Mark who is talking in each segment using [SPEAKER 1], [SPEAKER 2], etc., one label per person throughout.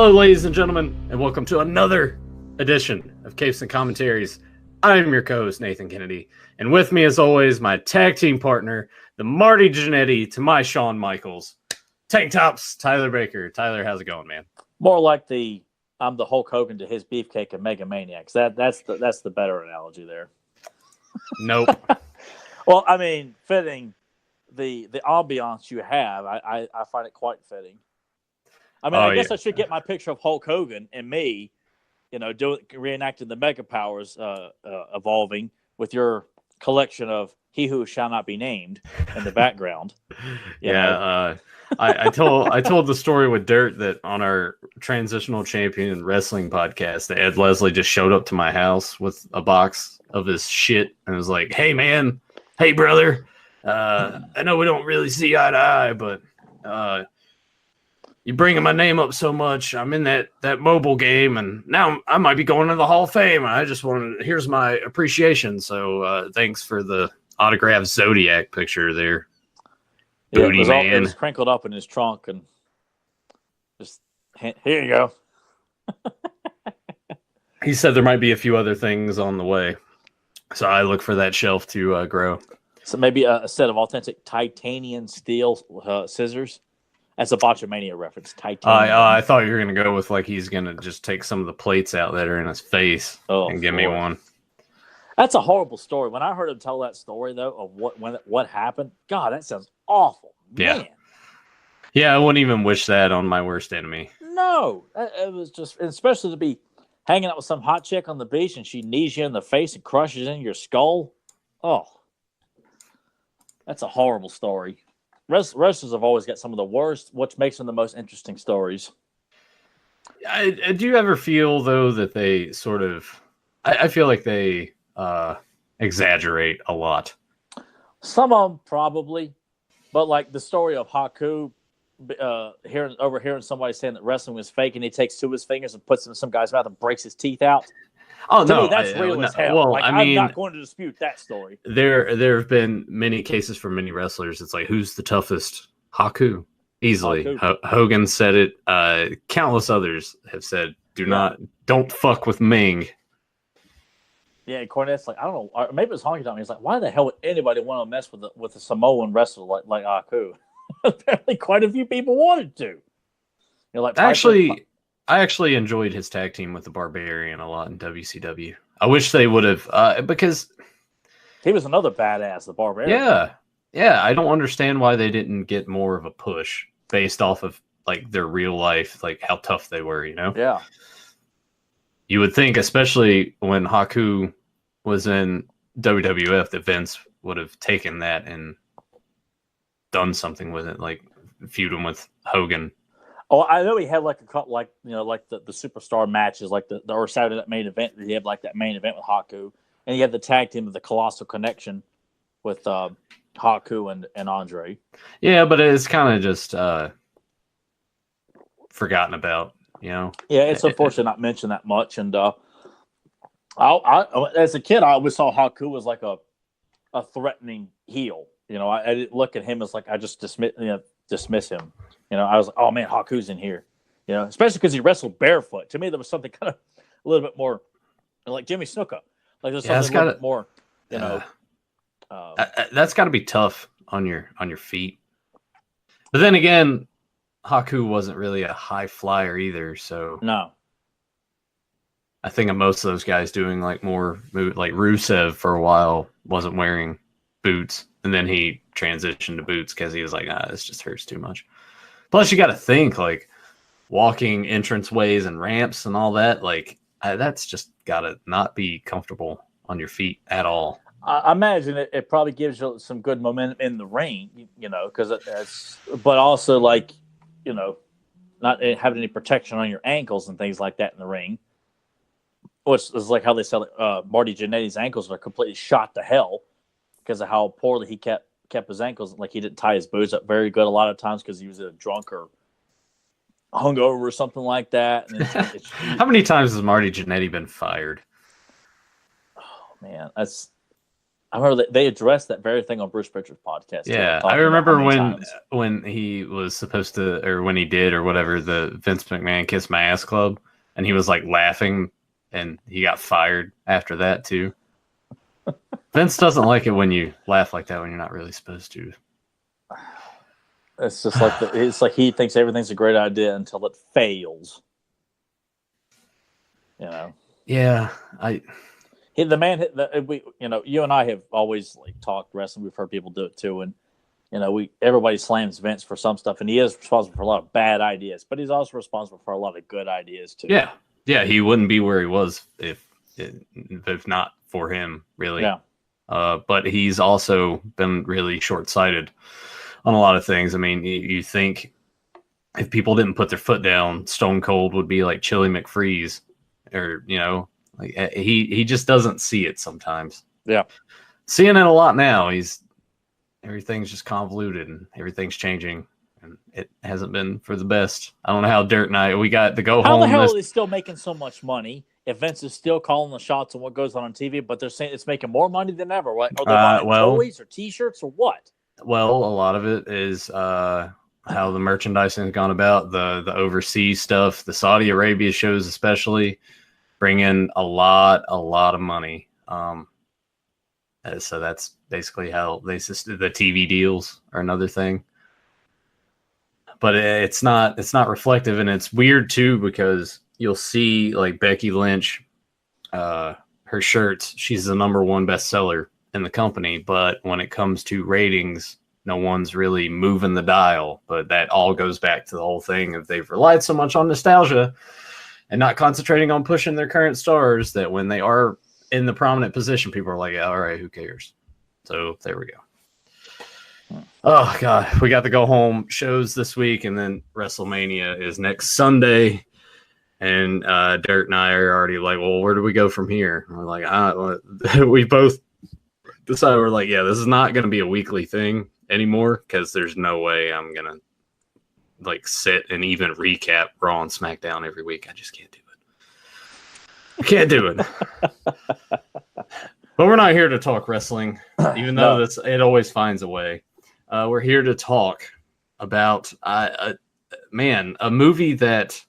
[SPEAKER 1] Hello, ladies and gentlemen, and welcome to another edition of Capes and Commentaries. I'm your co-host, Nathan Kennedy, and with me, as always, my tag team partner, the Marty Jannetty to my Shawn Michaels. Tank Tops, Tyler Baker. Tyler, how's it going, man?
[SPEAKER 2] More like I'm the Hulk Hogan to his Beefcake and Mega Maniacs. That's the better analogy there.
[SPEAKER 1] Nope.
[SPEAKER 2] Well, I mean, fitting the ambiance you have, I find it quite fitting. I mean, I guess I should get my picture of Hulk Hogan and me, reenacting the Mega Powers evolving with your collection of He Who Shall Not Be Named in the background.
[SPEAKER 1] I told the story with Dirt that on our Transitional Champion Wrestling podcast, that Ed Leslie just showed up to my house with a box of his shit and was like, "Hey man, hey brother, I know we don't really see eye to eye, but you're bringing my name up so much. I'm in that mobile game, and now I might be going to the Hall of Fame. I just here's my appreciation. So thanks for the autographed Zodiac picture there." Booty man.
[SPEAKER 2] It was crinkled up in his trunk, and just here you go.
[SPEAKER 1] He said there might be a few other things on the way, so I look for that shelf to grow.
[SPEAKER 2] So maybe a set of authentic titanium steel scissors. That's a Botchamania reference. Titanium.
[SPEAKER 1] I thought you were gonna go with like he's gonna just take some of the plates out that are in his face and give me one.
[SPEAKER 2] That's a horrible story. When I heard him tell that story, though, of what happened, God, that sounds awful. Man.
[SPEAKER 1] Yeah, I wouldn't even wish that on my worst enemy.
[SPEAKER 2] No, it was just, especially to be hanging out with some hot chick on the beach and she knees you in the face and crushes in your skull. Oh, that's a horrible story. Wrestlers have always got some of the worst, which makes them the most interesting stories.
[SPEAKER 1] Do you ever feel, though, that they sort of... I feel like they exaggerate a lot.
[SPEAKER 2] Some of them probably, but like the story of Haku, overhearing somebody saying that wrestling was fake, and he takes two of his fingers and puts them in some guy's mouth and breaks his teeth out.
[SPEAKER 1] Oh,
[SPEAKER 2] to me, that's real as hell.
[SPEAKER 1] Well,
[SPEAKER 2] like, I'm not going to dispute that story.
[SPEAKER 1] There have been many cases for many wrestlers. It's like, who's the toughest? Haku, easily.
[SPEAKER 2] Haku.
[SPEAKER 1] Hogan said it. Countless others have said, don't fuck with Ming.
[SPEAKER 2] Yeah, Cornette's like, I don't know, or maybe it was Honky Tonk. He's like, why the hell would anybody want to mess with a Samoan wrestler like Haku? Apparently, quite a few people wanted to.
[SPEAKER 1] I actually enjoyed his tag team with the Barbarian a lot in WCW. I wish they would have, because
[SPEAKER 2] he was another badass, the Barbarian.
[SPEAKER 1] Yeah. I don't understand why they didn't get more of a push based off of like their real life, like how tough they were.
[SPEAKER 2] Yeah.
[SPEAKER 1] You would think, especially when Haku was in WWF, that Vince would have taken that and done something with it, like feud him with Hogan.
[SPEAKER 2] Oh, I know he had like a couple, like the superstar matches, like or Saturday Night Main Event. He had like that main event with Haku, and he had the tag team of the Colossal Connection with Haku and Andre. Yeah,
[SPEAKER 1] but it's kind of just forgotten about.
[SPEAKER 2] Yeah, it's unfortunate not mentioned that much. And I as a kid, I always saw Haku as like a threatening heel. I didn't look at him as like I just dismiss him. I was like, oh man, Haku's in here. Especially because he wrestled barefoot. To me, there was something kind of a little bit more like Jimmy Snuka. Like there's something a little bit more.
[SPEAKER 1] That's got to be tough on your feet. But then again, Haku wasn't really a high flyer either, so
[SPEAKER 2] no.
[SPEAKER 1] I think of most of those guys doing like more like Rusev for a while wasn't wearing boots, and then he transitioned to boots because he was like, this just hurts too much. Plus, you got to think like walking entrance ways and ramps and all that. Like that's just got to not be comfortable on your feet at all.
[SPEAKER 2] I imagine it probably gives you some good momentum in the ring, because it's, but also like. Not having any protection on your ankles and things like that in the ring, which is like how they sell it. Marty Jannetty's ankles are completely shot to hell because of how poorly he kept his ankles. Like he didn't tie his boots up very good a lot of times because he was a drunk or hungover or something like that. And
[SPEAKER 1] how many times has Marty Jannetty been fired?
[SPEAKER 2] Oh man, that's I remember they addressed that very thing on Bruce Pritchard's podcast.
[SPEAKER 1] Yeah,
[SPEAKER 2] too,
[SPEAKER 1] I remember
[SPEAKER 2] times.
[SPEAKER 1] when he was supposed to, or when he did, or whatever, the Vince McMahon Kiss My Ass Club, and he was like laughing, and he got fired after that too. Vince doesn't like it when you laugh like that when you're not really supposed to.
[SPEAKER 2] It's just like it's like he thinks everything's a great idea until it fails. You know.
[SPEAKER 1] Yeah,
[SPEAKER 2] The man, you and I have always like talked wrestling. We've heard people do it too, and everybody slams Vince for some stuff, and he is responsible for a lot of bad ideas, but he's also responsible for a lot of good ideas too.
[SPEAKER 1] Yeah, he wouldn't be where he was if not for him, really.
[SPEAKER 2] Yeah.
[SPEAKER 1] But he's also been really short-sighted on a lot of things. I mean, you think if people didn't put their foot down, Stone Cold would be like Chili McFreeze, or like he just doesn't see it sometimes.
[SPEAKER 2] Yeah,
[SPEAKER 1] seeing it a lot now. Everything's just convoluted and everything's changing, and it hasn't been for the best. I don't know how Dirt and I we got to go home.
[SPEAKER 2] How the hell are they still making so much money if Vince is still calling the shots on what goes on TV, but they're saying it's making more money than ever? What are they buying toys or T-shirts or what?
[SPEAKER 1] Well, a lot of it is how the merchandising has gone about, the overseas stuff, the Saudi Arabia shows especially bring in a lot of money. So that's basically how the TV deals are another thing. But it's not reflective, and it's weird too because you'll see like Becky Lynch, her shirts, she's the #1 bestseller in the company, but when it comes to ratings, no one's really moving the dial. But that all goes back to the whole thing of they've relied so much on nostalgia and not concentrating on pushing their current stars that when they are in the prominent position, people are like, yeah, all right, who cares? So there we go. Oh God, we got the go home shows this week, and then WrestleMania is next Sunday. And Dirt and I are already like, well, where do we go from here? And we're like, we both decided, we're like, yeah, this is not going to be a weekly thing anymore because there's no way I'm going to like sit and even recap Raw and SmackDown every week. I just can't do it. I can't do it. But we're not here to talk wrestling, even though it always finds a way. We're here to talk about, a movie that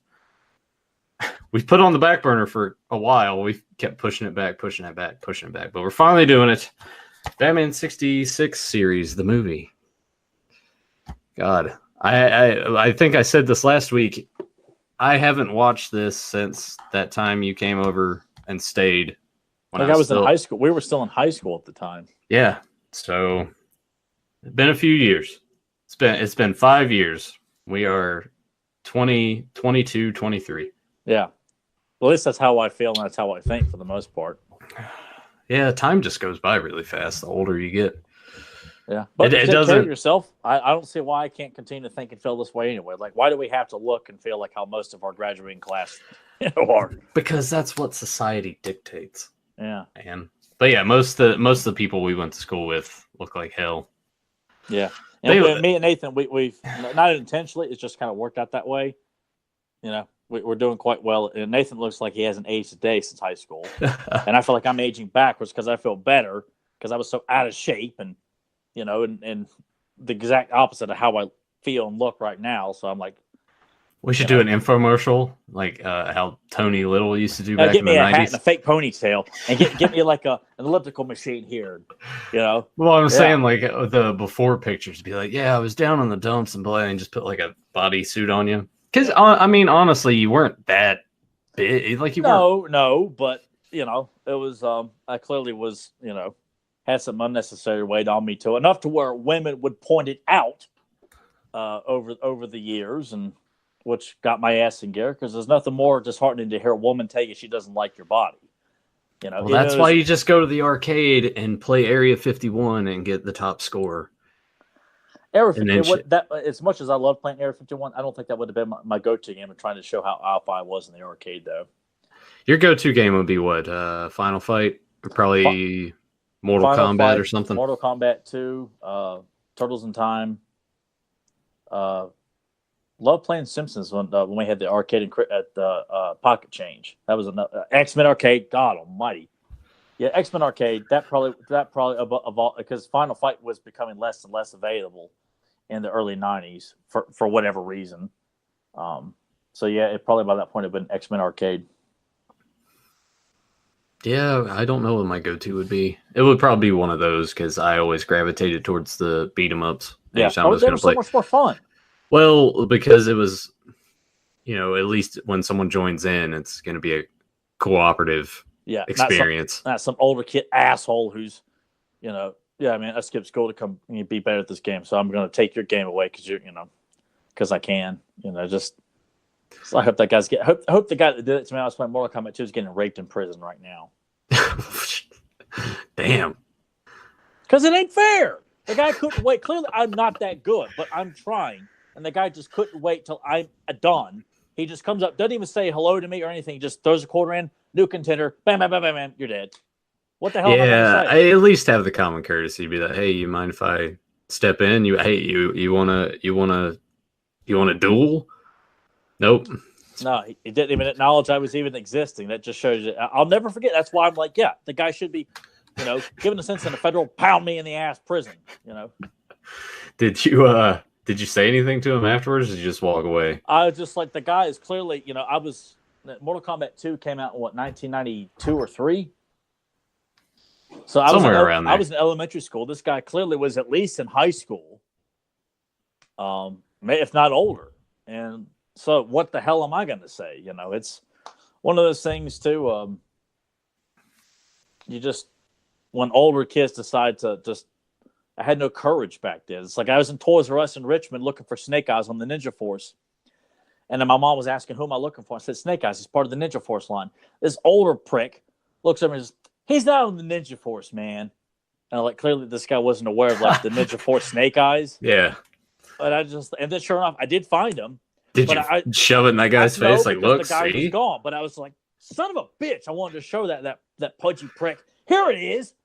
[SPEAKER 1] we put on the back burner for a while. We kept pushing it back. But we're finally doing it. Batman 66 series, the movie. God, I think I said this last week. I haven't watched this since that time you came over and stayed.
[SPEAKER 2] I was in high school. We were still in high school at the time. Yeah.
[SPEAKER 1] So it's been a few years. It's been 5 years. We are 20, 22, 23.
[SPEAKER 2] Yeah. Well, at least that's how I feel, and that's how I think for the most part.
[SPEAKER 1] Yeah, time just goes by really fast the older you get.
[SPEAKER 2] Yeah. But it doesn't. Care of yourself. I don't see why I can't continue to think and feel this way anyway. Like, why do we have to look and feel like how most of our graduating class are?
[SPEAKER 1] Because that's what society dictates.
[SPEAKER 2] Yeah.
[SPEAKER 1] But yeah, most of the people we went to school with look like hell.
[SPEAKER 2] Yeah. Me and Nathan, we've not intentionally, it's just kind of worked out that way. We're doing quite well. And Nathan looks like he hasn't aged a day since high school. And I feel like I'm aging backwards because I feel better because I was so out of shape and the exact opposite of how I feel and look right now. So I'm like,
[SPEAKER 1] we should do an infomercial like how Tony Little used to do back in the 90s. Get me
[SPEAKER 2] a hat and a fake ponytail and get me like an elliptical machine here.
[SPEAKER 1] Well, I'm saying like the before pictures be like, yeah, I was down in the dumps and just put like a bodysuit on you. Because I mean, honestly, you weren't that big. Like you weren't.
[SPEAKER 2] No, but it was. I clearly was. Had some unnecessary weight on me too, enough to where women would point it out over the years, and which got my ass in gear because there's nothing more disheartening to hear a woman tell you she doesn't like your body.
[SPEAKER 1] Well, that's why you just go to the arcade and play Area 51 and get the top score.
[SPEAKER 2] Area 51, as much as I love playing Area 51, I don't think that would have been my go-to game of trying to show how alpha I was in the arcade, though.
[SPEAKER 1] Your go-to game would be what? Final Fight? Or probably Mortal Kombat or something?
[SPEAKER 2] Mortal Kombat 2, Turtles in Time. Love playing Simpsons when we had the arcade at the Pocket Change. That was another X-Men arcade. God almighty. Yeah, X-Men Arcade. That probably evolved because Final Fight was becoming less and less available in the early '90s for whatever reason. So yeah, it probably by that point had been X-Men Arcade.
[SPEAKER 1] Yeah, I don't know what my go-to would be. It would probably be one of those because I always gravitated towards the beat 'em ups.
[SPEAKER 2] Yeah,
[SPEAKER 1] Anytime I was
[SPEAKER 2] they
[SPEAKER 1] going
[SPEAKER 2] were
[SPEAKER 1] to
[SPEAKER 2] so
[SPEAKER 1] play.
[SPEAKER 2] much more fun.
[SPEAKER 1] Well, because it was, at least when someone joins in, it's going to be a cooperative experience.
[SPEAKER 2] Not some older kid asshole who's, yeah, man, I skipped school to come and be better at this game, so I'm going to take your game away because I can, just. So I hope that guy's I hope the guy that did it to me, I was playing Mortal Kombat 2 is getting raped in prison right now.
[SPEAKER 1] Damn.
[SPEAKER 2] Because it ain't fair. The guy couldn't wait. Clearly, I'm not that good, but I'm trying. And the guy just couldn't wait till I'm done. He just comes up, doesn't even say hello to me or anything. He just throws a quarter in, new contender, bam, bam, bam, bam, bam, you're dead. What the hell am I going to say?
[SPEAKER 1] I at least have the common courtesy to be like, hey, you mind if I step in? You wanna duel? Nope.
[SPEAKER 2] No, he didn't even acknowledge I was even existing. That just shows you. I'll never forget. That's why I'm like, yeah, the guy should be, given a sense in a federal pound me in the ass prison.
[SPEAKER 1] Did you say anything to him afterwards? Or did you just walk away?
[SPEAKER 2] I was just like, the guy is clearly, Mortal Kombat 2 came out in 1992 or 3. So
[SPEAKER 1] around there.
[SPEAKER 2] I was in elementary school. This guy clearly was at least in high school, if not older. And so what the hell am I going to say? It's one of those things too. You just, when older kids decide to just, I had no courage back then. It's like I was in Toys R Us in Richmond looking for Snake Eyes on the Ninja Force. And then my mom was asking, who am I looking for? I said, Snake Eyes. He's part of the Ninja Force line. This older prick looks at me and says, he's not on the Ninja Force, man. And clearly this guy wasn't aware of the Ninja Force Snake Eyes.
[SPEAKER 1] Yeah.
[SPEAKER 2] And then sure enough, I did find him.
[SPEAKER 1] Did you shove it in that guy's face? Look,
[SPEAKER 2] the guy
[SPEAKER 1] see?
[SPEAKER 2] was gone. But I was like, son of a bitch. I wanted to show that pudgy prick. Here it is,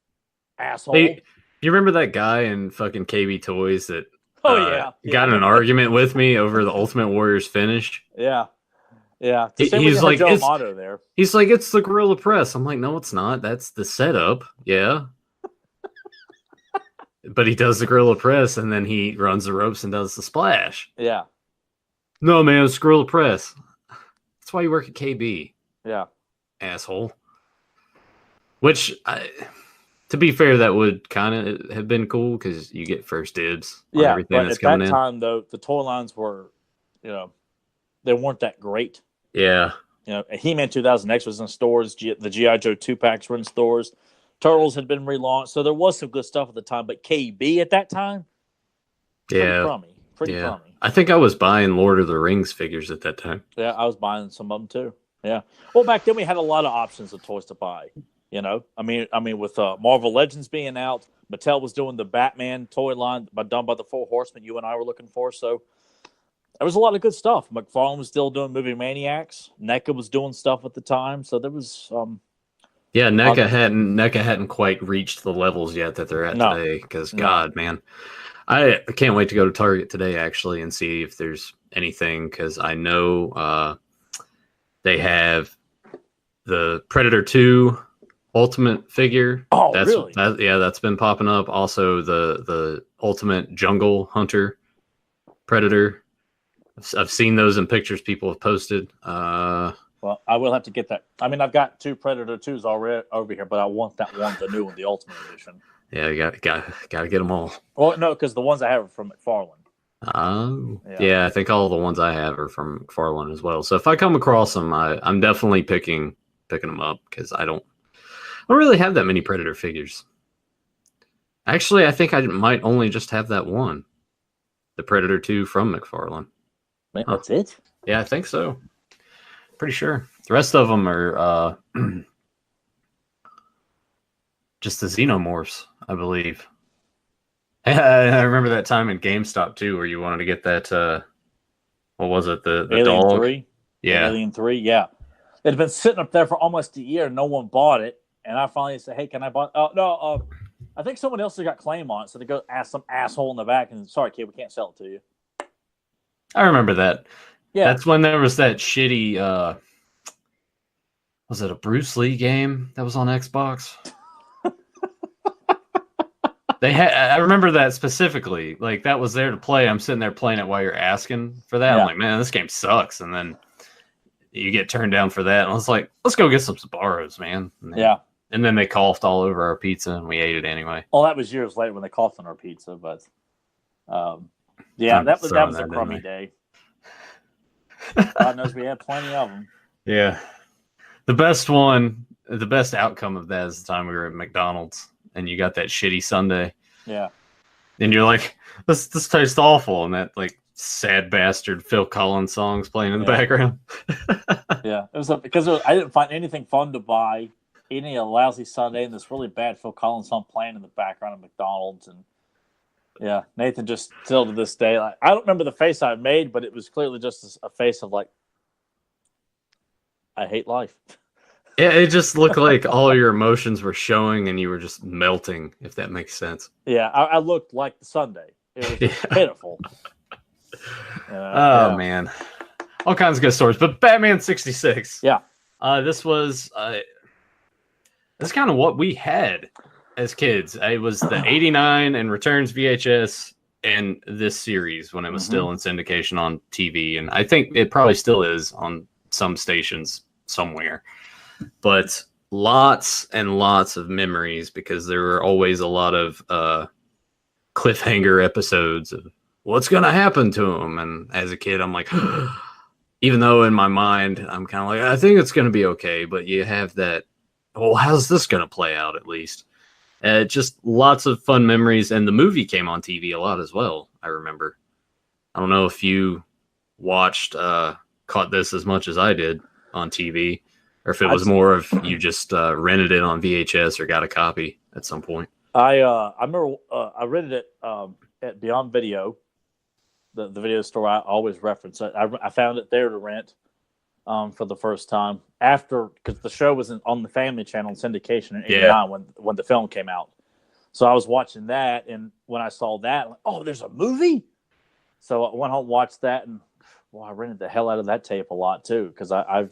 [SPEAKER 2] asshole.
[SPEAKER 1] Hey, you remember that guy in fucking KB Toys that got in an argument with me over the Ultimate Warrior's finish?
[SPEAKER 2] Yeah. Yeah.
[SPEAKER 1] He's like,
[SPEAKER 2] there.
[SPEAKER 1] He's like, it's the Gorilla Press. I'm like, no, it's not. That's the setup. Yeah. But he does the Gorilla Press and then he runs the ropes and does the splash.
[SPEAKER 2] Yeah.
[SPEAKER 1] No, man, it's Gorilla Press. That's why you work at KB.
[SPEAKER 2] Yeah.
[SPEAKER 1] Asshole. Which, to be fair, that would kind of have been cool because you get first dibs on everything that's coming in.
[SPEAKER 2] At that time, though, the toy lines were, they weren't that great.
[SPEAKER 1] Yeah.
[SPEAKER 2] He-Man 2000X was in stores. The G.I. Joe 2-packs were in stores. Turtles had been relaunched. So there was some good stuff at the time. But KB at that time, pretty crummy.
[SPEAKER 1] I think I was buying Lord of the Rings figures at that time.
[SPEAKER 2] Yeah, I was buying some of them too. Yeah. Well, back then we had a lot of options of toys to buy. I mean, with Marvel Legends being out, Mattel was doing the Batman toy line done by the Four Horsemen. You and I were looking for. So there was a lot of good stuff. McFarlane was still doing Movie Maniacs. NECA was doing stuff at the time. So there was.
[SPEAKER 1] NECA hadn't quite reached the levels yet that they're at today. Because God, man. I can't wait to go to Target today, actually, and see if there's anything, because I know they have the Predator 2 Ultimate figure.
[SPEAKER 2] Oh, really?
[SPEAKER 1] That's been popping up. Also, the Ultimate Jungle Hunter Predator. I've seen those in pictures people have posted.
[SPEAKER 2] Well, I will have to get that. I mean, I've got 2 Predator 2s already over here, but I want that one, the new one, the Ultimate Edition.
[SPEAKER 1] Yeah, you got to get them all.
[SPEAKER 2] Well, no, because the ones I have are from McFarlane.
[SPEAKER 1] Oh, yeah. I think all the ones I have are from McFarlane as well. So if I come across them, I'm definitely picking them up because I don't really have that many Predator figures. Actually, I think I might only just have that one, the Predator 2 from McFarlane.
[SPEAKER 2] Man, that's it?
[SPEAKER 1] Yeah, I think so. Pretty sure. The rest of them are just the Xenomorphs, I believe. I remember that time in GameStop too, where you wanted to get that. What was it? The
[SPEAKER 2] Alien
[SPEAKER 1] dog.
[SPEAKER 2] 3?
[SPEAKER 1] Yeah,
[SPEAKER 2] Alien 3. Yeah, it had been sitting up there for almost a year. No one bought it, and I finally said, "Hey, can I buy?" Oh no, I think someone else has got claim on it, so they go ask some asshole in the back, and sorry, kid, we can't sell it to you.
[SPEAKER 1] I remember that.
[SPEAKER 2] Yeah,
[SPEAKER 1] that's when there was that shitty. Was it a Bruce Lee game that was on Xbox? They had. I remember that specifically. Like that was there to play. I'm sitting there playing it while you're asking for that.
[SPEAKER 2] Yeah.
[SPEAKER 1] I'm like, man, this game sucks. And then you get turned down for that. And I was like, let's go get some Sbarros, man. And then they coughed all over our pizza, and we ate it anyway.
[SPEAKER 2] Well, that was years later when they coughed on our pizza, but that was a crummy day. God knows we had plenty of them.
[SPEAKER 1] Yeah, the best outcome of that is the time we were at McDonald's, and you got that shitty sundae.
[SPEAKER 2] Yeah,
[SPEAKER 1] and you're like, this tastes awful, and that like sad bastard Phil Collins songs playing in the background.
[SPEAKER 2] Yeah, it was because I didn't find anything fun to buy. Eating a lousy sundae and this really bad Phil Collins song playing in the background of McDonald's, and Nathan just still to this day, like, I don't remember the face I made, but it was clearly just a face of like, I hate life.
[SPEAKER 1] Yeah, it just looked like all your emotions were showing, and you were just melting, if that makes sense.
[SPEAKER 2] Yeah, I looked like the sundae. It was pitiful.
[SPEAKER 1] Man, all kinds of good stories. But Batman 66.
[SPEAKER 2] Yeah,
[SPEAKER 1] this was. That's kind of what we had as kids. It was the 89 and Returns VHS and this series when it was still in syndication on TV. And I think it probably still is on some stations somewhere. But lots and lots of memories because there were always a lot of cliffhanger episodes of what's going to happen to him. And as a kid, I'm like, even though in my mind, I'm kind of like, I think it's going to be okay. But you have that. Well, how's this going to play out at least? Just lots of fun memories. And the movie came on TV a lot as well, I remember. I don't know if you caught this as much as I did on TV, or if it was more of you just rented it on VHS or got a copy at some point.
[SPEAKER 2] I remember I rented it at Beyond Video, the video store I always reference. I found it there to rent. For the first time because the show was on the Family Channel in syndication in '89 when the film came out. So I was watching that, and when I saw that, I'm like, oh, there's a movie. So I went home, watched that, and I rented the hell out of that tape a lot too because and I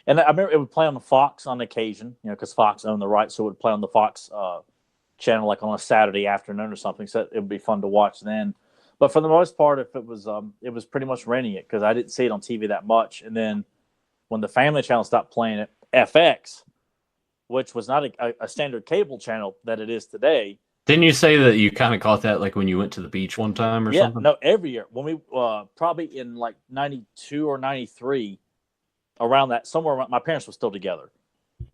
[SPEAKER 2] remember it would play on the Fox on occasion, because Fox owned the rights, so it would play on the Fox channel like on a Saturday afternoon or something. So it would be fun to watch then. But for the most part, if it was pretty much renting it because I didn't see it on TV that much. And then when the Family Channel stopped playing it, FX, which was not a standard cable channel that it is today.
[SPEAKER 1] Didn't you say that you kind of caught that like when you went to the beach one time or something?
[SPEAKER 2] Yeah, no, every year. When we probably in like 92 or 93, around that, somewhere around, my parents were still together,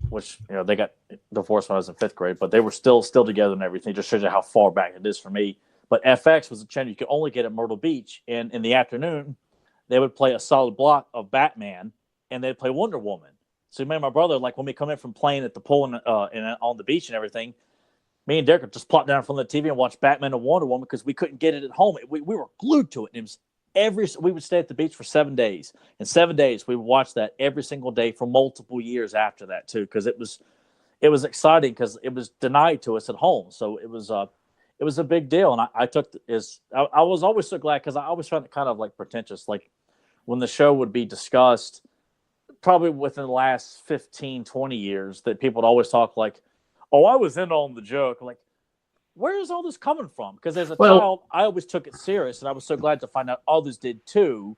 [SPEAKER 2] which, they got divorced when I was in 5th grade, but they were still together and everything. Just shows you how far back it is for me. But FX was a channel you could only get at Myrtle Beach. And in the afternoon, they would play a solid block of Batman, and they'd play Wonder Woman. So me and my brother, like when we come in from playing at the pool and on the beach and everything, me and Derek would just plop down in front of the TV and watch Batman and Wonder Woman because we couldn't get it at home. We were glued to it. And it was we would stay at the beach for 7 days. In 7 days, we would watch that every single day for multiple years after that too, because it was exciting because it was denied to us at home. So it was a big deal, and I was always so glad because I always found it kind of like pretentious. Like when the show would be discussed, probably within the last 15, 20 years, that people would always talk like, "Oh, I was in on the joke." Like, where is all this coming from? Because as a child, I always took it serious, and I was so glad to find out others did too.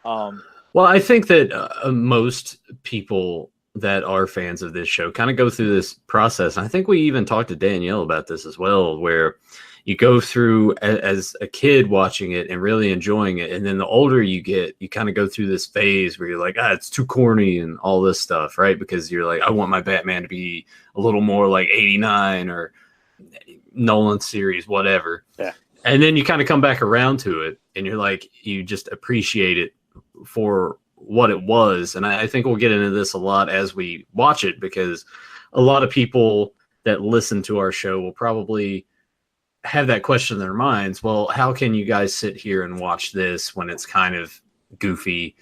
[SPEAKER 1] Well, I think that most people that are fans of this show kind of go through this process. And I think we even talked to Danielle about this as well, where you go through as a kid watching it and really enjoying it. And then the older you get, you kind of go through this phase where you're like, it's too corny and all this stuff, right? Because you're like, I want my Batman to be a little more like 89 or Nolan series, whatever.
[SPEAKER 2] Yeah.
[SPEAKER 1] And then you kind of come back around to it and you're like, you just appreciate it for what it was. And I think we'll get into this a lot as we watch it, because a lot of people that listen to our show will probably have that question in their minds. Well, how can you guys sit here and watch this when it's kind of goofy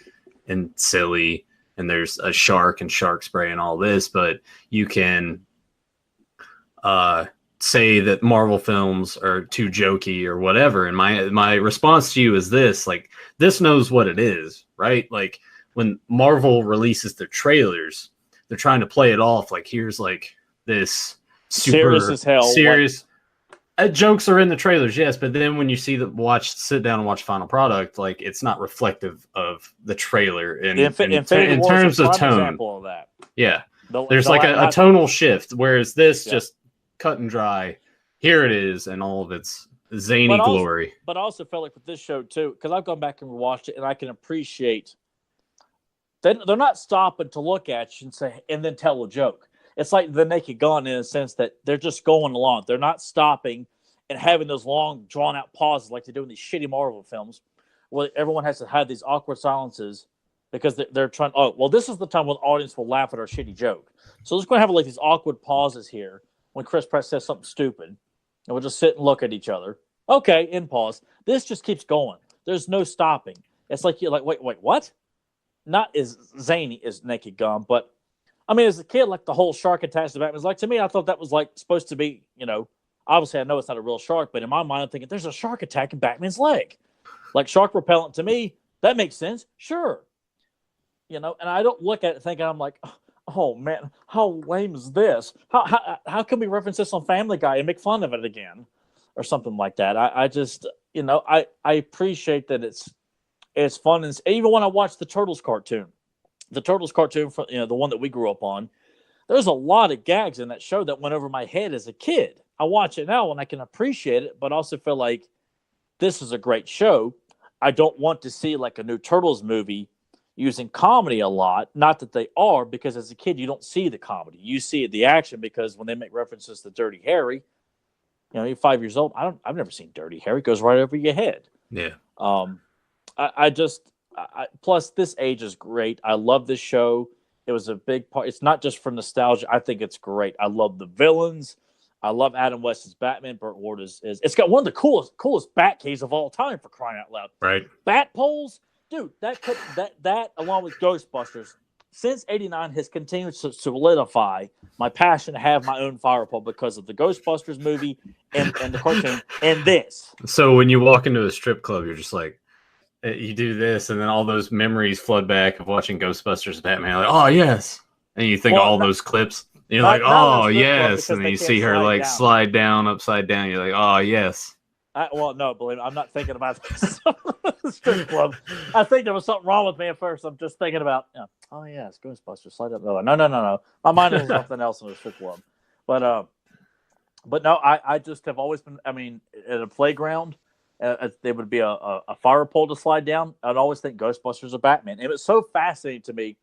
[SPEAKER 1] and silly and there's a shark and shark spray and all this, but you can say that Marvel films are too jokey or whatever. And my response to you is this, like, this knows what it is, right? Like when Marvel releases their trailers, they're trying to play it off like, here's like this super
[SPEAKER 2] serious as hell,
[SPEAKER 1] serious. Jokes are in the trailers, yes, but then when you sit down and watch final product, like it's not reflective of the trailer
[SPEAKER 2] Infinity
[SPEAKER 1] in
[SPEAKER 2] War is a
[SPEAKER 1] terms of
[SPEAKER 2] prime
[SPEAKER 1] tone.
[SPEAKER 2] example of that.
[SPEAKER 1] Yeah,
[SPEAKER 2] They'll,
[SPEAKER 1] there's
[SPEAKER 2] they'll
[SPEAKER 1] like
[SPEAKER 2] act
[SPEAKER 1] a
[SPEAKER 2] not,
[SPEAKER 1] tonal shift, whereas this
[SPEAKER 2] yeah.
[SPEAKER 1] just cut and dry. Here it is, and all of its zany
[SPEAKER 2] But also,
[SPEAKER 1] glory.
[SPEAKER 2] but I also felt like with this show too, because I've gone back and watched it, and I can appreciate they're not stopping to look at you and say and then tell a joke. It's like the Naked Gun in a sense that they're just going along. They're not stopping and having those long, drawn out pauses like they do in these shitty Marvel films, where everyone has to have these awkward silences because they're trying. Oh, well, this is the time when the audience will laugh at our shitty joke. So let's go have like these awkward pauses here when Chris Pratt says something stupid, and we'll just sit and look at each other. Okay, in pause. This just keeps going. There's no stopping. It's like you're like, wait, what? Not as zany as Naked Gun, but I mean, as a kid, like the whole shark attached to Batman was like, to me, I thought that was like supposed to be, obviously I know it's not a real shark, but in my mind, I'm thinking there's a shark attacking Batman's leg. Like shark repellent to me, that makes sense. Sure. And I don't look at it thinking, I'm like, oh man, how lame is this? How can we reference this on Family Guy and make fun of it again? Or something like that. I just, I appreciate that it's fun. And even when I watch the Turtles cartoon, from the one that we grew up on, there's a lot of gags in that show that went over my head as a kid. I watch it now and I can appreciate it, but also feel like this is a great show. I don't want to see like a new Turtles movie using comedy a lot. Not that they are, because as a kid you don't see the comedy. You see the action, because when they make references to Dirty Harry, you're 5 years old. I've never seen Dirty Harry. It goes right over your head.
[SPEAKER 1] Yeah.
[SPEAKER 2] Plus this age is great. I love this show. It was a big part. It's not just for nostalgia. I think it's great. I love the villains. I love Adam West's Batman. Burt Ward it's got one of the coolest bat caves of all time, for crying out loud.
[SPEAKER 1] Right.
[SPEAKER 2] Bat poles, dude. That along with Ghostbusters, since '89 has continued to solidify my passion to have my own fire pole, because of the Ghostbusters movie and the cartoon and this.
[SPEAKER 1] So when you walk into a strip club, you're just like, you do this, and then all those memories flood back of watching Ghostbusters, Batman. Like, oh yes, and you think of all those clips. And you're like, oh yes, and then you see her like slide down upside down. You're like, oh yes.
[SPEAKER 2] No, believe me, I'm not thinking about this strip club. I think there was something wrong with me at first. I'm just thinking about, oh yes, Ghostbusters, slide up. No. My mind was something else in the strip club. But no, I just have always been. I mean, at a playground, there would be a fire pole to slide down. I'd always think Ghostbusters or Batman. And it was so fascinating to me,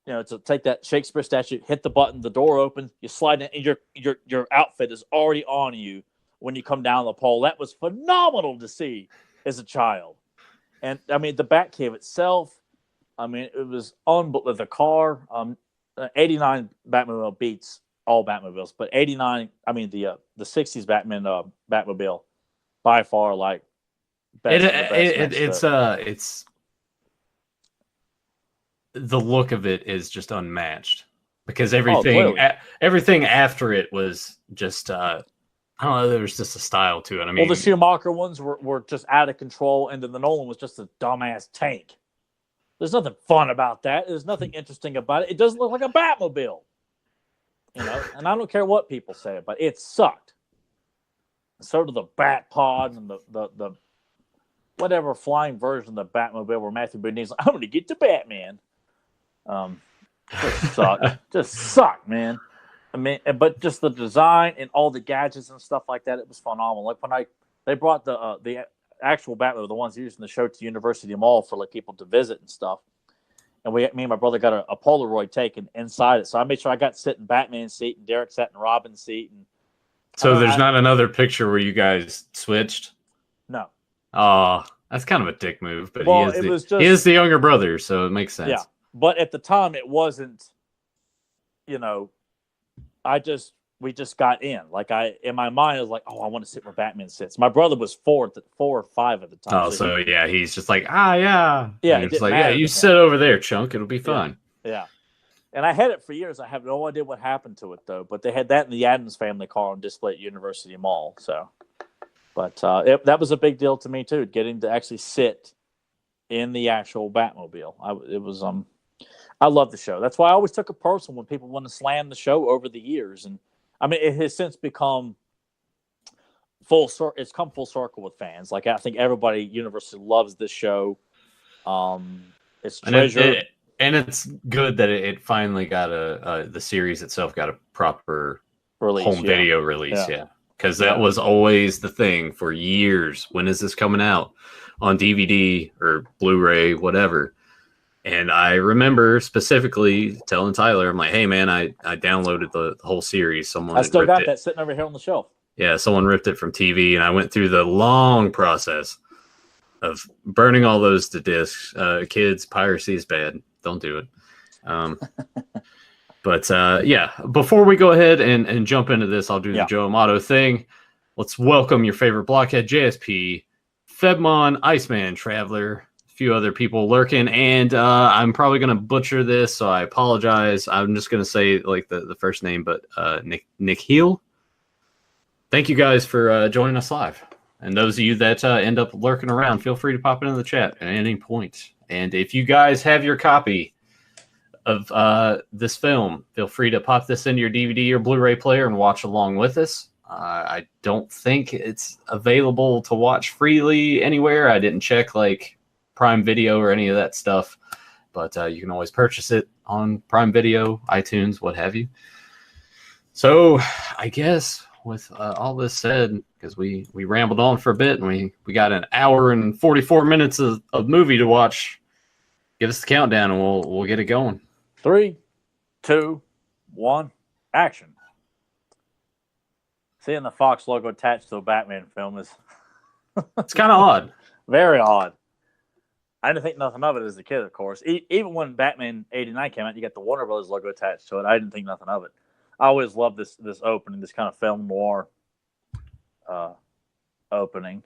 [SPEAKER 2] to take that Shakespeare statue, hit the button, the door opens, you slide in, and your outfit is already on you when you come down the pole. That was phenomenal to see as a child. And I mean, the Batcave itself, I mean, it was unbelievable. The car, 89 Batmobile beats all Batmobiles, but 89, I mean, the 60s Batman Batmobile, by far, like,
[SPEAKER 1] it's the look of it is just unmatched, because everything after it was just I don't know, there was just a style to it. I mean,
[SPEAKER 2] the Schumacher ones were just out of control, and then the Nolan was just a dumbass tank. There's nothing fun about that. There's nothing interesting about it. It doesn't look like a Batmobile, and I don't care what people say, but it sucked. So did the Bat Pod and the whatever flying version of the Batmobile where Matthew Broderick's like, I'm going to get to Batman. Just sucked, man. I mean, but just the design and all the gadgets and stuff like that, it was phenomenal. Like when they brought the actual Batmobile, the ones used in the show, to University Mall for like people to visit and stuff. And me and my brother got a Polaroid taken inside it. So I made sure I got to sit in Batman's seat and Derek sat in Robin's seat. And
[SPEAKER 1] so there's not another picture where you guys switched?
[SPEAKER 2] No.
[SPEAKER 1] Oh, that's kind of a dick move, but he is the younger brother, so it makes sense.
[SPEAKER 2] Yeah, but at the time it wasn't, we just got in. Like in my mind, I was like, oh, I want to sit where Batman sits. My brother was 4 or 5 at the time.
[SPEAKER 1] Oh, so he's just like, yeah.
[SPEAKER 2] Yeah,
[SPEAKER 1] it's like, you sit over there, chunk. It'll be fun.
[SPEAKER 2] Yeah. And I had it for years. I have no idea what happened to it, though. But they had that in the Addams Family car on display at University Mall. So, but that was a big deal to me too, getting to actually sit in the actual Batmobile. I love the show. That's why I always took it personal when people want to slam the show over the years. And I mean, it has since become It's come full circle with fans. Like I think everybody universally loves this show. It's treasured.
[SPEAKER 1] And it's good that it finally got the series itself got a proper
[SPEAKER 2] Release,
[SPEAKER 1] home video release.
[SPEAKER 2] Yeah.
[SPEAKER 1] Because that was always the thing for years. When is this coming out on DVD or Blu-ray, whatever? And I remember specifically telling Tyler, I'm like, hey, man, I downloaded the whole series.
[SPEAKER 2] I still got that sitting over here on the shelf.
[SPEAKER 1] Yeah, someone ripped it from TV, and I went through the long process of burning all those to discs. Kids, piracy is bad. Don't do it. But yeah, before we go ahead and jump into this, I'll do the Joe Amato thing. Let's welcome your favorite blockhead, JSP, Febmon, Iceman, Traveler, a few other people lurking, and I'm probably going to butcher this, so I apologize. I'm just going to say like the first name, but Nick Heel. Thank you guys for joining us live. And those of you that end up lurking around, feel free to pop into the chat at any point. And if you guys have your copy of this film, feel free to pop this into your DVD or Blu-ray player and watch along with us. I don't think it's available to watch freely anywhere. I didn't check like Prime Video or any of that stuff, but you can always purchase it on Prime Video, iTunes, what have you. So I guess with all this said, because we rambled on for a bit and we got an hour and 44 minutes of movie to watch, give us the countdown and we'll get it going.
[SPEAKER 2] 3, 2, 1, action. Seeing the Fox logo attached to a Batman film is
[SPEAKER 1] it's kind of odd.
[SPEAKER 2] Very odd. I didn't think nothing of it as a kid, of course. Even when Batman 89 came out, you got the Warner Brothers logo attached to it. I didn't think nothing of it. I always loved this opening, this kind of film noir opening.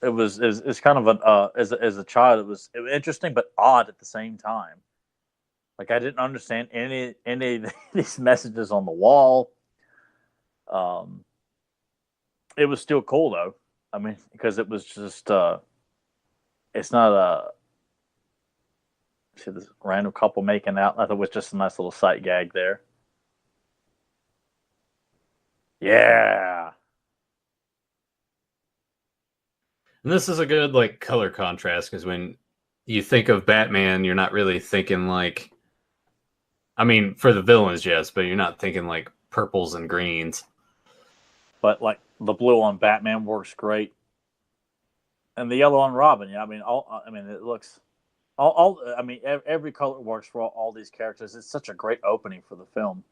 [SPEAKER 2] It's kind of as a child, it was interesting but odd at the same time. Like I didn't understand any of these messages on the wall. It was still cool though. I mean, because it was just it's not see this random couple making out. I thought it was just a nice little sight gag there. Yeah.
[SPEAKER 1] And this is a good like color contrast because when you think of Batman, you're not really thinking like, I mean, for the villains, yes, but you're not thinking like purples and greens.
[SPEAKER 2] But like the blue on Batman works great, and the yellow on Robin. Yeah, it looks all. I mean, every color works for all these characters. It's such a great opening for the film.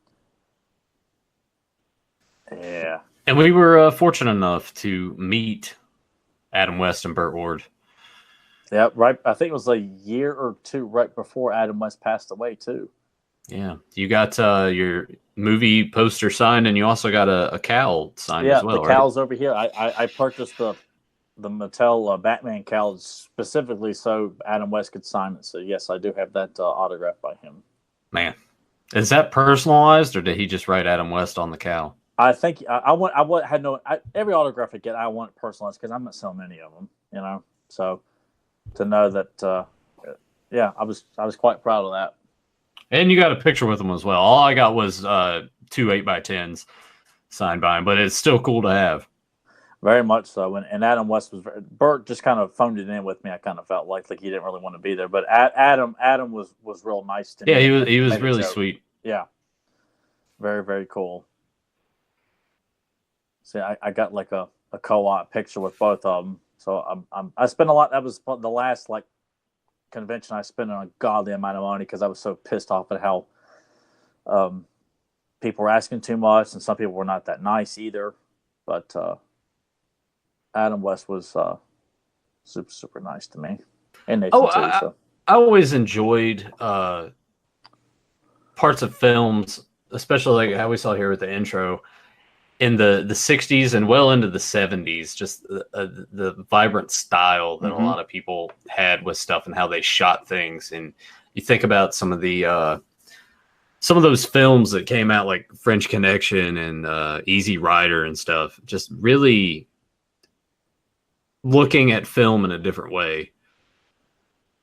[SPEAKER 2] Yeah,
[SPEAKER 1] and we were fortunate enough to meet Adam West and Burt Ward.
[SPEAKER 2] Yeah, right. I think it was a year or two right before Adam West passed away too.
[SPEAKER 1] Yeah, you got your movie poster signed, and you also got a cowl signed as well.
[SPEAKER 2] Yeah, the cowl's over here. I purchased the Mattel Batman cowl specifically so Adam West could sign it. So yes, I do have that autographed by him.
[SPEAKER 1] Man, is that personalized, or did he just write Adam West on the cowl?
[SPEAKER 2] I think every autograph I get, I want it personalized because I'm not selling any of them, you know. So to know that, I was quite proud of that.
[SPEAKER 1] And you got a picture with him as well. All I got was 2 8x10s signed by him, but it's still cool to have.
[SPEAKER 2] Very much so. And Adam West Burt just kind of phoned it in with me. I kind of felt like he didn't really want to be there, but Adam was real nice to me.
[SPEAKER 1] Yeah, he was really sweet.
[SPEAKER 2] Yeah, very very cool. See, I got like a co-op picture with both of them. So I spent a lot. That was the last like convention I spent on a godly amount of money because I was so pissed off at how people were asking too much and some people were not that nice either. But Adam West was super super nice to me, and Nathan too. So
[SPEAKER 1] I always enjoyed parts of films, especially like how we saw here with the intro. In the 60s and well into the 70s, just the vibrant style that a lot of people had with stuff and how they shot things. And you think about some of those films that came out like French Connection and Easy Rider and stuff, just really looking at film in a different way.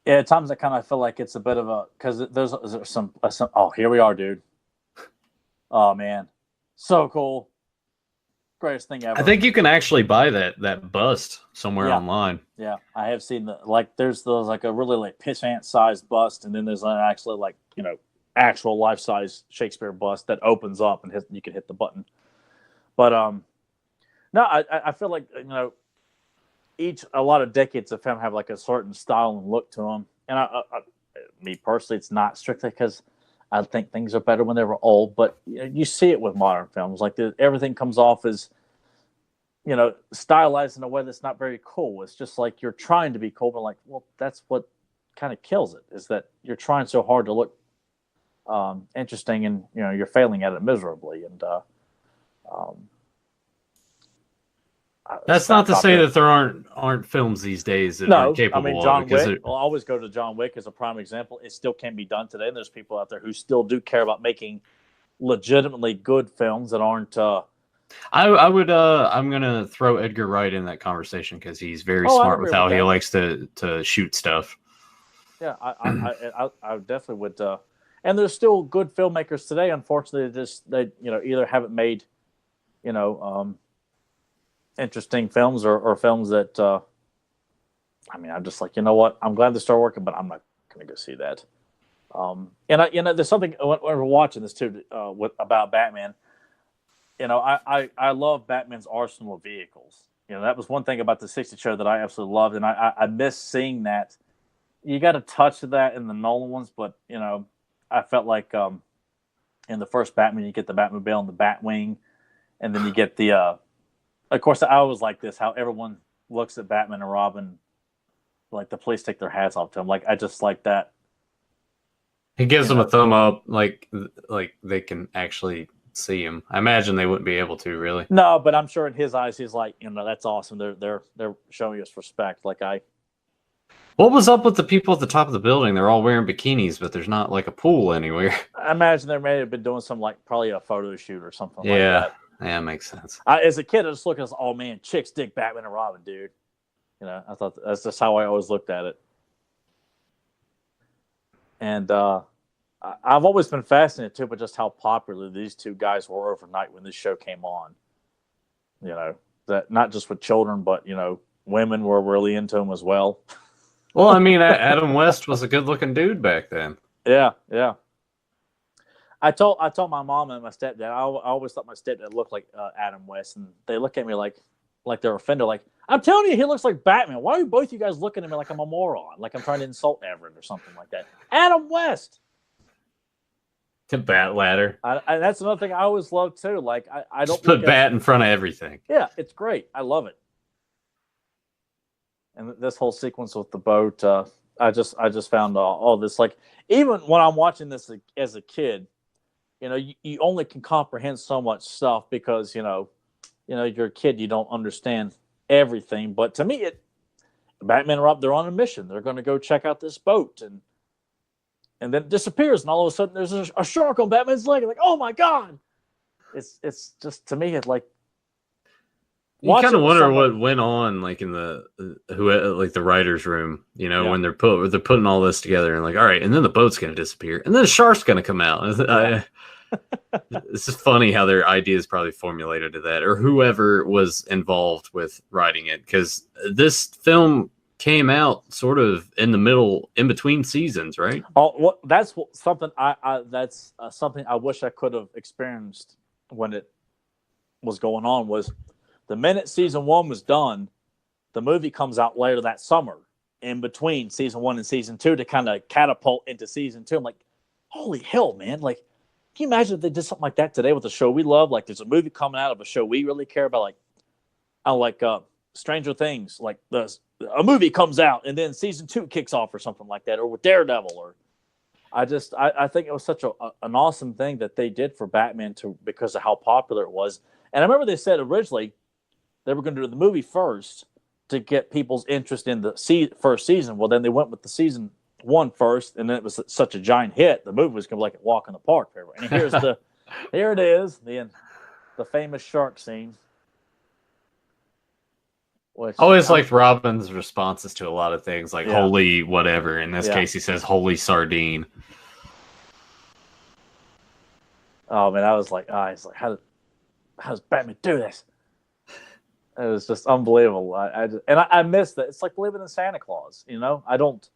[SPEAKER 2] Yeah, at times I kind of feel like it's a bit of because there's some oh, here we are, dude. Oh man, so cool. Greatest thing ever.
[SPEAKER 1] I think you can actually buy that bust somewhere online.
[SPEAKER 2] Yeah, I have seen there's like a really like piss ant sized bust, and then there's an actually like actual life size Shakespeare bust that opens up and you can hit the button. But no, I feel like a lot of decades of film have like a certain style and look to them, and me personally, it's not strictly because I think things are better when they were old, but you see it with modern films. Like everything comes off as, stylized in a way that's not very cool. It's just like you're trying to be cool, but like, well, that's what kind of kills it, is that you're trying so hard to look interesting, and you're failing at it miserably. And
[SPEAKER 1] that's not to say that there aren't films these days that are capable.
[SPEAKER 2] I mean, John Wick. I'll always go to John Wick as a prime example. It still can be done today, and there's people out there who still do care about making legitimately good films that aren't.
[SPEAKER 1] I would. I'm gonna throw Edgar Wright in that conversation because he's very smart with how he likes to shoot stuff.
[SPEAKER 2] Yeah, I definitely would. And there's still good filmmakers today. Unfortunately, they either haven't made, interesting films or films that. I'm just like, you know what? I'm glad they start working, but I'm not going to go see that. And there's something when we're watching this too about Batman. I love Batman's arsenal of vehicles. That was one thing about the '60s show that I absolutely loved, and I miss seeing that. You got a touch of that in the Nolan ones, but I felt like in the first Batman, you get the Batmobile and the Batwing, and then you get the. Of course, I always like this, how everyone looks at Batman and Robin, like the police take their hats off to him. Like, I just like that.
[SPEAKER 1] He gives them a thumb up, like they can actually see him. I imagine they wouldn't be able to, really.
[SPEAKER 2] No, but I'm sure in his eyes, he's like, that's awesome. They're showing us respect.
[SPEAKER 1] What was up with the people at the top of the building? They're all wearing bikinis, but there's not like a pool anywhere.
[SPEAKER 2] I imagine they may have been doing some probably a photo shoot or something like that.
[SPEAKER 1] Yeah, makes sense.
[SPEAKER 2] As a kid, I just looked at oh man, chicks dig Batman and Robin, dude. I thought that's just how I always looked at it. And I've always been fascinated too, but just how popular these two guys were overnight when this show came on. That not just with children, but women were really into them as well.
[SPEAKER 1] Well, I mean, Adam West was a good-looking dude back then.
[SPEAKER 2] Yeah. I told my mom and my stepdad. I always thought my stepdad looked like Adam West, and they look at me like they're offended. Like, I'm telling you, he looks like Batman. Why are both you guys looking at me like I'm a moron? Like I'm trying to insult Everett or something like that. Adam West.
[SPEAKER 1] To Bat Ladder.
[SPEAKER 2] That's another thing I always love too. Like I don't
[SPEAKER 1] just put Bat in front of everything.
[SPEAKER 2] Yeah, it's great. I love it. And this whole sequence with the boat, I just found all this. Like, even when I'm watching this as a kid, you only can comprehend so much stuff because you're a kid, you don't understand everything. But to me, Batman and Rob, they're on a mission. They're going to go check out this boat, and then it disappears, and all of a sudden there's a shark on Batman's leg. Like, oh my god! It's just, to me, it's like.
[SPEAKER 1] You kind of wonder what went on, like in the writers' room, when they're putting all this together, and like, all right, and then the boat's going to disappear, and then the shark's going to come out. It's just funny how their ideas probably formulated to that, or whoever was involved with writing it, because this film came out sort of in the middle, in between seasons, right?
[SPEAKER 2] Oh, well, that's something that's something I wish I could have experienced when it was going on. Was the minute season 1 was done, the movie comes out later that summer, in between season 1 and season 2, to kind of catapult into season 2. I'm like, holy hell, man! Like, can you imagine if they did something like that today with a show we love? Like, there's a movie coming out of a show we really care about, like Stranger Things. Like, a movie comes out and then season 2 kicks off or something like that, or with Daredevil. Or I think it was such an awesome thing that they did for Batman because of how popular it was. And I remember they said originally they were going to do the movie first to get people's interest in the first season. Well, then they went with the season 1 first, and then it was such a giant hit. The movie was going to be like a walk in the park for everyone. And here it is, the famous shark scene. I
[SPEAKER 1] always liked Robin's responses to a lot of things, like holy whatever. In this case, he says holy sardine.
[SPEAKER 2] Oh man, I was like, he's like, how does Batman do this? It was just unbelievable. I miss that. It's like believing in Santa Claus. You know, I don't.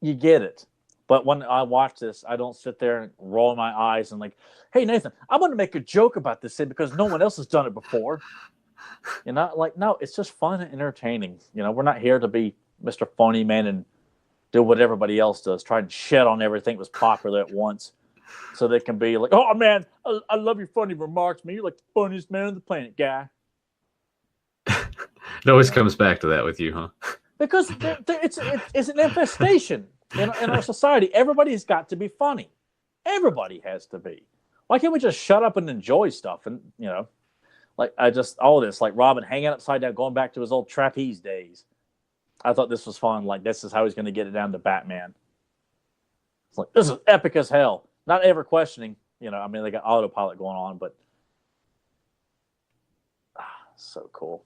[SPEAKER 2] You get it, but when I watch this, I don't sit there and roll my eyes and like, hey Nathan, I'm going to make a joke about this thing because no one else has done it before. You know, like no, it's just fun and entertaining. You know, we're not here to be Mr. Funny Man and do what everybody else does, try and shit on everything that was popular at once, so they can be like, oh man, I love your funny remarks, man. You're like the funniest man on the planet, guy.
[SPEAKER 1] It always comes back to that with you, huh?
[SPEAKER 2] Because it's an infestation in our society. Everybody's got to be funny. Everybody has to be. Why can't we just shut up and enjoy stuff? And you know, like all this, like Robin hanging upside down, going back to his old trapeze days. I thought this was fun. Like this is how he's going to get it down to Batman. It's like this is epic as hell. Not ever questioning. You know, I mean, they got autopilot going on, but so cool.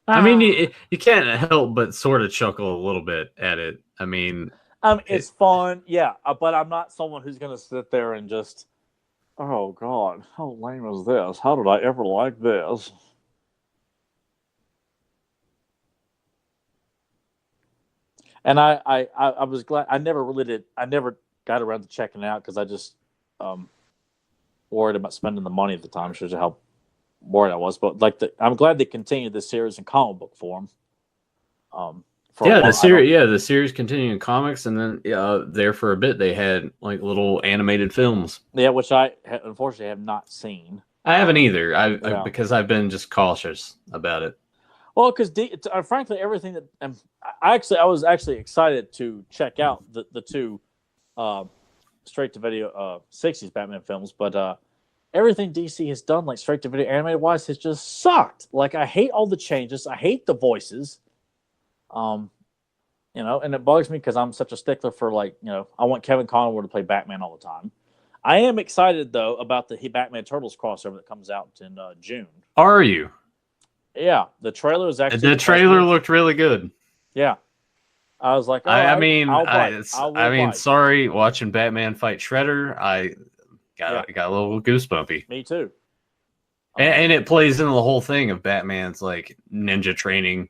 [SPEAKER 1] I mean, you can't help but sort of chuckle a little bit at it. I mean,
[SPEAKER 2] it's fun, yeah, but I'm not someone who's going to sit there and just, oh God, how lame is this? How did I ever like this? And I was glad I never really did. I never got around to checking it out because I just worried about spending the money at the time. Shows you how worried I was. But like, I'm glad they continued this series in comic book form.
[SPEAKER 1] The series continued in comics, and then there for a bit they had like little animated films.
[SPEAKER 2] Yeah, which I unfortunately have not seen.
[SPEAKER 1] I haven't either. Because I've been just cautious about it.
[SPEAKER 2] Well, because frankly, everything that I was actually excited to check out the two straight to video 60s Batman films, but everything DC has done, like straight to video animated wise, has just sucked. Like I hate all the changes. I hate the voices. You know, and it bugs me because I'm such a stickler for like, you know, I want Kevin Conroy to play Batman all the time. I am excited though about the Batman Turtles crossover that comes out in June.
[SPEAKER 1] Are you?
[SPEAKER 2] Yeah, the trailer is actually.
[SPEAKER 1] The trailer looked really good.
[SPEAKER 2] Yeah, I was like, oh,
[SPEAKER 1] I mean, sorry, watching Batman fight Shredder, I got a little goosebumpy.
[SPEAKER 2] Me too.
[SPEAKER 1] And it plays into the whole thing of Batman's like ninja training.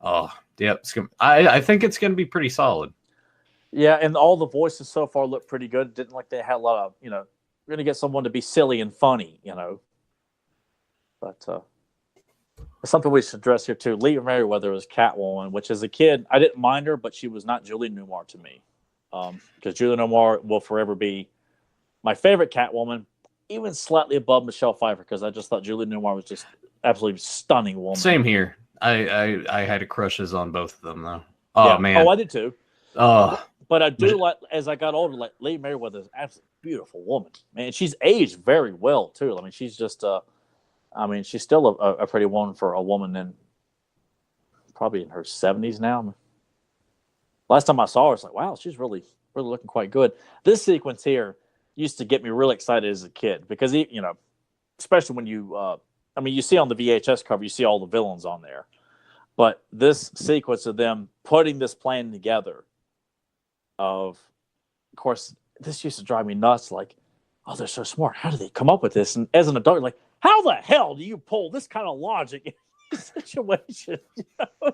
[SPEAKER 1] Oh, yep. I think it's going to be pretty solid.
[SPEAKER 2] Yeah, and all the voices so far look pretty good. Didn't like they had a lot of, you know, we're going to get someone to be silly and funny, you know. But something we should address here too. Lee Meriwether was Catwoman, which as a kid I didn't mind her, but she was not Julie Newmar to me. Because Julie Newmar will forever be my favorite Catwoman, even slightly above Michelle Pfeiffer, because I just thought Julie Newmar was just absolutely stunning woman.
[SPEAKER 1] Same here. I had crushes on both of them though. Oh man.
[SPEAKER 2] Oh, I did too.
[SPEAKER 1] Oh.
[SPEAKER 2] But I do like, as I got older, like Lee Meriwether is an absolutely beautiful woman. Man, she's aged very well too. I mean, she's just she's still a pretty woman for a woman in probably in her 70s now. Last time I saw her, I was like, wow, she's really, really looking quite good. This sequence here used to get me really excited as a kid because, you know, especially when you, you see on the VHS cover, you see all the villains on there. But this sequence of them putting this plan together of course, this used to drive me nuts. Like, oh, they're so smart. How do they come up with this? And as an adult, you're like, how the hell do you pull this kind of logic in this situation? You know?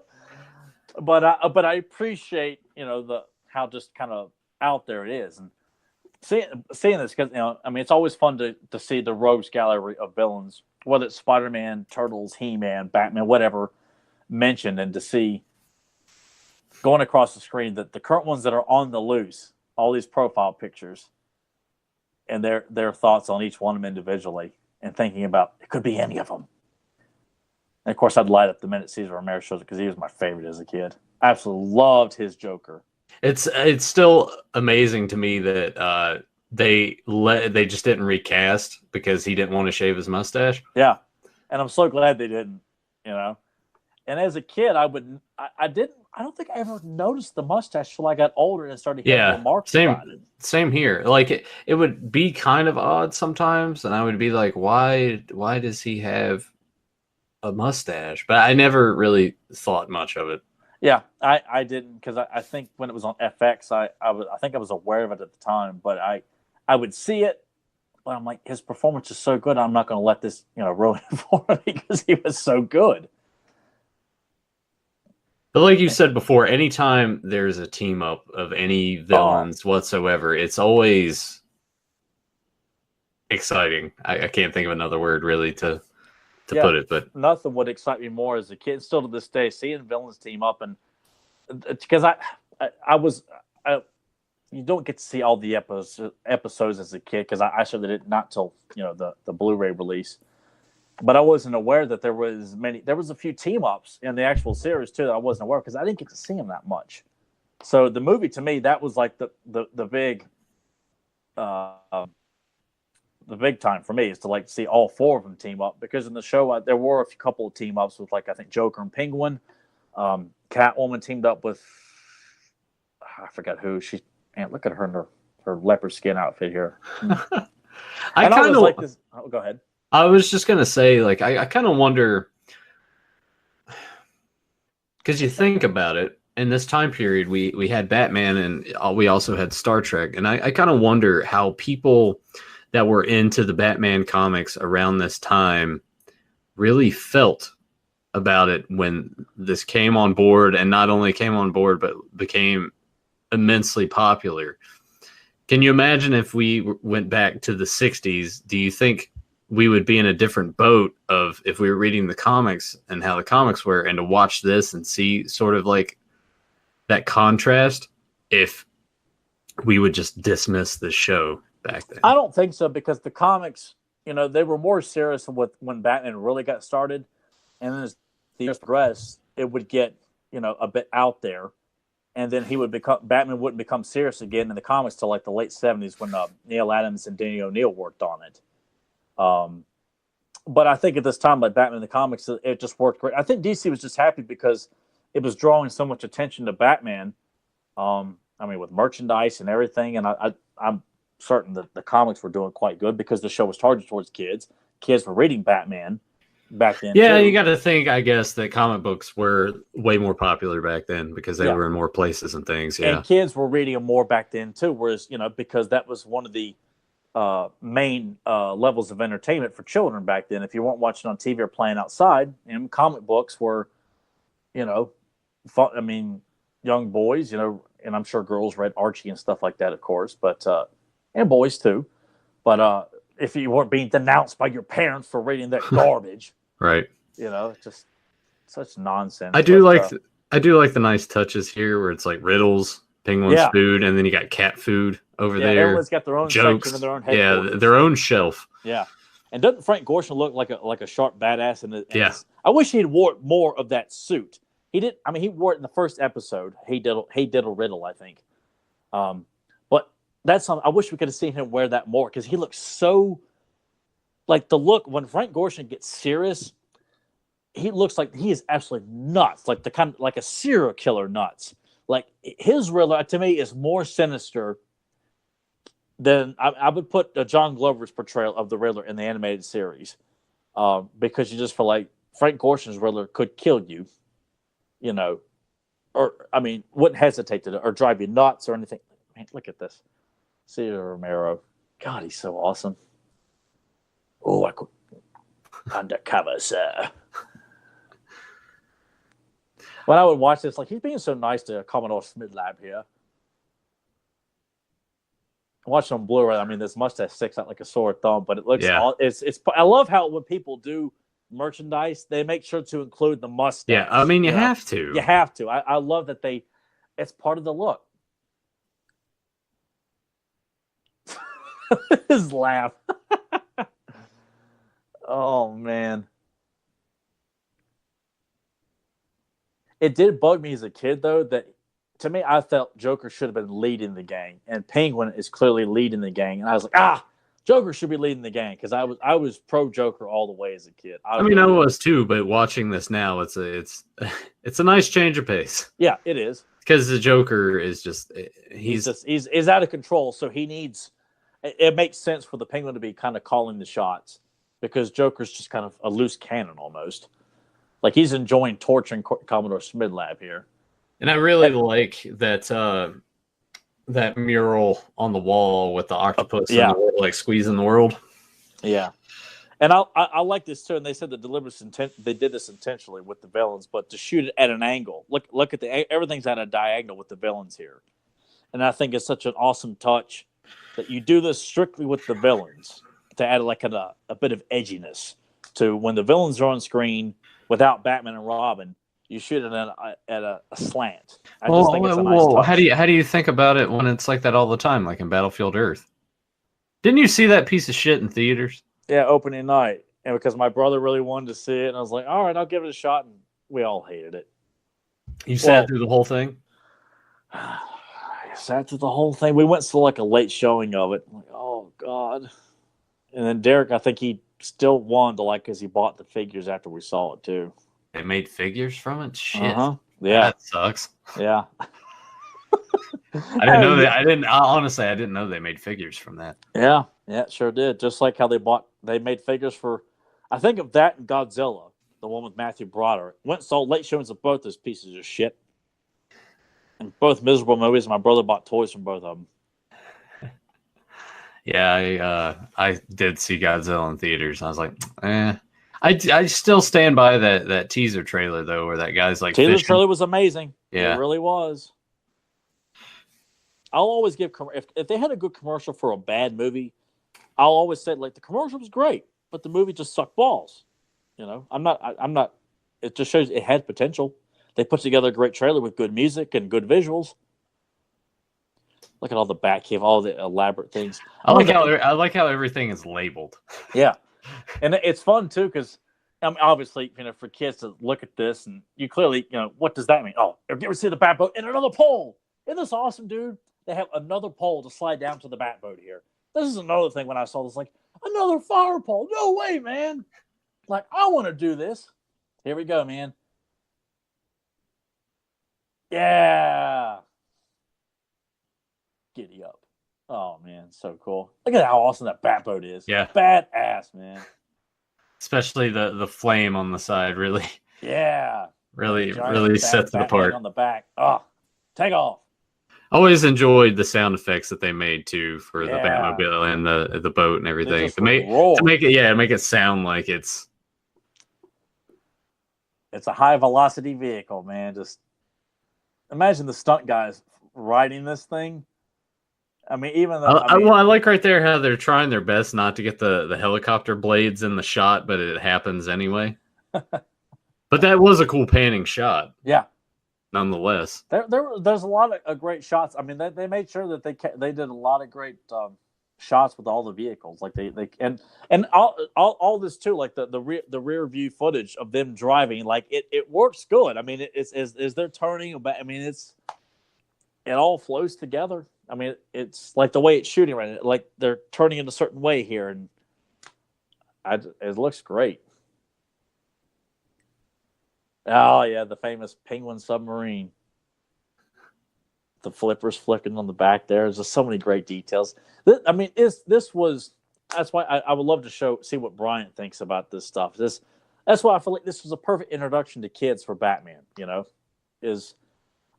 [SPEAKER 2] But I appreciate, you know, how just kind of out there it is, and seeing this because, you know, I mean, it's always fun to see the rogues gallery of villains, whether it's Spider-Man, Turtles, He-Man, Batman, whatever mentioned, and to see going across the screen that the current ones that are on the loose, all these profile pictures, and their thoughts on each one of them individually, and thinking about it could be any of them. And of course, I'd light up the minute Cesar Romero shows it because he was my favorite as a kid. I absolutely loved his Joker.
[SPEAKER 1] It's still amazing to me that they just didn't recast because he didn't want to shave his mustache.
[SPEAKER 2] Yeah, and I'm so glad they didn't. You know, and as a kid, I don't think I ever noticed the mustache till I got older and started hearing remarks about it.
[SPEAKER 1] Same here. Like it would be kind of odd sometimes, and I would be like, why does he have a mustache? But I never really thought much of it.
[SPEAKER 2] Yeah, I didn't, because I think when it was on FX, I think I was aware of it at the time, but I would see it but I'm like, his performance is so good. I'm not going to let this, ruin it for him because he was so good.
[SPEAKER 1] But like you said before, anytime there's a team up of any villains whatsoever, it's always exciting. I can't think of another word really to put it, but
[SPEAKER 2] nothing would excite me more as a kid. Still to this day, seeing villains team up, and because you don't get to see all the episodes as a kid because I certainly did not till the Blu-ray release. But I wasn't aware that there was a few team ups in the actual series too that I wasn't aware because I didn't get to see them that much. So the movie to me that was like the big the big time for me is to like see all four of them team up because in the show there were a couple of team ups with like I think Joker and Penguin. Catwoman teamed up with I forgot who she. Man, look at her in her leopard skin outfit here.
[SPEAKER 1] I kind of
[SPEAKER 2] like this. Oh, go ahead.
[SPEAKER 1] I was just gonna say, like, I kind of wonder because you think about it. In this time period, we had Batman and we also had Star Trek, and I kind of wonder how people that were into the Batman comics around this time really felt about it when this came on board, and not only came on board but became immensely popular. Can you imagine if we went back to the 60s? Do you think we would be in a different boat of if we were reading the comics and how the comics were, and to watch this and see sort of like that contrast, if we would just dismiss the show back then?
[SPEAKER 2] I don't think so because the comics, they were more serious with when Batman really got started, and then as the years progressed, it would get a bit out there. And then Batman wouldn't become serious again in the comics till like the late 70s when Neil Adams and Danny O'Neill worked on it. But I think at this time, like Batman in the comics, it just worked great. I think DC was just happy because it was drawing so much attention to Batman. With merchandise and everything. And I'm certain that the comics were doing quite good because the show was targeted towards kids. Kids were reading Batman back then.
[SPEAKER 1] Yeah,
[SPEAKER 2] too.
[SPEAKER 1] you got to think, I guess, that comic books were way more popular back then because they were in more places and things. Yeah,
[SPEAKER 2] and kids were reading them more back then too. Whereas because that was one of the main levels of entertainment for children back then. If you weren't watching on TV or playing outside, and comic books were, fun, young boys, and I'm sure girls read Archie and stuff like that, of course, but and boys too. But if you weren't being denounced by your parents for reading that garbage.
[SPEAKER 1] Right.
[SPEAKER 2] Just such nonsense.
[SPEAKER 1] I do like the nice touches here where it's like riddles, Penguin's food, and then you got cat food over there.
[SPEAKER 2] Everyone's got their own
[SPEAKER 1] jokes,
[SPEAKER 2] section and their own headquarters.
[SPEAKER 1] Yeah, their own shelf.
[SPEAKER 2] Yeah. And doesn't Frank Gorshin look like a sharp badass I wish he'd wore more of that suit. He did. He wore it in the first episode. He did a riddle, I think. But that's something I wish we could have seen him wear that more because he looks so. Like the look when Frank Gorshin gets serious, he looks like he is absolutely nuts, like the kind of like a serial killer nuts. Like his Riddler to me is more sinister than I would put John Glover's portrayal of the Riddler in the animated series, because you just feel like Frank Gorshin's Riddler could kill you, or wouldn't hesitate to or drive you nuts or anything. Man, look at this, Cesar Romero. God, he's so awesome. Oh, I could undercover, sir. When I would watch this, like he's being so nice to Commodore Smidlab here. Watching on Blu-ray, this mustache sticks out like a sore thumb, but it looks. Yeah. It's. I love how when people do merchandise, they make sure to include the mustache.
[SPEAKER 1] Yeah, you have to.
[SPEAKER 2] You have to. I love that it's part of the look. His laugh. Oh, man. It did bug me as a kid, though, that to me, I felt Joker should have been leading the gang, and Penguin is clearly leading the gang. And I was like, Joker should be leading the gang because I was pro Joker all the way as a kid.
[SPEAKER 1] I was too, but watching this now, it's a nice change of pace.
[SPEAKER 2] Yeah, it is
[SPEAKER 1] because the Joker is just
[SPEAKER 2] he's out of control, so he needs. It makes sense for the Penguin to be kind of calling the shots. Because Joker's just kind of a loose cannon almost. Like he's enjoying torturing Commodore Smidlab here.
[SPEAKER 1] And I really like that that mural on the wall with the octopus
[SPEAKER 2] Yeah.
[SPEAKER 1] and the, like squeezing the world.
[SPEAKER 2] Yeah. And I like this too. And they said they did this intentionally with the villains, but to shoot it at an angle. Look at everything's at a diagonal with the villains here, and I think it's such an awesome touch that you do this strictly with the villains to add like a bit of edginess to when the villains are on screen without Batman and Robin. You shoot it at a slant. I just think it's a nice touch.
[SPEAKER 1] How do you think about it when it's like that all the time, like in Battlefield Earth? Didn't you see that piece of shit in theaters?
[SPEAKER 2] Yeah, opening night. And because my brother really wanted to see it, and I was like, all right, I'll give it a shot. And we all hated it.
[SPEAKER 1] You sat through the whole thing?
[SPEAKER 2] I sat through the whole thing. We went to like a late showing of it. I'm like, oh, God. And then Derek, I think he still wanted to like because he bought the figures after we saw it, too.
[SPEAKER 1] They made figures from it? Shit.
[SPEAKER 2] Yeah.
[SPEAKER 1] That sucks.
[SPEAKER 2] Yeah.
[SPEAKER 1] I didn't know that. Honestly, I didn't know they made figures from that.
[SPEAKER 2] Yeah. Yeah, it sure did. Just like how they made figures for, I think of that and Godzilla, the one with Matthew Broderick. Went and saw late showings of both those pieces of shit. And both miserable movies. My brother bought toys from both of them.
[SPEAKER 1] Yeah, I did see Godzilla in theaters. I was like, I still stand by that teaser trailer though, where that guy's like
[SPEAKER 2] teaser
[SPEAKER 1] fishing.
[SPEAKER 2] trailer was amazing.
[SPEAKER 1] Yeah,
[SPEAKER 2] it really was. I'll always give if they had a good commercial for a bad movie, I'll always say like the commercial was great, but the movie just sucked balls. You know, I'm not. It just shows it had potential. They put together a great trailer with good music and good visuals. Look at all the Batcave, all the elaborate things.
[SPEAKER 1] I like how everything is labeled.
[SPEAKER 2] Yeah, and it's fun too because I mean, obviously, for kids to look at this and you clearly, what does that mean? Oh, you ever see the Batboat in another pole? Isn't this awesome, dude? They have another pole to slide down to the Batboat here. This is another thing when I saw this, like, another fire pole. No way, man. Like, I want to do this. Here we go, man. Yeah. Giddy up. Oh, man, so cool. Look at how awesome that Batboat is.
[SPEAKER 1] Yeah.
[SPEAKER 2] Badass, man.
[SPEAKER 1] Especially the flame on the side, really.
[SPEAKER 2] Yeah.
[SPEAKER 1] Really sets it apart.
[SPEAKER 2] On the back. Oh, take off.
[SPEAKER 1] I always enjoyed the sound effects that they made too for the Batmobile and the boat and everything to make it sound like it's
[SPEAKER 2] a high velocity vehicle, man. Just imagine the stunt guys riding this thing. I mean, even though
[SPEAKER 1] I like right there how they're trying their best not to get the helicopter blades in the shot, but it happens anyway. But that was a cool panning shot.
[SPEAKER 2] Yeah.
[SPEAKER 1] Nonetheless,
[SPEAKER 2] there's a lot of great shots. I mean, they made sure that they did a lot of great shots with all the vehicles. Like they and all this too. Like the rear view footage of them driving. Like it works good. I mean, is they're turning about. I mean, it all flows together. I mean, it's like the way it's shooting right now. Like they're turning in a certain way here, and it looks great. Oh, yeah, the famous Penguin submarine. The flippers flicking on the back there. There's just so many great details. That's why I would love to see what Bryant thinks about this stuff. That's why I feel like this was a perfect introduction to kids for Batman,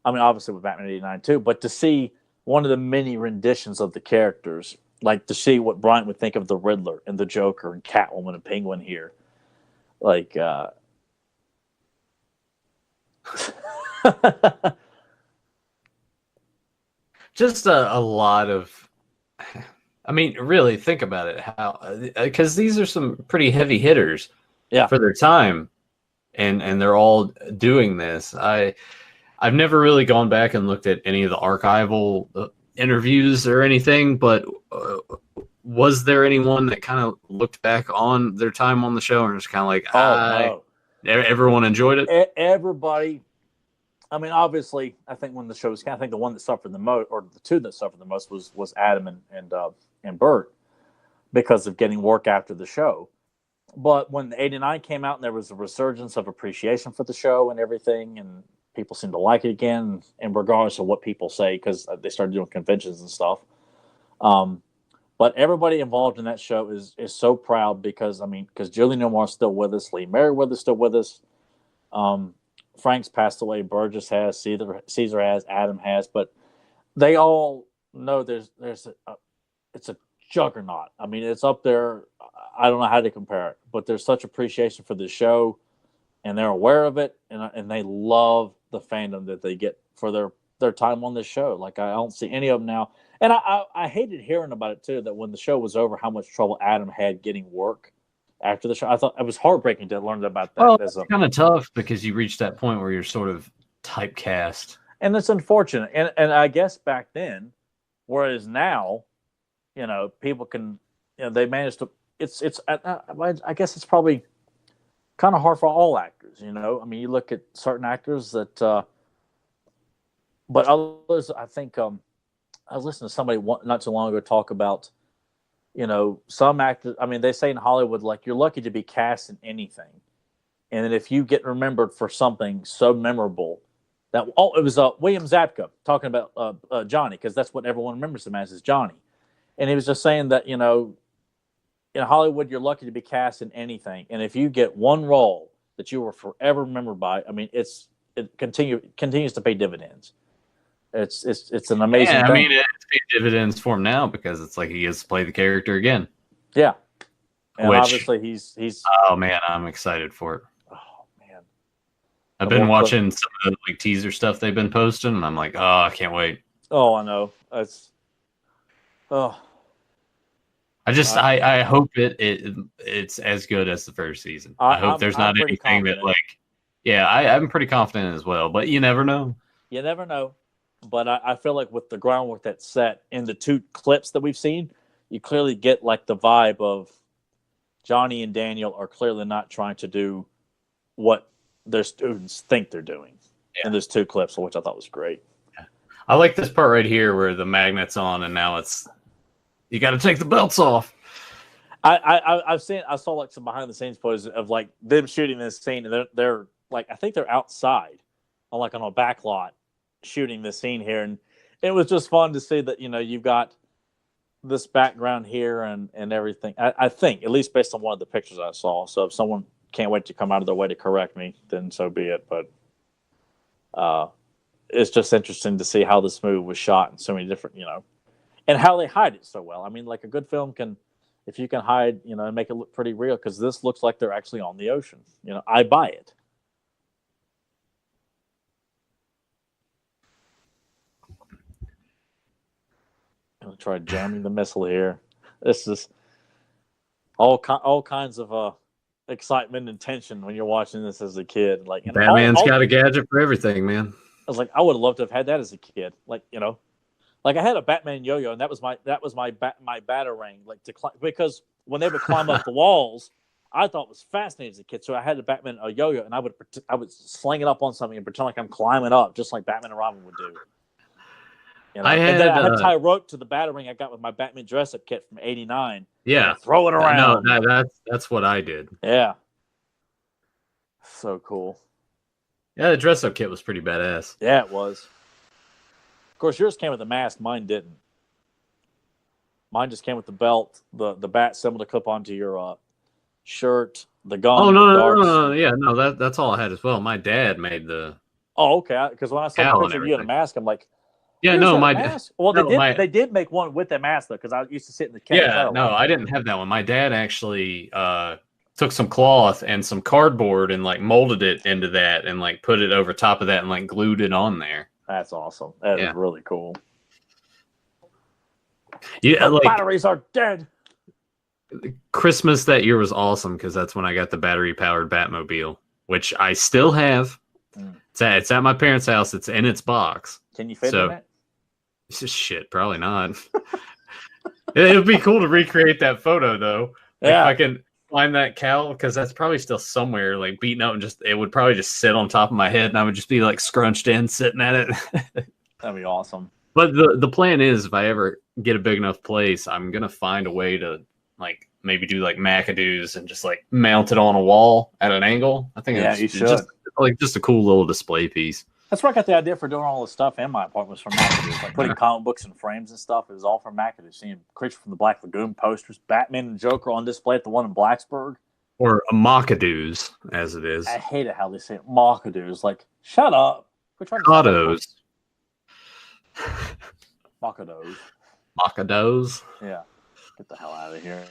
[SPEAKER 2] obviously with Batman 89 too, but to see one of the many renditions of the characters, like to see what Bryant would think of the Riddler and the Joker and Catwoman and Penguin here. Like,
[SPEAKER 1] just a lot of, I mean, really think about it, how, because these are some pretty heavy hitters for their time, and they're all doing this. I've never really gone back and looked at any of the archival interviews or anything, but was there anyone that kind of looked back on their time on the show and was kind of like,
[SPEAKER 2] no.
[SPEAKER 1] Everyone enjoyed it?
[SPEAKER 2] Everybody. I mean, obviously, I think when the show was, I think the one that suffered the most, or the two that suffered the most, was Adam and Bert, because of getting work after the show. But when the 89 came out and there was a resurgence of appreciation for the show and everything, and people seemed to like it again, and regardless of what people say, because they started doing conventions and stuff. But everybody involved in that show is so proud because Julie Newmar's still with us, Lee Merriweather's still with us. Frank's passed away, Burgess has, Caesar has, Adam has, but they all no, it's a juggernaut. I mean, it's up there. I don't know how to compare it, but there's such appreciation for the show, and they're aware of it, and they love the fandom that they get for their time on this show. Like I don't see any of them now, and I hated hearing about it too. That when the show was over, how much trouble Adam had getting work after the show. I thought it was heartbreaking to learn about that.
[SPEAKER 1] Well, it's kind of tough because you reach that point where you're sort of typecast,
[SPEAKER 2] and it's unfortunate. And I guess back then, whereas now, people can, they managed to. It's. I guess it's probably kind of hard for all actors. I mean, you look at certain actors that, but others. I think I was listening to somebody not too long ago talk about, some actors. I mean, they say in Hollywood, like you're lucky to be cast in anything, and then if you get remembered for something so memorable. It was William Zabka talking about Johnny, because that's what everyone remembers him as, is Johnny. And he was just saying that, in Hollywood, you're lucky to be cast in anything. And if you get one role that you were forever remembered by, I mean, it continues to pay dividends. It's an amazing thing.
[SPEAKER 1] I mean, it's paid dividends for him now because it's like he gets to play the character again.
[SPEAKER 2] Yeah. And obviously he's
[SPEAKER 1] oh man, I'm excited for it. I've
[SPEAKER 2] The
[SPEAKER 1] been
[SPEAKER 2] more
[SPEAKER 1] watching some of the teaser stuff they've been posting, and I'm like, oh, I can't wait.
[SPEAKER 2] Oh, I know. I
[SPEAKER 1] hope it's as good as the first season. I hope there's not anything that I'm pretty confident as well, but you never know.
[SPEAKER 2] You never know. But I feel like with the groundwork that's set in the 2 clips that we've seen, you clearly get like the vibe of Johnny and Daniel are clearly not trying to do what their students think they're doing. Yeah. And there's 2 clips, which I thought was great.
[SPEAKER 1] Yeah. I like this part right here where the magnet's on, and now you got to take the belts off.
[SPEAKER 2] I saw like some behind the scenes footage of like them shooting this scene, and they're like, I think they're outside on a back lot shooting this scene here, and it was just fun to see that you've got this background here and everything. I think, at least based on one of the pictures I saw. So if someone can't wait to come out of their way to correct me, then so be it. But it's just interesting to see how this movie was shot in so many different, and how they hide it so well. I mean, like a good film can, if you can hide, and make it look pretty real, because this looks like they're actually on the ocean. I buy it. I'm going to try jamming the missile here. This is all kinds of excitement and tension when you're watching this as a kid. Like,
[SPEAKER 1] Batman's got a gadget for everything, man.
[SPEAKER 2] I was like, I would have loved to have had that as a kid. Like, like I had a Batman yo-yo, and that was my batarang. Like because when they would climb up the walls, I thought it was fascinating as a kid. So I had a Batman yo-yo, and I would sling it up on something and pretend like I'm climbing up, just like Batman and Robin would do. I had to tie a rope to the batarang I got with my Batman dress-up kit from '89.
[SPEAKER 1] Yeah,
[SPEAKER 2] throw it around.
[SPEAKER 1] No, that's what I did.
[SPEAKER 2] Yeah, so cool.
[SPEAKER 1] Yeah, the dress-up kit was pretty badass.
[SPEAKER 2] Yeah, it was. Of course, yours came with a mask. Mine didn't. Mine just came with the belt, the bat symbol to clip onto your shirt, the gun.
[SPEAKER 1] Oh no, yeah, no, that's all I had as well. My dad made the.
[SPEAKER 2] Oh, okay. Because when I saw the picture of you in a mask, I'm like.
[SPEAKER 1] Yeah, no, my mask.
[SPEAKER 2] Well, they did make one with that mask though, because I used to sit in the cage.
[SPEAKER 1] Yeah, no, I didn't have that one. My dad actually took some cloth and some cardboard and like molded it into that and like put it over top of that and like glued it on there.
[SPEAKER 2] That's awesome. That is really cool.
[SPEAKER 1] Yeah,
[SPEAKER 2] the batteries are dead.
[SPEAKER 1] Christmas that year was awesome because that's when I got the battery-powered Batmobile, which I still have. It's at my parents' house. It's in its box.
[SPEAKER 2] Can you fit in it?
[SPEAKER 1] Shit, probably not. It would be cool to recreate that photo, though.
[SPEAKER 2] Yeah.
[SPEAKER 1] If I can find that cowl, because that's probably still somewhere, like beaten up, and it would probably just sit on top of my head, and I would just be like scrunched in, sitting at it.
[SPEAKER 2] That'd be awesome.
[SPEAKER 1] But the plan is, if I ever get a big enough place, I'm gonna find a way to like maybe do like McAdoo's and just like mount it on a wall at an angle. I think
[SPEAKER 2] you should.
[SPEAKER 1] Just a cool little display piece.
[SPEAKER 2] That's where I got the idea for doing all this stuff in my apartment, was from McAdoo's. Like putting comic books and frames and stuff. It was all from McAdoo's. Seeing Creature from the Black Lagoon posters, Batman and Joker on display at the one in Blacksburg.
[SPEAKER 1] Or a McAdoo's, as it is.
[SPEAKER 2] I hate it how they say it. McAdoo's. Like, shut up.
[SPEAKER 1] Autos.
[SPEAKER 2] Makados.
[SPEAKER 1] Makados.
[SPEAKER 2] Yeah. Get the hell out of here.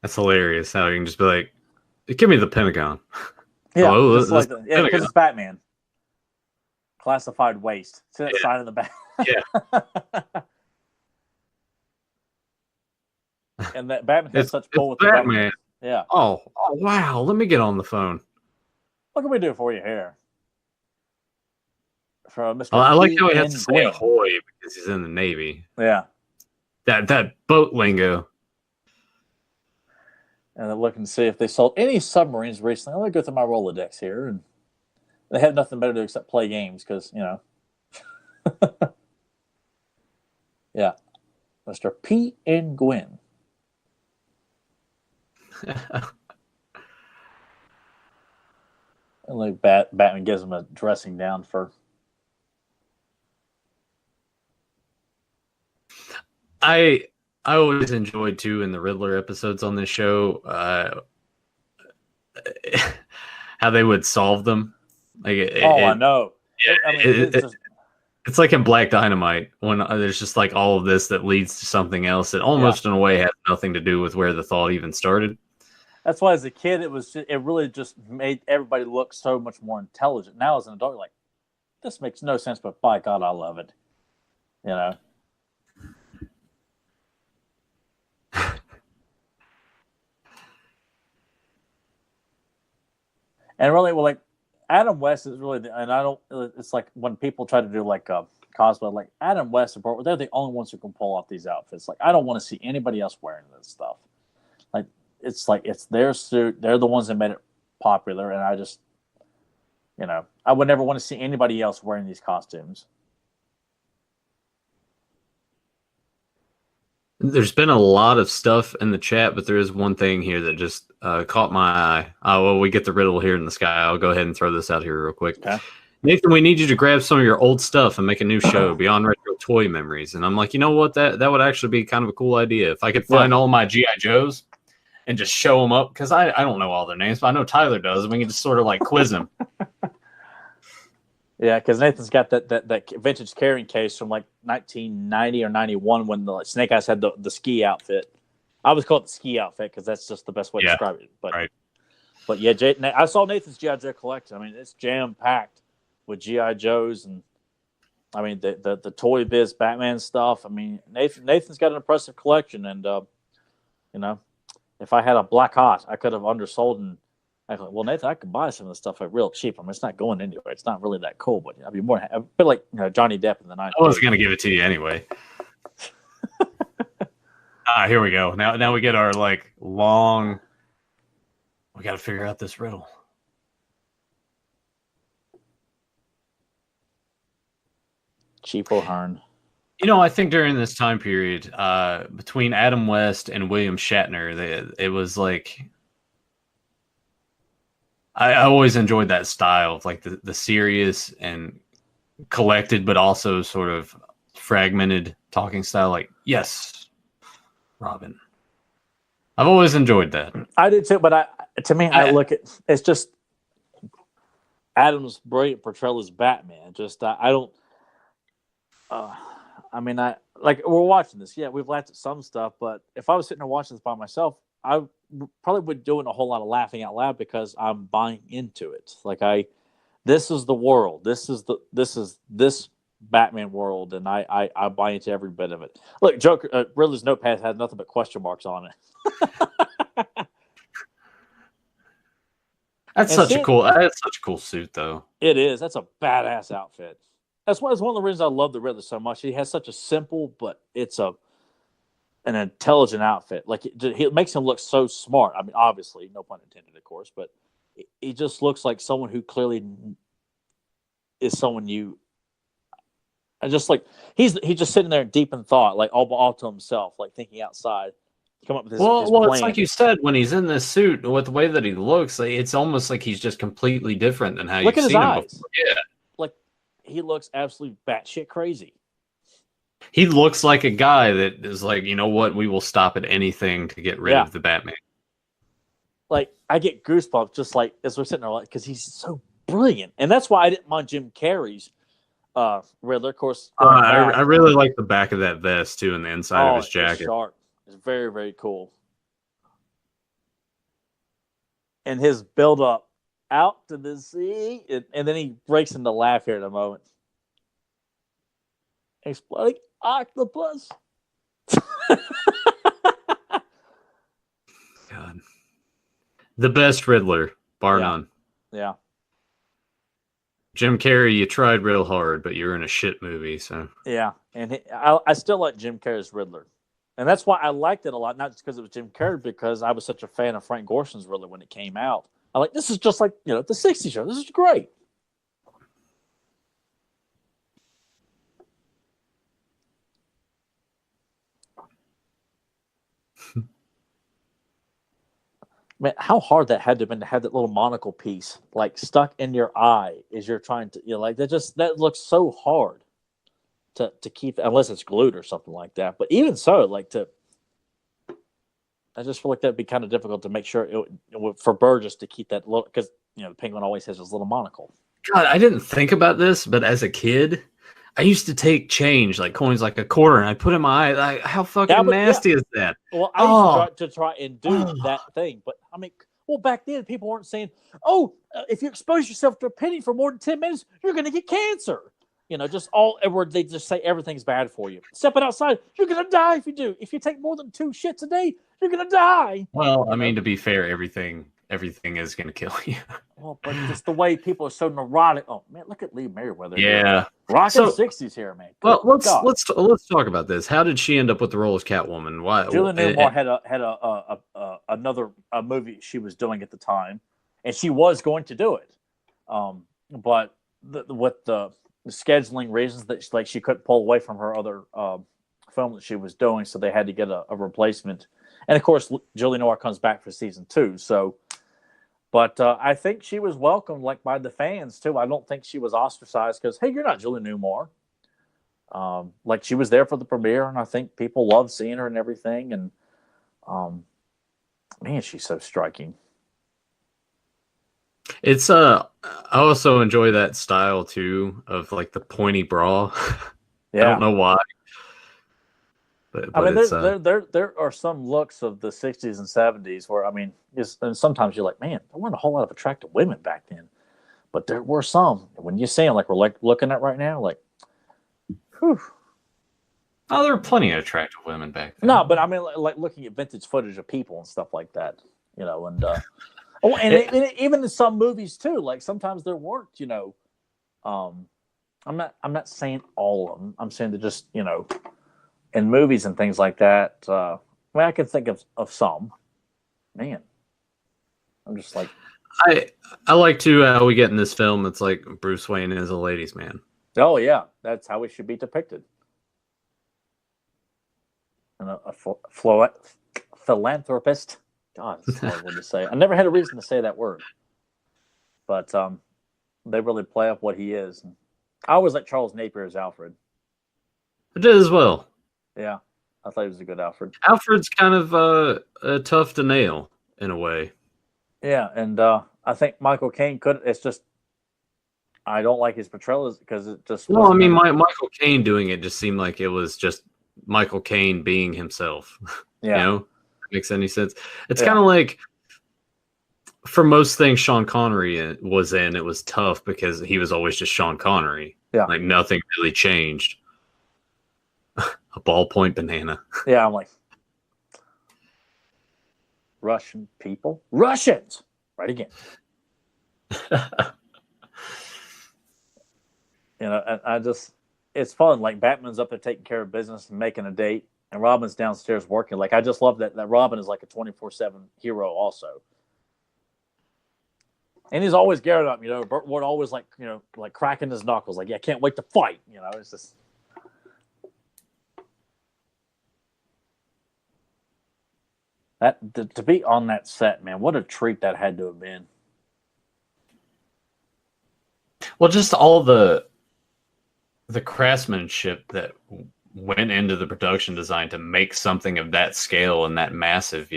[SPEAKER 1] That's hilarious. How you can just be like, "Give me the Pentagon."
[SPEAKER 2] Yeah,
[SPEAKER 1] Hello,
[SPEAKER 2] just like because it's Batman. Classified waste. See that sign in the back?
[SPEAKER 1] Yeah.
[SPEAKER 2] And that Batman has such pull with
[SPEAKER 1] Batman.
[SPEAKER 2] the Batman. Yeah.
[SPEAKER 1] Oh, wow. Let me get on the phone.
[SPEAKER 2] What can we do for you here? From Mr.
[SPEAKER 1] I like how he has
[SPEAKER 2] P.
[SPEAKER 1] to say
[SPEAKER 2] Gwynn.
[SPEAKER 1] ahoy because he's in the Navy.
[SPEAKER 2] Yeah.
[SPEAKER 1] That boat lingo.
[SPEAKER 2] And they're looking to see if they sold any submarines recently. I'm going to go through my Rolodex here. And they have nothing better to do except play games because, you know. Yeah. Mr. P. N. Gwynn. And like Batman gives him a dressing down for.
[SPEAKER 1] I always enjoyed too in the Riddler episodes on this show how they would solve them. Like
[SPEAKER 2] I know.
[SPEAKER 1] It's like in Black Dynamite when there's just like all of this that leads to something else that almost in a way has nothing to do with where the thought even started.
[SPEAKER 2] That's why as a kid it really just made everybody look so much more intelligent. Now as an adult, you're like, this makes no sense, but by God, I love it. You know. And really, well, like Adam West is really, and I don't. It's like when people try to do like cosplay, like Adam West and Burt, they're the only ones who can pull off these outfits. Like I don't want to see anybody else wearing this stuff. Like it's their suit. They're the ones that made it popular, and I just, you know, I would never want to see anybody else wearing these costumes.
[SPEAKER 1] There's been a lot of stuff in the chat, but there is one thing here that just caught my eye. Well, we get the riddle here in the sky. I'll go ahead and throw this out here real quick.
[SPEAKER 2] Okay.
[SPEAKER 1] Nathan, we need you to grab some of your old stuff and make a new show, Beyond Retro Toy Memories. And I'm like, you know what? That would actually be kind of a cool idea. If I could find all my G.I. Joes and just show them up, because I don't know all their names, but I know Tyler does, and we can just sort of like quiz them.
[SPEAKER 2] Yeah, because Nathan's got that vintage carrying case from like 1990 or 91 when the Snake Eyes had the ski outfit. I always call it the ski outfit because that's just the best way to describe it. But yeah, I saw Nathan's G.I. Joe collection. I mean, it's jam packed with G.I. Joes and I mean the Toy Biz Batman stuff. I mean, Nathan's got an impressive collection, and you know, if I had a Black Hot, I could have undersold and. Well, Nathan, I could buy some of the stuff like real cheap. I mean, it's not going anywhere. It's not really that cool, but I'd be more a bit like Johnny Depp in the 90s.
[SPEAKER 1] I was going to give it to you anyway. Here we go. Now we get our like long. We got to figure out this riddle.
[SPEAKER 2] Cheap O'Hearn.
[SPEAKER 1] You know, I think during this time period, between Adam West and William Shatner, it was like. I always enjoyed that style of like the serious and collected, but also sort of fragmented talking style. Like, yes, Robin. I've always enjoyed that.
[SPEAKER 2] I did too, but I look at it's just Adam's brilliant portrayal as Batman. Just I don't. I mean, like we're watching this. Yeah, we've laughed at some stuff, but if I was sitting there watching this by myself, I probably would doing a whole lot of laughing out loud because I'm buying into it. Like this is the world. This is this Batman world, and I buy into every bit of it. Look, Joker, Riddler's notepad has nothing but question marks on it.
[SPEAKER 1] That's such a cool suit, though.
[SPEAKER 2] It is. That's a badass outfit. That's one of the reasons I love the Riddler so much. He has such a simple, but it's an intelligent outfit. Like it makes him look so smart. I mean, obviously, no pun intended, of course, but he just looks like someone who clearly is someone you. And just like he's just sitting there deep in thought, like all to himself, like thinking outside. Come up with his plan.
[SPEAKER 1] It's like you said, when he's in this suit, with the way that he looks, it's almost like he's just completely different than how you've seen him before. Yeah,
[SPEAKER 2] like he looks absolutely batshit crazy.
[SPEAKER 1] He looks like a guy that is like, you know what? We will stop at anything to get rid of the Batman.
[SPEAKER 2] like I get goosebumps just like as we're sitting there, like because he's so brilliant, and that's why I didn't mind Jim Carrey's Riddler. Of course, going back,
[SPEAKER 1] I really like the back of that vest too, and the inside of his
[SPEAKER 2] it's
[SPEAKER 1] jacket.
[SPEAKER 2] sharp. It's very very cool, and his build up out to the sea, and then he breaks into laugh here in a moment. Exploding octopus.
[SPEAKER 1] God, the best Riddler, bar none.
[SPEAKER 2] Yeah.
[SPEAKER 1] Jim Carrey, you tried real hard, but you're in a shit movie. So
[SPEAKER 2] yeah, and I still like Jim Carrey's Riddler, and that's why I liked it a lot. Not just because it was Jim Carrey, because I was such a fan of Frank Gorshin's Riddler when it came out. I like this is just like the '60s show. This is great. Man, how hard that had to have been to have that little monocle piece like stuck in your eye as you're trying to like that looks so hard to keep, unless it's glued or something like that. But even so, like I just feel like that'd be kind of difficult to make sure for Burgess to keep that little, because the Penguin always has his little monocle.
[SPEAKER 1] God, I didn't think about this, but as a kid, I used to take change, like coins, like a quarter, and I put it in my eye. Like, how fucking nasty is that?
[SPEAKER 2] Well, I used to try and do that thing, but I mean, back then people weren't saying, "Oh, if you expose yourself to a penny for more than 10 minutes, you're going to get cancer." Just they just say everything's bad for you. Stepping outside, you're going to die if you do. If you take more than 2 shits a day, you're going to die.
[SPEAKER 1] Well, I mean, to be fair, everything is going to kill you.
[SPEAKER 2] Well, but just the way people are so neurotic. Oh man, look at Lee Merriweather.
[SPEAKER 1] Yeah,
[SPEAKER 2] rocking 60s here, man.
[SPEAKER 1] Well, let's talk about this. How did she end up with the role as Catwoman? Why?
[SPEAKER 2] Julie Newmar had another movie she was doing at the time, and she was going to do it, but with the scheduling reasons that she couldn't pull away from her other film that she was doing, so they had to get a replacement. And of course, Julie Newmar comes back for season 2, so. But I think she was welcomed by the fans too. I don't think she was ostracized because, hey, you're not Julie Newmar. She was there for the premiere, and I think people loved seeing her and everything. And man, she's so striking.
[SPEAKER 1] It's I also enjoy that style too of the pointy bra. Yeah. I don't know why. But
[SPEAKER 2] I mean, there are some looks of the 60s and 70s where, I mean, and sometimes you're like, man, there weren't a whole lot of attractive women back then. But there were some. When you see them, we're looking at right now, whew.
[SPEAKER 1] Oh, there were plenty of attractive women back then.
[SPEAKER 2] No, but I mean, looking at vintage footage of people and stuff like that, even in some movies too. Sometimes there weren't, I'm not saying all of them. I'm saying that just, in movies and things like that, I can think of some. Man, I'm just like,
[SPEAKER 1] I like to how we get in this film. It's like Bruce Wayne is a ladies' man.
[SPEAKER 2] Oh yeah, that's how it should be depicted. And a philanthropist. God, that's a hard word to say. I never had a reason to say that word, but they really play up what he is. I always like Charles Napier as Alfred.
[SPEAKER 1] I did as well.
[SPEAKER 2] Yeah, I thought he was a good Alfred.
[SPEAKER 1] Alfred's kind of tough to nail in a way.
[SPEAKER 2] Yeah, and I think Michael Caine could. It's just I don't like his portrayal because it just.
[SPEAKER 1] Well, I mean, Michael Caine doing it just seemed like it was just Michael Caine being himself.
[SPEAKER 2] Yeah,
[SPEAKER 1] makes any sense. It's kind of like for most things Sean Connery was in, it was tough because he was always just Sean Connery.
[SPEAKER 2] Yeah,
[SPEAKER 1] nothing really changed. A ballpoint banana.
[SPEAKER 2] Yeah, I'm like, Russian people? Russians! Right again. And I just, it's fun. Batman's up there taking care of business and making a date, and Robin's downstairs working. I just love that Robin is a 24/7 hero also. And he's always geared up, Burt Ward always cracking his knuckles. I can't wait to fight. It's just. To be on that set, man, what a treat that had to have been.
[SPEAKER 1] Well, just all the craftsmanship that went into the production design to make something of that scale and that massive,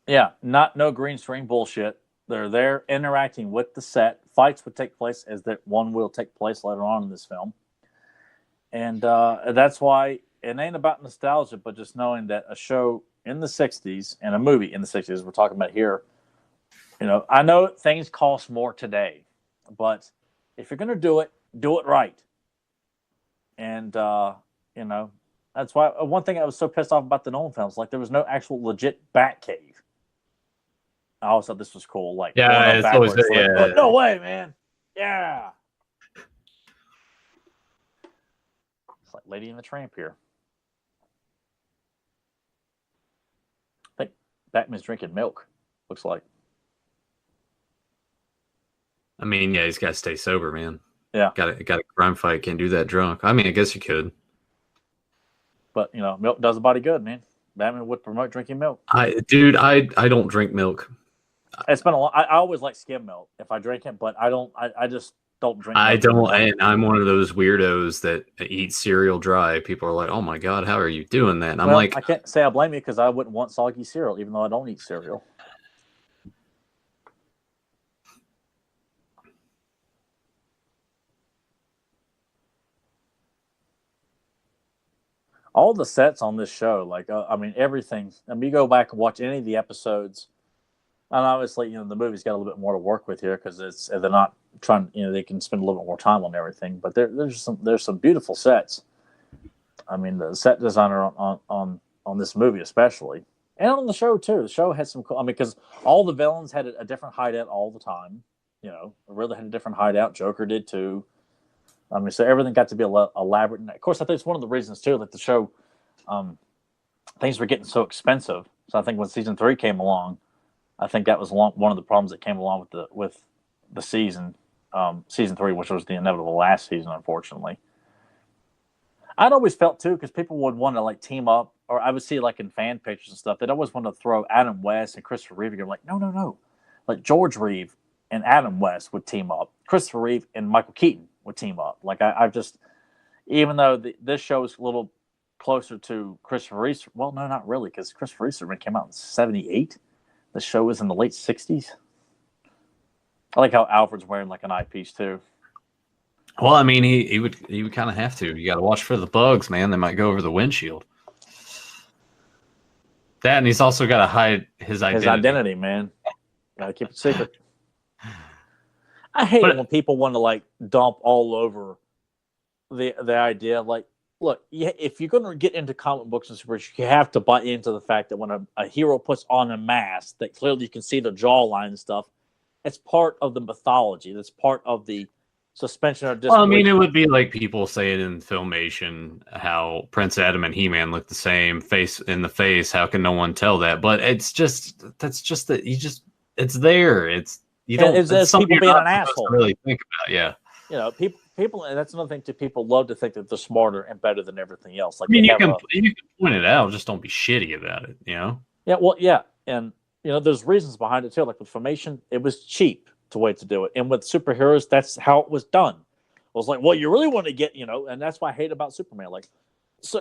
[SPEAKER 2] Yeah, no green screen bullshit. They're there interacting with the set. Fights would take place as that one will take place later on in this film, and that's why it ain't about nostalgia, but just knowing that a show in the '60s and a movie in the '60s we're talking about here. I know things cost more today, but if you're gonna do it right. And that's why one thing I was so pissed off about the Nolan films, like there was no actual legit Batcave. I always thought this was cool. Like
[SPEAKER 1] Yeah,
[SPEAKER 2] going up
[SPEAKER 1] it's always
[SPEAKER 2] backwards.
[SPEAKER 1] yeah.
[SPEAKER 2] Like, no way, man. Yeah. It's like Lady and the Tramp here. I think Batman's drinking milk. Looks like.
[SPEAKER 1] I mean, yeah, he's got to stay sober, man.
[SPEAKER 2] Yeah.
[SPEAKER 1] Got a crime fight. Can't do that drunk. I mean, I guess you could.
[SPEAKER 2] But milk does a body good, man. Batman would promote drinking milk.
[SPEAKER 1] I don't drink milk.
[SPEAKER 2] It's been a long. I always like skim milk if I drink it, but I don't. I just don't drink.
[SPEAKER 1] I don't, and I'm one of those weirdos that eat cereal dry. People are like, "Oh my god, how are you doing that?" And I'm like,
[SPEAKER 2] I can't say I blame you because I wouldn't want soggy cereal, even though I don't eat cereal. All the sets on this show, like everything. I mean, you go back and watch any of the episodes, and obviously, the movie's got a little bit more to work with here because they're not trying. They can spend a little bit more time on everything. But there's some beautiful sets. I mean, the set designer on this movie especially, and on the show too. The show had some cool. I mean, because all the villains had a different hideout all the time. Really had a different hideout. Joker did too. I mean, so everything got to be elaborate. And of course, I think it's one of the reasons too that the show, things were getting so expensive. So I think when season 3 came along, I think that was one of the problems that came along with the season 3, which was the inevitable last season, unfortunately. I'd always felt too, because people would want to like team up, or I would see like in fan pictures and stuff, they'd always want to throw Adam West and Christopher Reeve. I'm like, no. Like George Reeve and Adam West would team up. Christopher Reeve and Michael Keaton would team up. Like I've just, even though this show is a little closer to Christopher Reeve, well, no, not really, because Christopher Reeve came out in '78. The show was in the late '60s. I like how Alfred's wearing like an eyepiece too.
[SPEAKER 1] Well, I mean, he would kind of have to. You got to watch for the bugs, man. They might go over the windshield. That, and he's also got to hide his identity.
[SPEAKER 2] His identity, man. Got to keep it secret. I hate it when people want to like dump all over the idea. Like, look, if you're going to get into comic books and superheroes, you have to buy into the fact that when a hero puts on a mask that clearly you can see the jawline and stuff, it's part of the mythology. That's part of the suspension of disbelief.
[SPEAKER 1] Well, I mean, it would be like people saying in Filmation how Prince Adam and He-Man look the same face in the face. How can no one tell that? But it's just it's there. It's
[SPEAKER 2] people being an asshole.
[SPEAKER 1] Really think about,
[SPEAKER 2] yeah. People, and that's another thing too. People love to think that they're smarter and better than everything else. Like,
[SPEAKER 1] I mean, you can point it out, just don't be shitty about it.
[SPEAKER 2] Yeah, well, yeah, and there's reasons behind it too. Like with Filmation, it was cheap to way to do it, and with superheroes, that's how it was done. It was like, well, you really want to get, and that's why I hate about Superman. Like,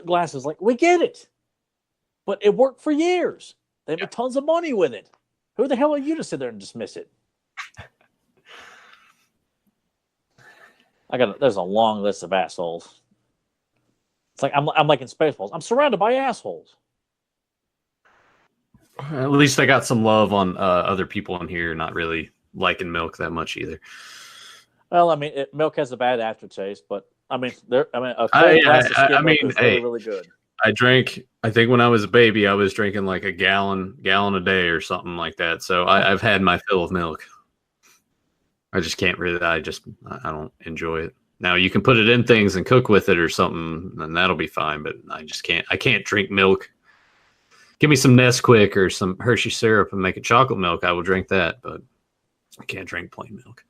[SPEAKER 2] Glasses, like, we get it, but it worked for years. They made tons of money with it. Who the hell are you to sit there and dismiss it? There's a long list of assholes. It's like I'm like in Spaceballs. I'm surrounded by assholes.
[SPEAKER 1] At least I got some love on other people in here not really liking milk that much either.
[SPEAKER 2] Well, I mean, milk has a bad aftertaste, but a cold glass of skim milk is really, really good.
[SPEAKER 1] I think when I was a baby, I was drinking like a gallon a day or something like that. So I've had my fill of milk. I just can't really. I don't enjoy it. Now you can put it in things and cook with it or something, and that'll be fine. But I just can't. I can't drink milk. Give me some Nesquik or some Hershey syrup and make it chocolate milk. I will drink that, but I can't drink plain milk.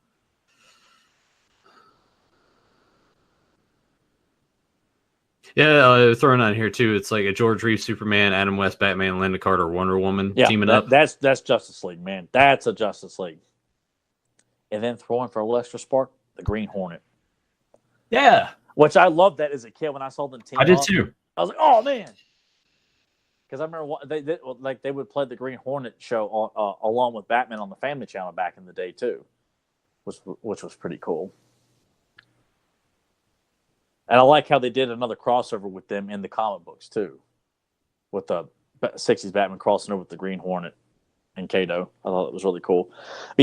[SPEAKER 1] Yeah, throwing on here too. It's like a George Reeves Superman, Adam West Batman, Linda Carter Wonder Woman teaming up.
[SPEAKER 2] That's Justice League, man. That's a Justice League. And then throwing for a little extra spark, the Green Hornet.
[SPEAKER 1] Yeah.
[SPEAKER 2] Which I loved that as a kid when I saw them team up.
[SPEAKER 1] I did too.
[SPEAKER 2] I was like, oh, man. Because I remember they would play the Green Hornet show along with Batman on the Family Channel back in the day too, which was pretty cool. And I like how they did another crossover with them in the comic books too, with the '60s Batman crossing over with the Green Hornet and Kato. I thought it was really cool. But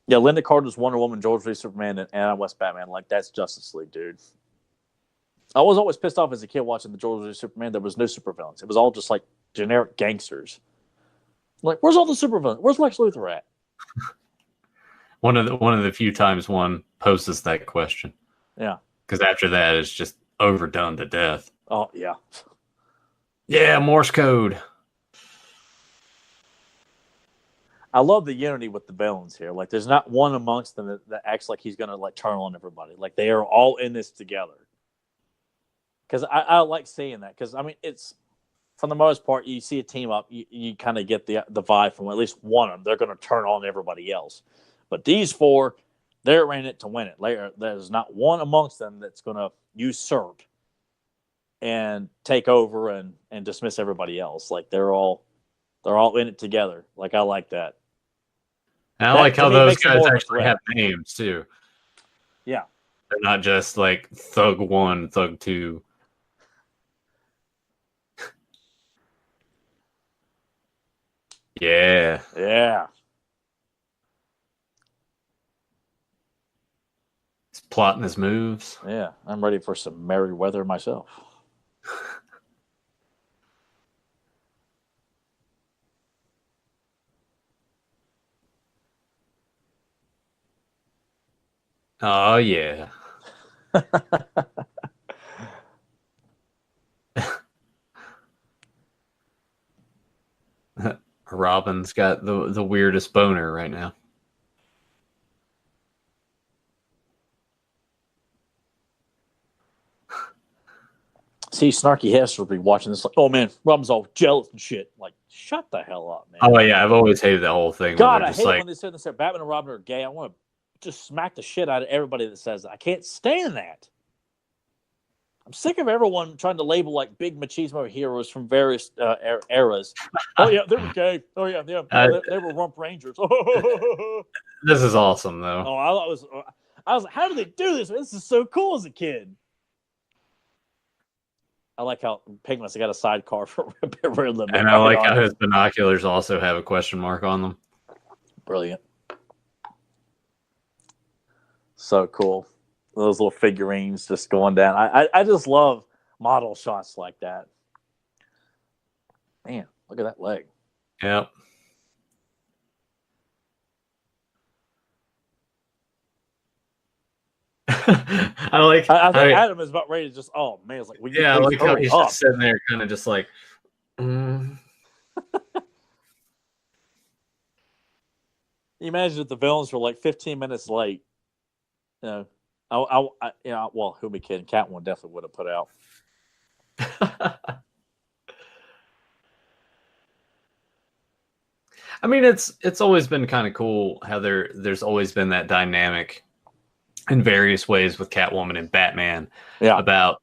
[SPEAKER 2] yeah, Linda Carter's Wonder Woman, George v. Superman, and Adam West Batman. Like, that's Justice League, dude. I was always pissed off as a kid watching the George v. Superman. There was no supervillains. It was all just like generic gangsters. Like, where's all the supervillains? Where's Lex Luthor at?
[SPEAKER 1] One of the few times one poses that question.
[SPEAKER 2] Yeah.
[SPEAKER 1] Because after that, it's just overdone to death.
[SPEAKER 2] Oh, yeah.
[SPEAKER 1] Yeah, Morse code.
[SPEAKER 2] I love the unity with the villains here. Like, there's not one amongst them that acts like he's going to, like, turn on everybody. Like, they are all in this together. Because I like seeing that. Because, I mean, it's, for the most part, you see a team up, you kind of get the vibe from at least one of them. They're going to turn on everybody else. But these four, they're in it to win it. There's not one amongst them that's going to usurp and take over and dismiss everybody else. Like, they're all in it together. Like, I like that.
[SPEAKER 1] And I like how those guys actually have names too.
[SPEAKER 2] Yeah.
[SPEAKER 1] They're not just like Thug 1, Thug 2. Yeah.
[SPEAKER 2] Yeah.
[SPEAKER 1] He's plotting his moves.
[SPEAKER 2] Yeah. I'm ready for some merry weather myself.
[SPEAKER 1] Oh, yeah. Robin's got the weirdest boner right now.
[SPEAKER 2] See, Snarky Hester will be watching this like, oh, man, Robin's all jealous and shit. Like, shut the hell up, man.
[SPEAKER 1] Oh, yeah, I've always hated that whole thing.
[SPEAKER 2] God, I hate it when they say Batman and Robin are gay. I want to just smack the shit out of everybody that says that. I can't stand that. I'm sick of everyone trying to label like big machismo heroes from various eras. Oh yeah, they were gay. Oh yeah, they were rump rangers.
[SPEAKER 1] This is awesome though.
[SPEAKER 2] Oh, I was like, how do they do this? This is so cool as a kid. I like how Pigment's got a sidecar for Riddler.
[SPEAKER 1] And I like how his binoculars also have a question mark on them.
[SPEAKER 2] Brilliant. So cool. Those little figurines just going down. I just love model shots like that. Man, look at that leg.
[SPEAKER 1] Yep. I think
[SPEAKER 2] Adam is about ready to just, oh man, it's like,
[SPEAKER 1] I like how he's just sitting there kind of just like,
[SPEAKER 2] You imagine if the villains were like 15 minutes late. You know, well, who be kidding? Catwoman definitely would have put out.
[SPEAKER 1] I mean, it's always been kind of cool how there's always been that dynamic in various ways with Catwoman and Batman.
[SPEAKER 2] Yeah.
[SPEAKER 1] About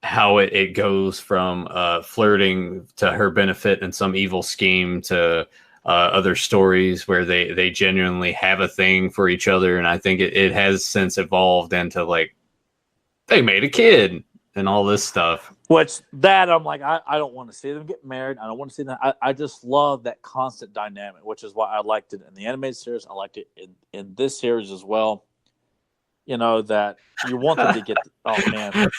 [SPEAKER 1] how it goes from flirting to her benefit in some evil scheme to other stories where they genuinely have a thing for each other. And I think it has since evolved into like, they made a kid and all this stuff.
[SPEAKER 2] Which that I'm like, I don't want to see them get married. I don't want to see that. I just love that constant dynamic, which is why I liked it in the animated series. I liked it in this series as well. You know, that you want them to get, oh man.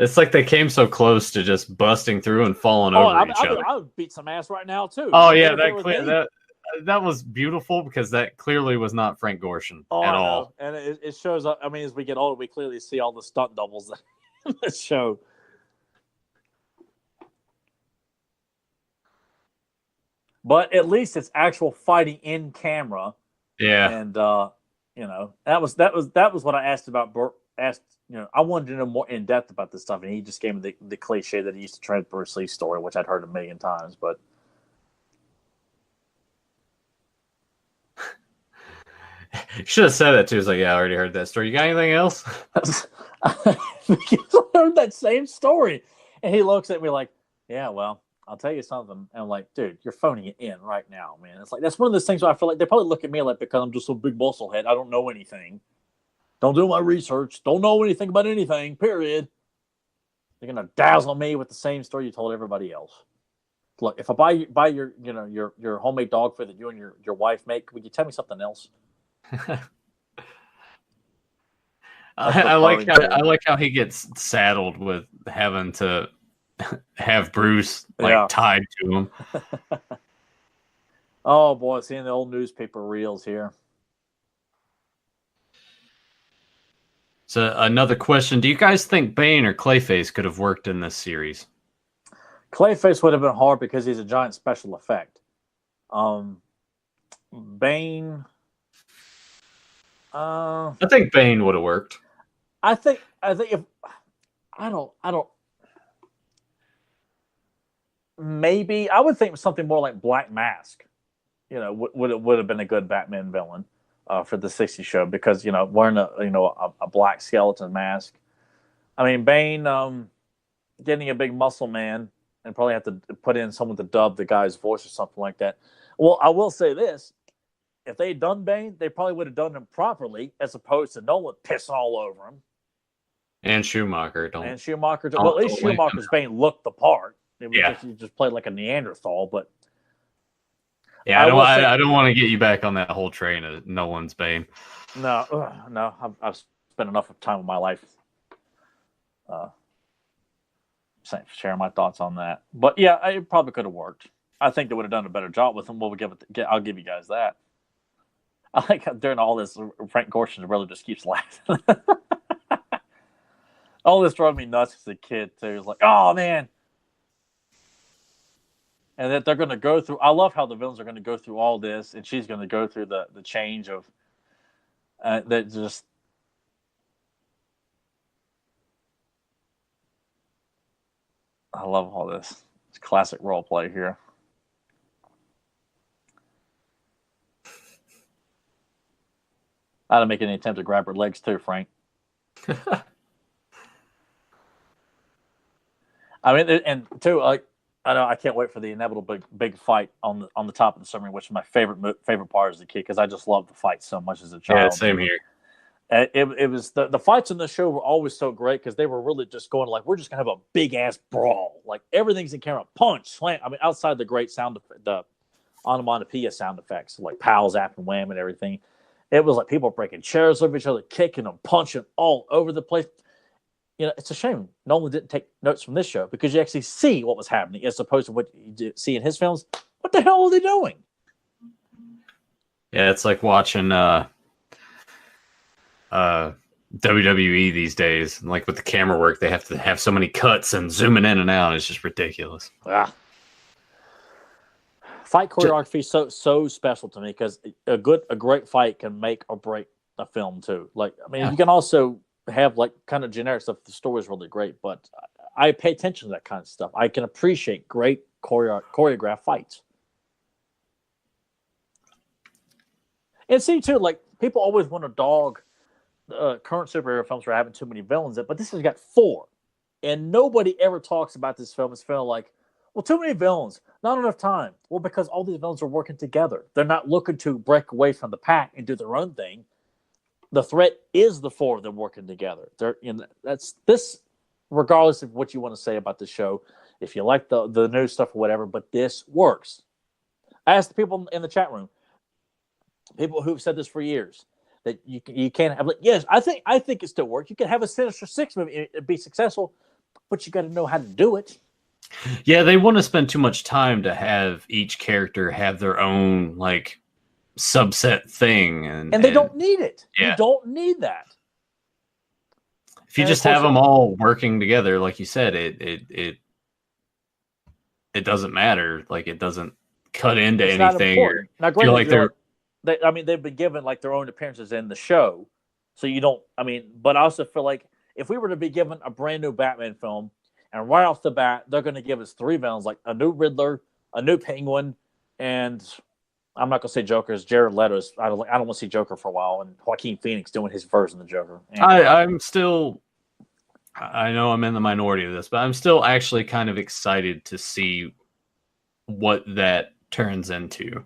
[SPEAKER 1] It's like they came so close to just busting through and falling over each other.
[SPEAKER 2] I would beat some ass right now too.
[SPEAKER 1] Oh yeah, that was beautiful because that clearly was not Frank Gorshin at all.
[SPEAKER 2] And it shows up. I mean, as we get older, we clearly see all the stunt doubles in this show. But at least it's actual fighting in camera.
[SPEAKER 1] Yeah,
[SPEAKER 2] and you know, that was what I asked about. You know, I wanted to know more in depth about this stuff, and he just gave me the cliche that he used to try Bruce Lee's story, which I'd heard a million times. But
[SPEAKER 1] You should have said that too. It's like, yeah, I already heard that story. You got anything else?
[SPEAKER 2] Because I heard that same story. And he looks at me like, yeah, well, I'll tell you something. And I'm like, dude, you're phoning it in right now, man. It's like, that's one of those things where I feel like they probably look at me like, because I'm just a big muscle head. I don't know anything. Don't do my research. Don't know anything about anything, period. They're going to dazzle me with the same story you told everybody else. Look, if I buy your, your homemade dog food that you and your wife make, would you tell me something else?
[SPEAKER 1] I like how he gets saddled with having to have Bruce tied to him.
[SPEAKER 2] Oh boy, seeing the old newspaper reels here.
[SPEAKER 1] So another question: do you guys think Bane or Clayface could have worked in this series?
[SPEAKER 2] Clayface would have been hard because he's a giant special effect. Bane.
[SPEAKER 1] I think Bane would have worked.
[SPEAKER 2] I think if I don't maybe I would think something more like Black Mask, would have been a good Batman villain for the '60s show, because wearing a black skeleton mask. I mean, Bane getting a big muscle man and probably have to put in someone to dub the guy's voice or something like that. Well, I will say this: if they had done Bane, they probably would have done him properly, as opposed to Nolan pissing all over him.
[SPEAKER 1] And Schumacher.
[SPEAKER 2] Well, at least Schumacher's Bane looked the part. He just played like a Neanderthal, but
[SPEAKER 1] yeah, I don't want to get you back on that whole train of Nolan's Bane.
[SPEAKER 2] No, I've spent enough of time of my life sharing my thoughts on that. But yeah, it probably could have worked. I think they would have done a better job with him. I'll give you guys that. I like how during all this, Frank Gorshin's brother just keeps laughing. All this drove me nuts as a kid too. It's like, oh man. And that they're going to go through. I love how the villains are going to go through all this, and she's going to go through the change of that. Just I love all this. It's classic role play here. I didn't make any attempt to grab her legs too, Frank. I mean, and too, like, I know I can't wait for the inevitable big fight on the top of the submarine, which is my favorite part as a kid, because I just loved the fight so much as a child.
[SPEAKER 1] Yeah, same here.
[SPEAKER 2] It was the fights in the show were always so great because they were really just going like, we're just gonna have a big ass brawl, like everything's in camera, punch, slam. I mean, outside the great the onomatopoeia sound effects like pow, zap, and wham and everything, it was like people breaking chairs over each other, kicking them, punching all over the place. It's a shame Nolan didn't take notes from this show, because you actually see what was happening as opposed to what you see in his films. What the hell are they doing?
[SPEAKER 1] Yeah, it's like watching WWE these days. Like with the camera work, they have to have so many cuts and zooming in and out. It's just ridiculous.
[SPEAKER 2] Fight choreography is so special to me, because a great fight can make or break a film too. Like, I mean, you can also have like kind of generic stuff. The story is really great, but I pay attention to that kind of stuff. I can appreciate great choreographed fights. And see too, like, people always want to dog current superhero films for having too many villains, but this has got 4, and nobody ever talks about this film as feeling like, well, too many villains, not enough time. Well, because all these villains are working together. They're not looking to break away from the pack and do their own thing. The threat is the 4 of them working together. That's this, regardless of what you want to say about the show, if you like the new stuff or whatever, but this works. I asked the people in the chat room, people who've said this for years, that you can't have, like, yes, I think it still works. You can have a Sinister Six movie and be successful, but you got to know how to do it.
[SPEAKER 1] Yeah, they want to spend too much time to have each character have their own like subset thing, and
[SPEAKER 2] they don't need it.
[SPEAKER 1] Yeah.
[SPEAKER 2] You don't need that.
[SPEAKER 1] If you just have them all working together, like you said, it doesn't matter. Like, it doesn't cut into anything.
[SPEAKER 2] Now, granted, they've been given like their own appearances in the show, so you don't. I mean, but I also feel like if we were to be given a brand new Batman film, and right off the bat they're going to give us 3 villains, like a new Riddler, a new Penguin, and I'm not gonna say Joker is Jared Leto's. I don't want to see Joker for a while, and Joaquin Phoenix doing his version of the Joker.
[SPEAKER 1] I'm still. I know I'm in the minority of this, but I'm still actually kind of excited to see what that turns into.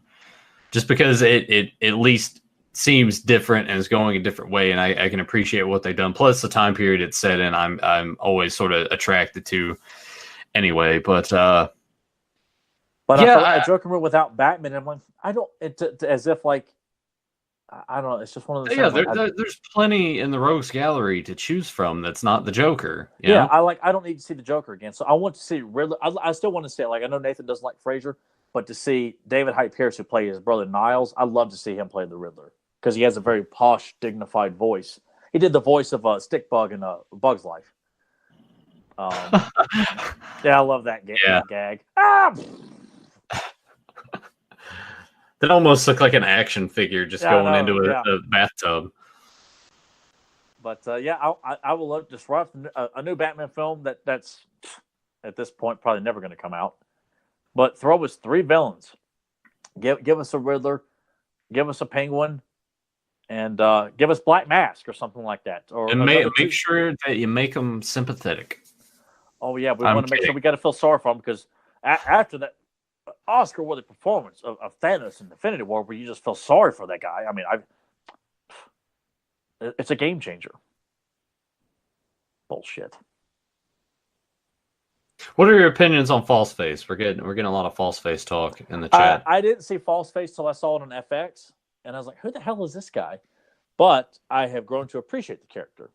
[SPEAKER 1] Just because it at least seems different and is going a different way, and I can appreciate what they've done. Plus, the time period it's set in, I'm always sort of attracted to anyway. But
[SPEAKER 2] yeah, a Joker movie without Batman, I'm like, I don't. As if like, I don't know. It's just one of the
[SPEAKER 1] yeah. There's plenty in the Rogues Gallery to choose from. That's not the Joker. You know?
[SPEAKER 2] I don't need to see the Joker again. So I want to see Riddler. I still want to see it. Like I know Nathan doesn't like Frazier, but to see David Hyde Pierce, who played his brother Niles, I'd love to see him play the Riddler because he has a very posh, dignified voice. He did the voice of Stickbug in Bug's Life. Yeah, I love that gag. Ah!
[SPEAKER 1] That almost looked like an action figure just going into a bathtub.
[SPEAKER 2] But I will love to disrupt a new Batman film that's at this point probably never going to come out. But throw us 3 villains. Give us a Riddler, give us a Penguin, and give us Black Mask or something like that.
[SPEAKER 1] And make sure that you make them sympathetic.
[SPEAKER 2] Oh yeah, we want to make sure we got to feel sorry for them because after that Oscar-worthy performance of Thanos in Infinity War, where you just feel sorry for that guy. I mean, it's a game changer. Bullshit.
[SPEAKER 1] What are your opinions on False Face? We're getting a lot of False Face talk in the chat.
[SPEAKER 2] I didn't see False Face till I saw it on FX, and I was like, "Who the hell is this guy?" But I have grown to appreciate the character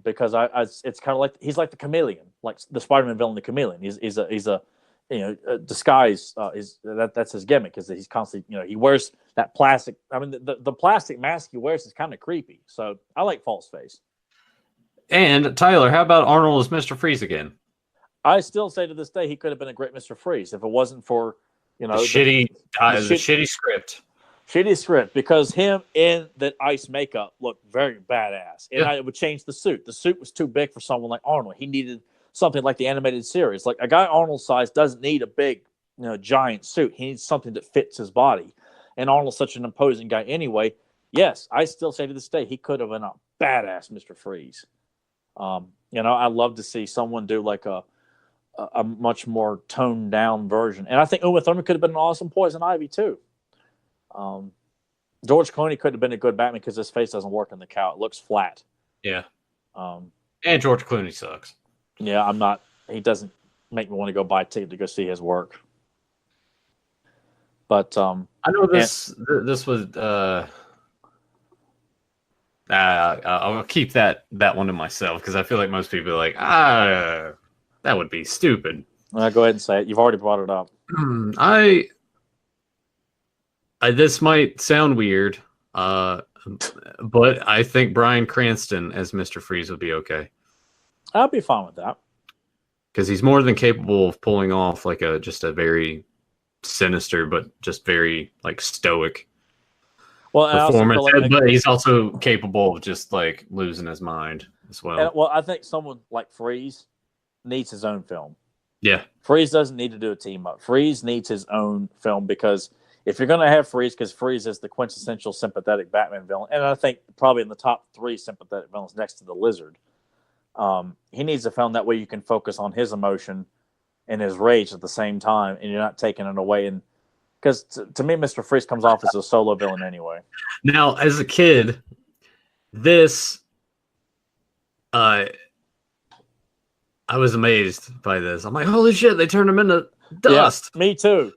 [SPEAKER 2] because it's kind of like he's like the chameleon, like the Spider-Man villain, the chameleon. He's a disguise. That's his gimmick is that he's constantly he wears that plastic. I mean, the plastic mask he wears is kind of creepy. So I like False Face.
[SPEAKER 1] And Tyler, how about Arnold as Mr. Freeze again?
[SPEAKER 2] I still say to this day he could have been a great Mr. Freeze if it wasn't for
[SPEAKER 1] the shitty script.
[SPEAKER 2] Shitty script because him in that ice makeup looked very badass, and it would change the suit. The suit was too big for someone like Arnold. He needed something like the animated series. Like a guy Arnold's size doesn't need a big, giant suit. He needs something that fits his body. And Arnold's such an imposing guy anyway. Yes, I still say to this day he could have been a badass Mr. Freeze. I love to see someone do like a much more toned down version. And I think Uma Thurman could have been an awesome Poison Ivy too. George Clooney could have been a good Batman because his face doesn't work in the cowl. It looks flat.
[SPEAKER 1] Yeah. And George Clooney sucks.
[SPEAKER 2] Yeah, he doesn't make me want to go buy a ticket to go see his work. But
[SPEAKER 1] I know this was I'll keep that one to myself because I feel like most people are like, that would be stupid.
[SPEAKER 2] Go ahead and say it. You've already brought it up.
[SPEAKER 1] This might sound weird, but I think Bryan Cranston as Mr. Freeze would be okay.
[SPEAKER 2] I'll be fine with that.
[SPEAKER 1] Because he's more than capable of pulling off like just a very sinister but just very like stoic performance. But he's also capable of just like losing his mind as well.
[SPEAKER 2] I think someone like Freeze needs his own film.
[SPEAKER 1] Yeah.
[SPEAKER 2] Freeze doesn't need to do a team up. Freeze needs his own film because if you're going to have Freeze, because Freeze is the quintessential sympathetic Batman villain, and I think probably in the top 3 sympathetic villains next to the Lizard, he needs a film that way you can focus on his emotion and his rage at the same time, and you're not taking it away. And because to me, Mr. Freeze comes off as a solo villain anyway.
[SPEAKER 1] Now, as a kid, this I was amazed by this. I'm like, holy shit, they turned him into dust.
[SPEAKER 2] Yeah, me too.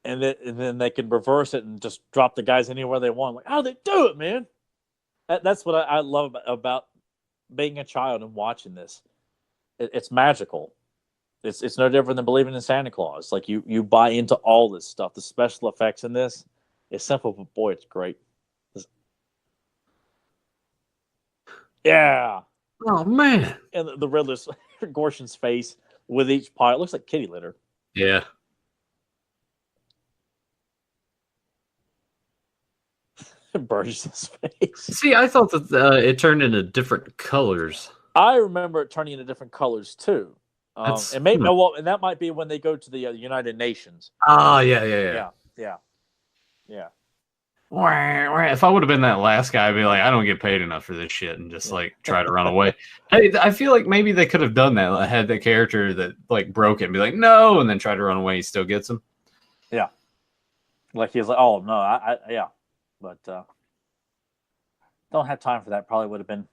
[SPEAKER 2] And then they can reverse it and just drop the guys anywhere they want. Like, how do they do it, man? That's what I love about being a child and watching this. It's magical. It's no different than believing in Santa Claus. Like you buy into all this stuff. The special effects in this is simple, but boy, it's great. Yeah.
[SPEAKER 1] Oh man.
[SPEAKER 2] And the Riddler's Gorshin's face with each pile. It looks like kitty litter.
[SPEAKER 1] Yeah.
[SPEAKER 2] Burgess's face.
[SPEAKER 1] See, I thought that it turned into different colors.
[SPEAKER 2] I remember it turning into different colors too.
[SPEAKER 1] That's
[SPEAKER 2] and maybe well, and that might be when they go to the United Nations.
[SPEAKER 1] oh yeah.
[SPEAKER 2] Yeah.
[SPEAKER 1] If I would have been that last guy, I'd be like, I don't get paid enough for this shit, and just like try to run away. Hey, I feel like maybe they could have done that. I had the character that like broke it and be like, no, and then try to run away. He still gets him.
[SPEAKER 2] Yeah. Like he's like, oh no, yeah, but don't have time for that. Probably would have been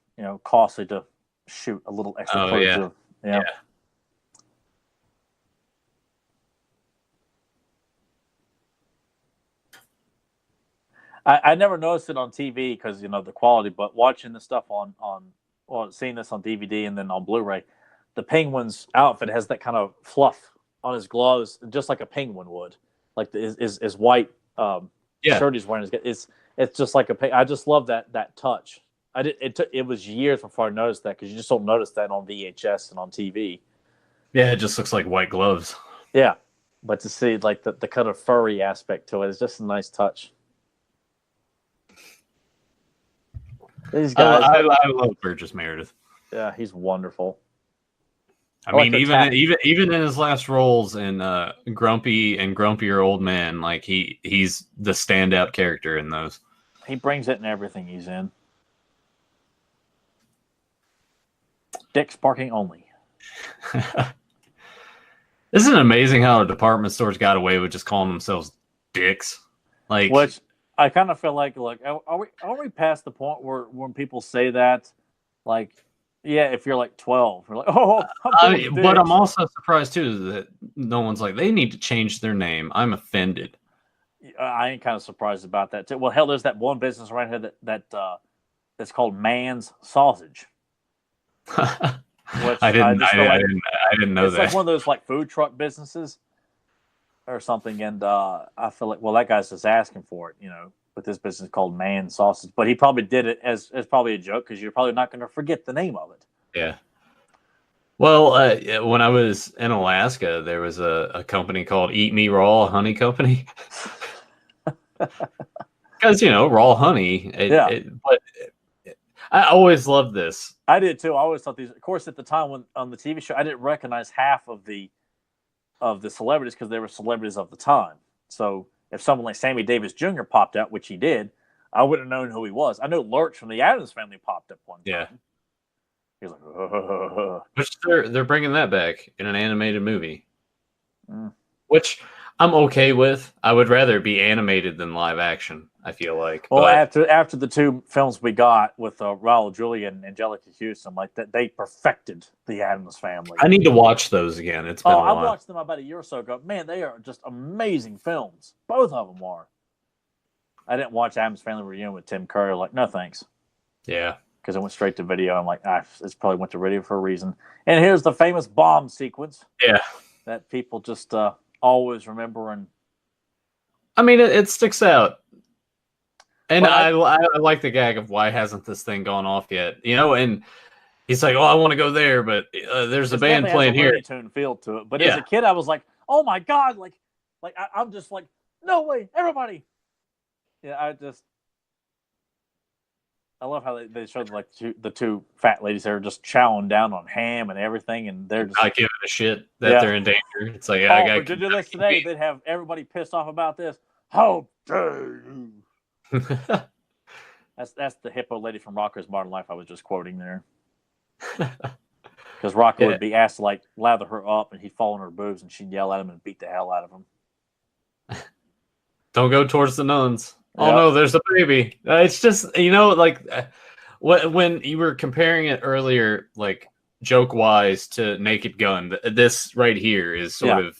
[SPEAKER 2] costly to shoot a little extra footage. Yeah. I never noticed it on TV because the quality, but watching the stuff seeing this on DVD and then on Blu-ray, the Penguin's outfit has that kind of fluff on his gloves, just like a penguin would. Like his white shirt he's wearing it's just like a penguin. I just love that touch. It was years before I noticed that because you just don't notice that on VHS and on TV.
[SPEAKER 1] Yeah, it just looks like white gloves.
[SPEAKER 2] Yeah, but to see like the kind of furry aspect to it is just a nice touch. These guys,
[SPEAKER 1] I love Burgess Meredith.
[SPEAKER 2] Yeah, he's wonderful.
[SPEAKER 1] I mean, even in his last roles in Grumpy and Grumpier Old Man, like he's the standout character in those.
[SPEAKER 2] He brings it in everything he's in. Dick sparking only.
[SPEAKER 1] Isn't it amazing how the department stores got away with just calling themselves dicks? Like,
[SPEAKER 2] which I kind of feel like are we past the point where when people say that, like, yeah, if you're like 12, you're like, oh,
[SPEAKER 1] but I'm also surprised too that no one's like, they need to change their name. I'm offended.
[SPEAKER 2] I ain't kind of surprised about that too. Well, hell, there's that one business right here that's called Man's Sausage.
[SPEAKER 1] I didn't know
[SPEAKER 2] it's
[SPEAKER 1] that.
[SPEAKER 2] It's like one of those like food truck businesses or something, and I feel like, well, that guy's just asking for it, with this business called Man Sausage. But he probably did it as probably a joke because you're probably not going to forget the name of it.
[SPEAKER 1] Yeah. Well, when I was in Alaska, there was a company called Eat Me Raw Honey Company. Because, raw honey. But I always loved this.
[SPEAKER 2] I did too. I always thought these. Of course, at the time when on the TV show, I didn't recognize half of the celebrities because they were celebrities of the time. So if someone like Sammy Davis Jr. popped out, which he did, I wouldn't have known who he was. I know Lurch from the Addams Family popped up one time.
[SPEAKER 1] Yeah.
[SPEAKER 2] He was like,
[SPEAKER 1] which they're bringing that back in an animated movie, which I'm okay with. I would rather be animated than live action. I feel like.
[SPEAKER 2] Well, after the two films we got with Raul Julia and Angelica Houston, like that, they perfected the Addams Family.
[SPEAKER 1] I need to watch those again. It's been a while.
[SPEAKER 2] I watched them about a year or so ago. Man, they are just amazing films. Both of them are. I didn't watch Addams Family Reunion with Tim Curry. Like, no thanks.
[SPEAKER 1] Yeah.
[SPEAKER 2] Because it went straight to video. I'm like, it's probably went to video for a reason. And here's the famous bomb sequence.
[SPEAKER 1] Yeah.
[SPEAKER 2] That people just always remember. And
[SPEAKER 1] I mean, it sticks out. And I like the gag of why hasn't this thing gone off yet? And he's like, oh, I want to go there, but there's a band playing here.
[SPEAKER 2] Looney Tune feel to it. But as a kid, I was like, oh my God. I'm just like, no way, everybody. Yeah, I love how they showed like the two fat ladies that are just chowing down on ham and everything, and they're just
[SPEAKER 1] not giving a shit that they're in danger. It's like, I got
[SPEAKER 2] to do this today. They'd have everybody pissed off about this. How dare you? That's the hippo lady from Rocko's Modern Life I was just quoting there. Because Rocko would be asked to like lather her up, and he'd fall on her boobs, and she'd yell at him and beat the hell out of him.
[SPEAKER 1] Don't go towards the nuns. Oh no, there's a baby. It's just when you were comparing it earlier, like joke wise to Naked Gun, this right here is sort of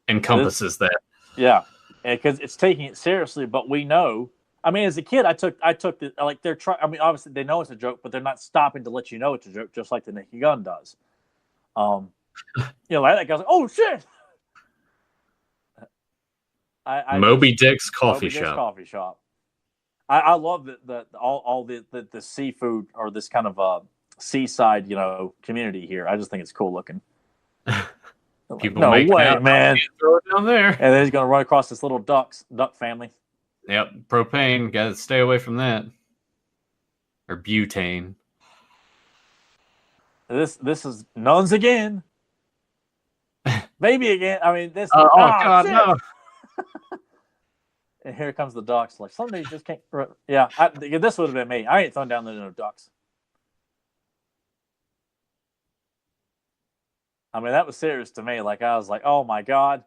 [SPEAKER 1] encompasses that. Yeah,
[SPEAKER 2] because it's taking it seriously, but we know. I mean, as a kid, I took the like they're trying. I mean, obviously they know it's a joke, but they're not stopping to let you know it's a joke, just like the Naked Gun does. Like that guy's like, oh shit.
[SPEAKER 1] Moby Dick's Coffee Shop.
[SPEAKER 2] I love all the seafood or this kind of seaside community here. I just think it's cool looking.
[SPEAKER 1] People no way,
[SPEAKER 2] man!
[SPEAKER 1] Throw it down there,
[SPEAKER 2] and then he's gonna run across this little duck family.
[SPEAKER 1] Yep, propane. Got to stay away from that. Or butane.
[SPEAKER 2] This is nuns again. Baby again. I mean, this.
[SPEAKER 1] Oh,
[SPEAKER 2] Oh,
[SPEAKER 1] God,
[SPEAKER 2] shit.
[SPEAKER 1] no!
[SPEAKER 2] And here comes the ducks. Like, some days just can't. Yeah, this would have been me. I ain't throwing down the no ducks. I mean, that was serious to me. Like, I was like, oh my God.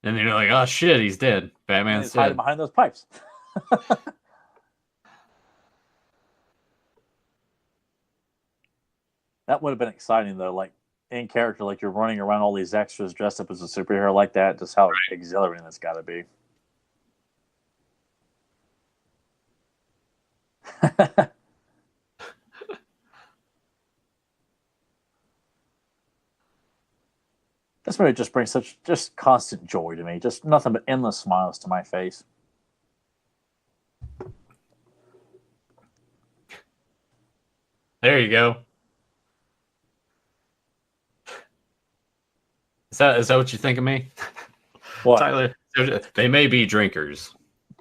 [SPEAKER 1] And you're like, oh shit, he's dead. Batman's
[SPEAKER 2] He's hiding
[SPEAKER 1] dead.
[SPEAKER 2] behind those pipes. That would have been exciting though. Like, in character, like you're running around all these extras dressed up as a superhero like that. Just how exhilarating that's got to be. This movie just brings such just constant joy to me. Just nothing but endless smiles to my face.
[SPEAKER 1] There you go. Is that what you think of me?
[SPEAKER 2] What?
[SPEAKER 1] Tyler, they may be drinkers,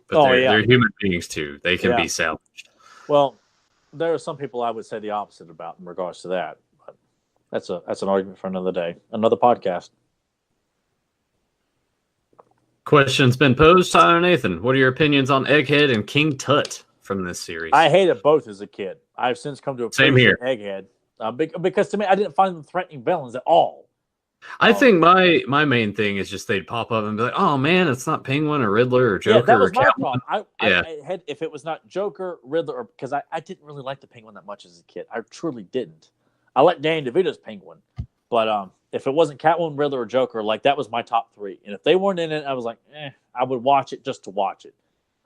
[SPEAKER 1] but they're human beings too. They can be salvaged.
[SPEAKER 2] Well, there are some people I would say the opposite about in regards to that. But that's an argument for another day, another podcast.
[SPEAKER 1] Question's been posed, Tyler Nathan. What are your opinions on Egghead and King Tut from this series?
[SPEAKER 2] I hated both as a kid. I've since come to appreciate Egghead because to me, I didn't find them threatening villains at all.
[SPEAKER 1] I think my main thing is just they'd pop up and be like, "Oh man, it's not Penguin or Riddler or Joker."
[SPEAKER 2] Yeah, that was
[SPEAKER 1] or
[SPEAKER 2] my
[SPEAKER 1] Catwoman.
[SPEAKER 2] problem. I had if it was not Joker, Riddler, or because I didn't really like the Penguin that much as a kid. I truly didn't. I liked Danny DeVito's Penguin, but if it wasn't Catwoman, Riddler, or Joker, like that was my top three. And if they weren't in it, I was like, I would watch it just to watch it.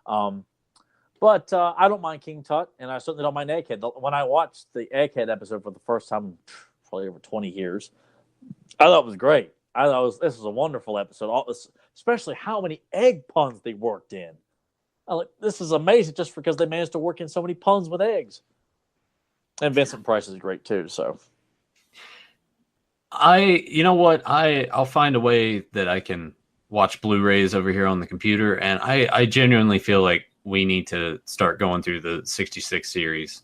[SPEAKER 2] But I don't mind King Tut, and I certainly don't mind Egghead. When I watched the Egghead episode for the first time, probably over 20 years, I thought it was great. I thought this was a wonderful episode, especially how many egg puns they worked in. I'm like, this is amazing just because they managed to work in so many puns with eggs. And Vincent Price is great too. So,
[SPEAKER 1] you know what? I'll find a way that I can watch Blu-rays over here on the computer, and I genuinely feel like we need to start going through the 66 series.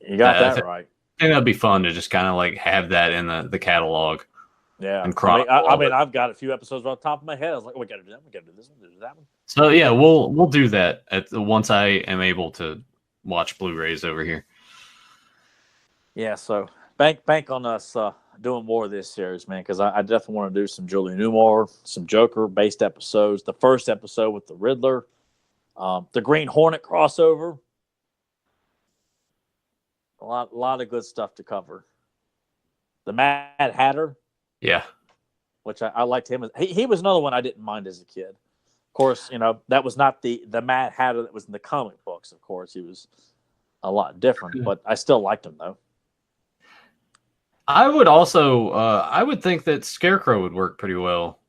[SPEAKER 2] You got that right.
[SPEAKER 1] I think that'd be fun to just kind of like have that in the catalog.
[SPEAKER 2] Yeah,
[SPEAKER 1] and
[SPEAKER 2] I mean, I've got a few episodes on top of my head. I was like, we got to do that. We got to do this one. Do that one.
[SPEAKER 1] So yeah, we'll do that once I am able to watch Blu-rays over here.
[SPEAKER 2] Yeah, so bank on us doing more of this series, man, because I definitely want to do some Julie Newmar, some Joker-based episodes. The first episode with the Riddler, the Green Hornet crossover. A lot of good stuff to cover. The Mad Hatter.
[SPEAKER 1] Yeah.
[SPEAKER 2] Which I liked him. He was another one I didn't mind as a kid. Of course, that was not the Mad Hatter that was in the comic books, of course. He was a lot different, but I still liked him, though.
[SPEAKER 1] I would also, I would think that Scarecrow would work pretty well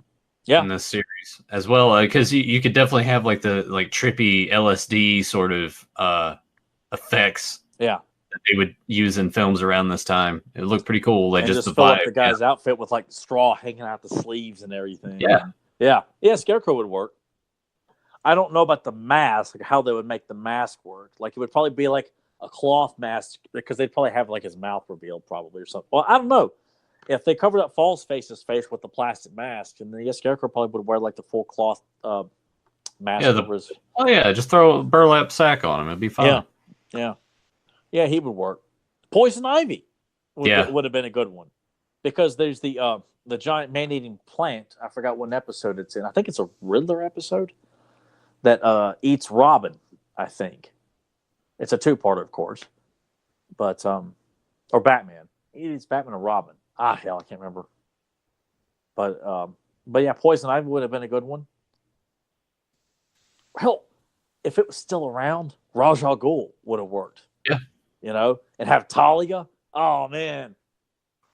[SPEAKER 1] in this series as well, because you could definitely have like the trippy LSD sort of effects.
[SPEAKER 2] Yeah.
[SPEAKER 1] That they would use in films around this time. It looked pretty cool. Like just the
[SPEAKER 2] fill
[SPEAKER 1] vibe.
[SPEAKER 2] Up the guy's outfit with like straw hanging out the sleeves and everything.
[SPEAKER 1] Yeah.
[SPEAKER 2] Yeah. Scarecrow would work. I don't know about the mask, like how they would make the mask work. Like it would probably be like a cloth mask because they'd probably have like his mouth revealed probably or something. Well, I don't know. If they covered up Falseface's face with the plastic mask, and then Scarecrow probably would wear like the full cloth mask.
[SPEAKER 1] Just throw a burlap sack on him. It'd be fine.
[SPEAKER 2] Yeah, he would work. Poison Ivy would have been a good one because there's the giant man-eating plant. I forgot what episode it's in. I think it's a Riddler episode that eats Robin. I think it's a two-parter, of course, but or Batman. He eats Batman or Robin. Hell, I can't remember. But yeah, Poison Ivy would have been a good one. Hell, if it was still around, Ra's al Ghul would have worked.
[SPEAKER 1] Yeah.
[SPEAKER 2] And have Talia. Oh, man.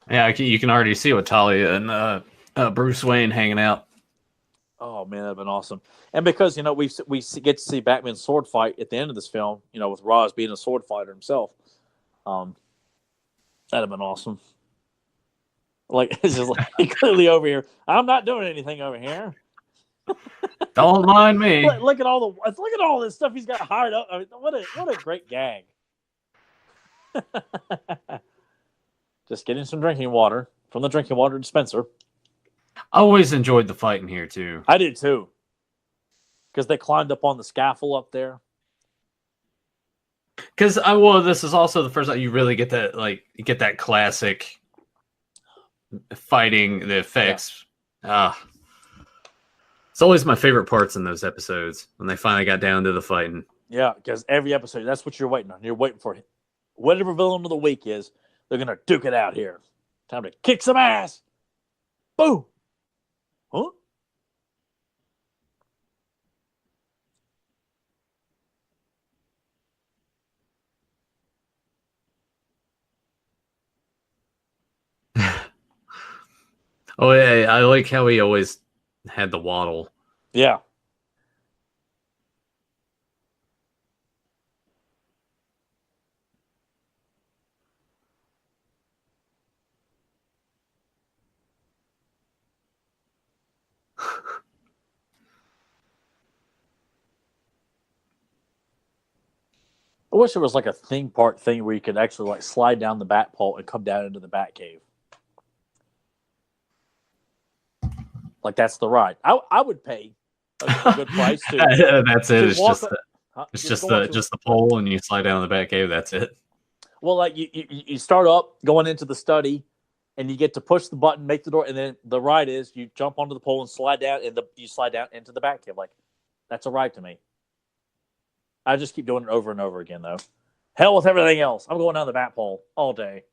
[SPEAKER 1] Yeah, you can already see with Talia and Bruce Wayne hanging out.
[SPEAKER 2] Oh, man, that'd been awesome. And because, we get to see Batman's sword fight at the end of this film, with Ra's being a sword fighter himself. That'd have been awesome. Like, it's just like, clearly over here, I'm not doing anything over here.
[SPEAKER 1] Don't mind me.
[SPEAKER 2] Look at all this stuff he's got hired up. I mean, what a great gag. Just getting some drinking water from the drinking water dispenser.
[SPEAKER 1] I always enjoyed the fighting here too.
[SPEAKER 2] I did too. Because they climbed up on the scaffold up there.
[SPEAKER 1] Because this is also the first time you really get that classic fighting, the effects. It's always my favorite parts in those episodes when they finally got down to the fighting.
[SPEAKER 2] Yeah, because every episode, that's what you're waiting on. You're waiting for whatever villain of the week is. They're gonna duke it out here. Time to kick some ass. Boom. Huh?
[SPEAKER 1] Oh yeah, I like how he always had the waddle.
[SPEAKER 2] Yeah. I wish there was like a theme park thing where you could actually like slide down the bat pole and come down into the bat cave. Like that's the ride. I would pay a good price to.
[SPEAKER 1] That's it. It's just the pole, and you slide down the bat cave. That's it.
[SPEAKER 2] Well, like you start up going into the study, and you get to push the button, make the door, and then the ride is you jump onto the pole and slide down, and you slide down into the bat cave. Like that's a ride to me. I just keep doing it over and over again, though. Hell with everything else. I'm going down the bat pole all day.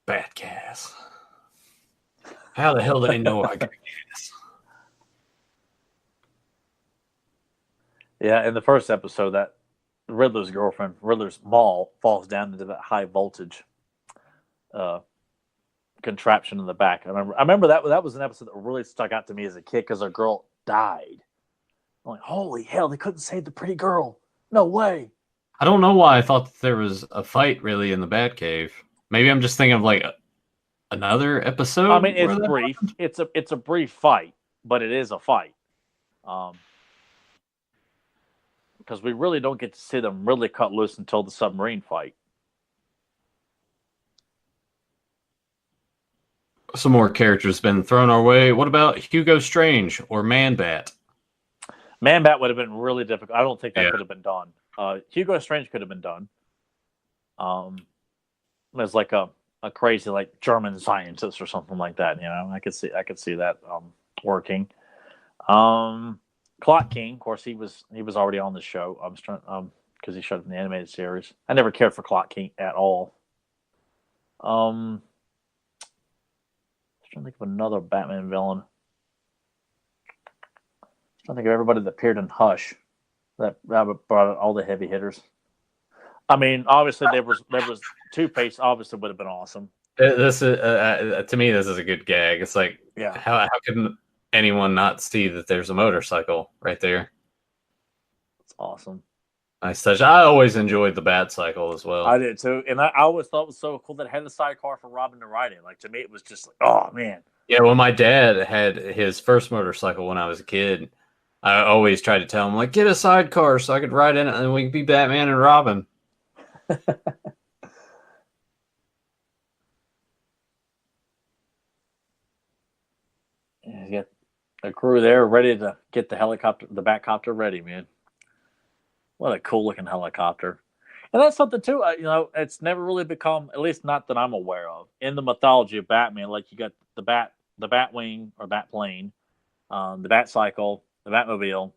[SPEAKER 1] Bat gas. How the hell did he know I got gas?
[SPEAKER 2] Yeah, in the first episode, that Riddler's girlfriend, Riddler's mall, falls down into that high voltage contraption in the back. I remember that was an episode that really stuck out to me as a kid because a girl died. I'm like, holy hell, they couldn't save the pretty girl. No way.
[SPEAKER 1] I don't know why I thought that there was a fight really in the Batcave. Maybe I'm just thinking of like another episode.
[SPEAKER 2] I mean, it's brief. It's a brief fight, but it is a fight. Because we really don't get to see them really cut loose until the submarine fight.
[SPEAKER 1] Some more characters been thrown our way. What about Hugo Strange or Man-Bat?
[SPEAKER 2] Man-Bat would have been really difficult. I don't think that could have been done. Hugo Strange could have been done. As like a crazy like German scientist or something like that. You know, I could see that working. Clock King, of course, he was already on the show. I was trying because he showed up in the animated series. I never cared for Clock King at all. I was trying to think of another Batman villain. I was trying to think of everybody that appeared in Hush that brought out all the heavy hitters. I mean, obviously there was Two-Face. Obviously, would have been awesome.
[SPEAKER 1] This is to me, this is a good gag. It's like, how can anyone not see that there's a motorcycle right there?
[SPEAKER 2] It's awesome.
[SPEAKER 1] Nice touch. I always enjoyed the Bat Cycle as well.
[SPEAKER 2] I did too, and I always thought it was so cool that it had a sidecar for Robin to ride in. Like to me, it was just like, oh man.
[SPEAKER 1] Yeah, well, my dad had his first motorcycle when I was a kid. I always tried to tell him, like, get a sidecar so I could ride in it, and we could be Batman and Robin.
[SPEAKER 2] You got a crew there ready to get the Batcopter ready, man. What a cool looking helicopter. And that's something too, it's never really become, at least not that I'm aware of, in the mythology of Batman. Like you got the Batwing or Batplane, the Batcycle, the Batmobile.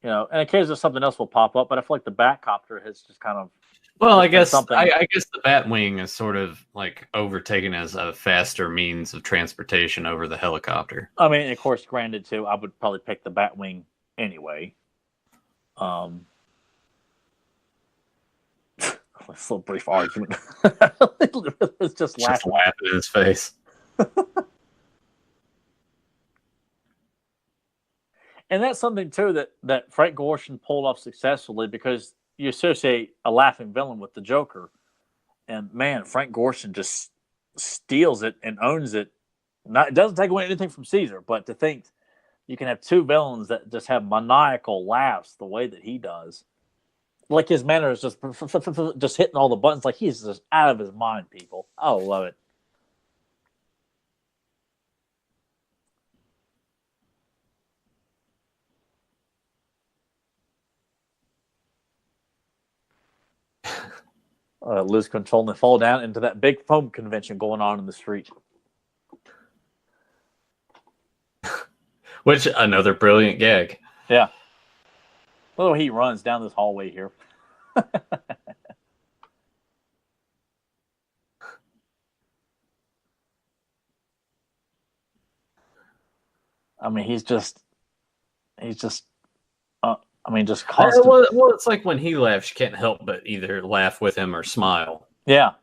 [SPEAKER 2] And occasionally something else will pop up, but I feel like the Batcopter has just kind of.
[SPEAKER 1] Well, I guess I guess the Batwing is sort of like overtaken as a faster means of transportation over the helicopter.
[SPEAKER 2] I mean, of course, granted too, I would probably pick the Batwing anyway. This little brief argument. It's just laughing
[SPEAKER 1] in his face.
[SPEAKER 2] And that's something too that Frank Gorshin pulled off successfully, because you associate a laughing villain with the Joker, and man, Frank Gorshin just steals it and owns it. Not, it doesn't take away anything from Caesar, but to think you can have two villains that just have maniacal laughs the way that he does, like his manner is just hitting all the buttons, like he's just out of his mind. People, I love it. Lose control and fall down into that big foam convention going on in the street.
[SPEAKER 1] Which, another brilliant gag.
[SPEAKER 2] Yeah. Well, he runs down this hallway here. I mean, he's just just constant.
[SPEAKER 1] Well, it's like when he laughs, you can't help but either laugh with him or smile.
[SPEAKER 2] Yeah.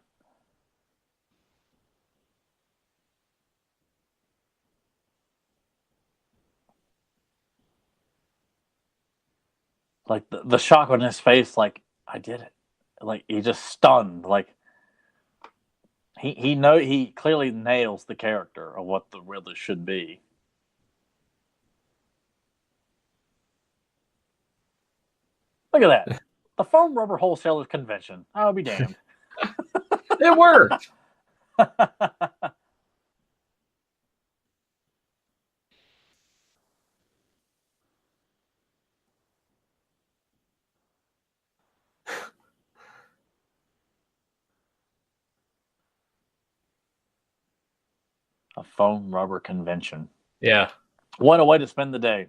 [SPEAKER 2] Like the shock on his face, like, I did it. Like, he just stunned. Like, he clearly nails the character of what the Riddler should be. Look at that. The foam rubber wholesalers convention. I'll be damned.
[SPEAKER 1] It worked.
[SPEAKER 2] A foam rubber convention.
[SPEAKER 1] Yeah.
[SPEAKER 2] What a way to spend the day.